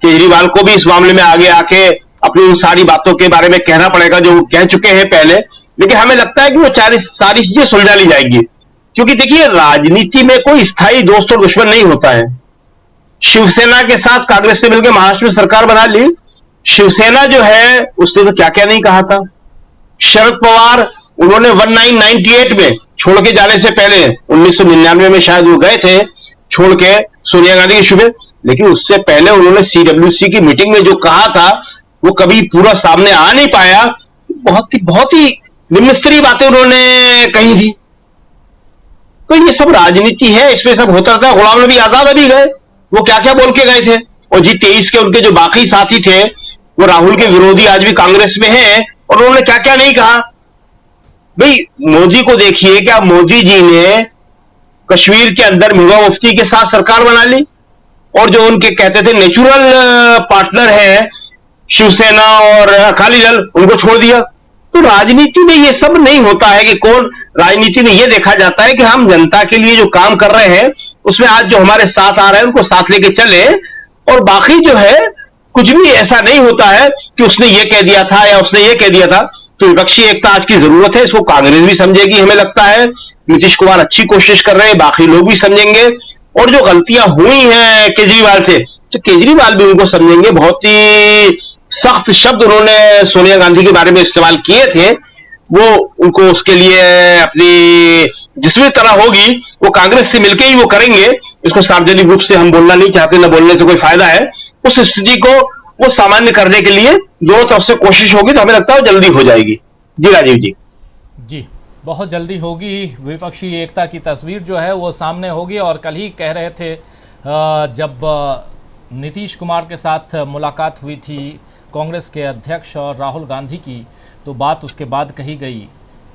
केजरीवाल को भी इस मामले में आगे आके अपनी उन सारी बातों के बारे में कहना पड़ेगा जो वो कह चुके हैं पहले। लेकिन हमें लगता है कि वो सारी चीजें सुलझा ली जाएंगी, क्योंकि देखिए राजनीति में कोई स्थायी दोस्त और दुश्मन नहीं होता है। शिवसेना के साथ कांग्रेस ने मिलकर महाराष्ट्र में सरकार बना ली। शिवसेना जो है उसने तो क्या क्या नहीं कहा था। शरद पवार उन्होंने 1998 में छोड़ के जाने से पहले 1999 में शायद वो गए थे छोड़ के सोनिया गांधी के शुभ, लेकिन उससे पहले उन्होंने CWC की मीटिंग में जो कहा था वो कभी पूरा सामने आ नहीं पाया। बहुत ही निम्न स्तरीय बातें उन्होंने कही थी। तो ये सब राजनीति है, इसमें सब होता था। गुलाम नबी आजाद अभी गए, वो क्या क्या बोल के गए थे। और G23 के उनके जो बाकी साथी थे वो राहुल के विरोधी आज भी कांग्रेस में हैं, और उन्होंने क्या क्या नहीं कहा। भाई मोदी को देखिए, क्या मोदी जी ने कश्मीर के अंदर महबूबा मुफ्ती के साथ सरकार बना ली, और जो उनके कहते थे नेचुरल पार्टनर है शिवसेना और अकाली दल, उनको छोड़ दिया। तो राजनीति में ये सब नहीं होता है कि कौन, राजनीति में ये देखा जाता है कि हम जनता के लिए जो काम कर रहे हैं उसमें आज जो हमारे साथ आ रहे हैं उनको साथ लेके चले, और बाकी जो है कुछ भी ऐसा नहीं होता है कि उसने ये कह दिया था या उसने ये कह दिया था। तो विपक्षी एकता आज की जरूरत है, इसको कांग्रेस भी समझेगी हमें लगता है। नीतीश कुमार अच्छी कोशिश कर रहे हैं, बाकी लोग भी समझेंगे, और जो गलतियां हुई हैं केजरीवाल से तो केजरीवाल भी उनको समझेंगे। बहुत ही सख्त शब्द उन्होंने सोनिया गांधी के बारे में इस्तेमाल किए थे, वो उनको उसके लिए अपनी जिस भी तरह होगी वो कांग्रेस से मिलकर ही वो करेंगे। इसको सार्वजनिक रूप से हम बोलना नहीं चाहते, न बोलने से कोई फायदा है। उस स्थिति को वो सामान्य करने के लिए दोनों तरफ से कोशिश होगी, तो हमें लगता है जल्दी हो जाएगी। जी राजीव जी। जी बहुत जल्दी होगी। विपक्षी एकता की तस्वीर जो है वो सामने होगी। और कल ही कह रहे थे जब नीतीश कुमार के साथ मुलाकात हुई थी कांग्रेस के अध्यक्ष और राहुल गांधी की, तो बात उसके बाद कही गई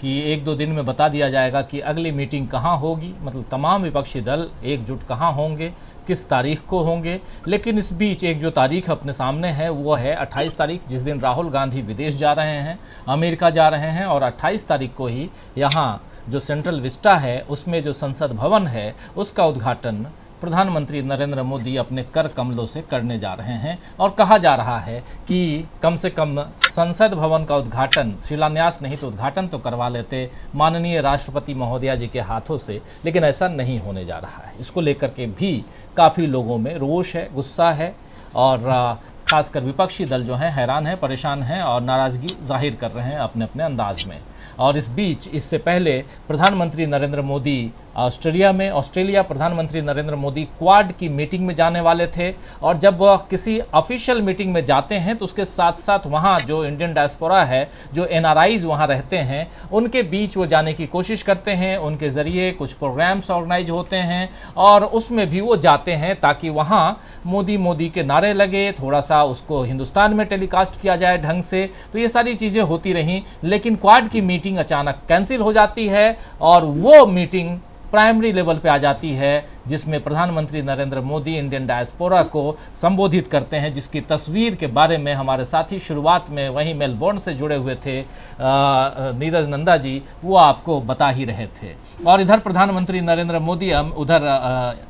कि 1-2 दिन में बता दिया जाएगा कि अगली मीटिंग कहाँ होगी, मतलब तमाम विपक्षी दल एकजुट कहाँ होंगे, किस तारीख को होंगे। लेकिन इस बीच एक जो तारीख अपने सामने है वो है 28 तारीख, जिस दिन राहुल गांधी विदेश जा रहे हैं, अमेरिका जा रहे हैं। और 28 तारीख को ही यहाँ जो सेंट्रल विस्टा है उसमें जो संसद भवन है उसका उद्घाटन प्रधानमंत्री नरेंद्र मोदी अपने कर कमलों से करने जा रहे हैं। और कहा जा रहा है कि कम से कम संसद भवन का उद्घाटन, शिलान्यास नहीं तो उद्घाटन तो करवा लेते माननीय राष्ट्रपति महोदया जी के हाथों से, लेकिन ऐसा नहीं होने जा रहा है। इसको लेकर के भी काफ़ी लोगों में रोष है, गुस्सा है, और खासकर विपक्षी दल जो हैं हैरान हैं, परेशान हैं और नाराज़गी जाहिर कर रहे हैं अपने अपने अंदाज में। और इस बीच इससे पहले प्रधानमंत्री नरेंद्र मोदी ऑस्ट्रेलिया प्रधानमंत्री नरेंद्र मोदी क्वाड की मीटिंग में जाने वाले थे, और जब वह किसी ऑफिशियल मीटिंग में जाते हैं तो उसके साथ साथ वहाँ जो इंडियन डायस्पोरा है, जो NRIs वहाँ रहते हैं, उनके बीच वो जाने की कोशिश करते हैं। उनके ज़रिए कुछ प्रोग्राम्स ऑर्गेनाइज होते हैं और उसमें भी वो जाते हैं ताकि वहाँ मोदी के नारे लगे, थोड़ा सा उसको हिंदुस्तान में टेलीकास्ट किया जाए ढंग से। तो ये सारी चीज़ें होती रहीं, लेकिन क्वाड की मीटिंग अचानक कैंसिल हो जाती है और वो मीटिंग प्राइमरी लेवल पे आ जाती है, जिसमें प्रधानमंत्री नरेंद्र मोदी इंडियन डायस्पोरा को संबोधित करते हैं, जिसकी तस्वीर के बारे में हमारे साथी शुरुआत में वहीं मेलबोर्न से जुड़े हुए थे नीरज नंदा जी, वो आपको बता ही रहे थे। और इधर प्रधानमंत्री नरेंद्र मोदी उधर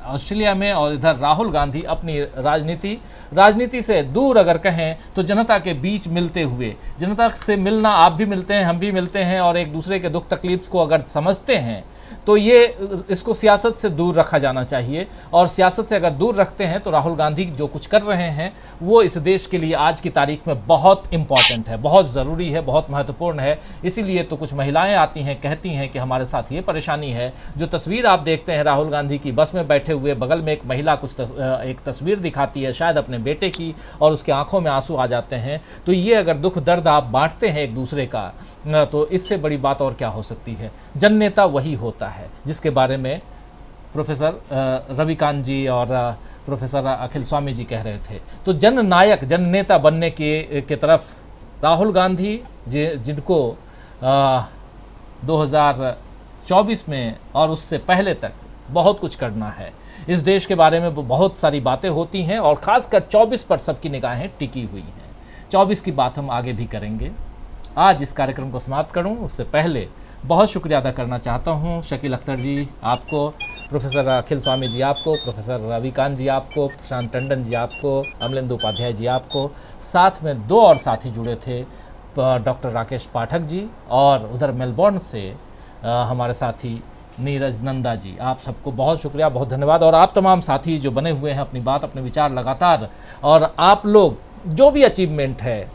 ऑस्ट्रेलिया में, और इधर राहुल गांधी अपनी राजनीति से दूर अगर कहें तो जनता के बीच मिलते हुए, जनता से मिलना, आप भी मिलते हैं, हम भी मिलते हैं, और एक दूसरे के दुख तकलीफ को अगर समझते हैं तो ये इसको सियासत से दूर रखा जाना चाहिए। और सियासत से अगर दूर रखते हैं तो राहुल गांधी जो कुछ कर रहे हैं वो इस देश के लिए आज की तारीख में बहुत इम्पॉर्टेंट है, बहुत ज़रूरी है, बहुत महत्वपूर्ण है। इसीलिए तो कुछ महिलाएं आती हैं, कहती हैं कि हमारे साथ ये परेशानी है। जो तस्वीर आप देखते हैं राहुल गांधी की बस में बैठे हुए, बगल में एक महिला एक तस्वीर दिखाती है शायद अपने बेटे की, और उसके आंखों में आंसू आ जाते हैं। तो ये अगर दुख दर्द आप बांटते हैं एक दूसरे का, तो इससे बड़ी बात और क्या हो सकती है। जन नेता वही होता है जिसके बारे में प्रोफेसर रविकांत जी और प्रोफेसर अखिल स्वामी जी कह रहे थे। तो जन नायक, जन नेता बनने की तरफ राहुल गांधी जिनको 2024 में और उससे पहले तक बहुत कुछ करना है। इस देश के बारे में बहुत सारी बातें होती हैं और ख़ासकर 24 पर सबकी निगाहें टिकी हुई हैं। 24 की बात हम आगे भी करेंगे। आज इस कार्यक्रम को समाप्त करूं उससे पहले बहुत शुक्रिया अदा करना चाहता हूं शकील अख्तर जी आपको, प्रोफेसर अखिल स्वामी जी आपको, प्रोफेसर रविकांत जी आपको, प्रशांत टंडन जी आपको, अमलेंदु उपाध्याय जी आपको, साथ में 2 और साथी जुड़े थे, डॉक्टर राकेश पाठक जी, और उधर मेलबोर्न से हमारे साथी नीरज नंदा जी। आप सबको बहुत शुक्रिया, बहुत धन्यवाद। और आप तमाम साथी जो बने हुए हैं, अपनी बात, अपने विचार लगातार, और आप लोग जो भी अचीवमेंट है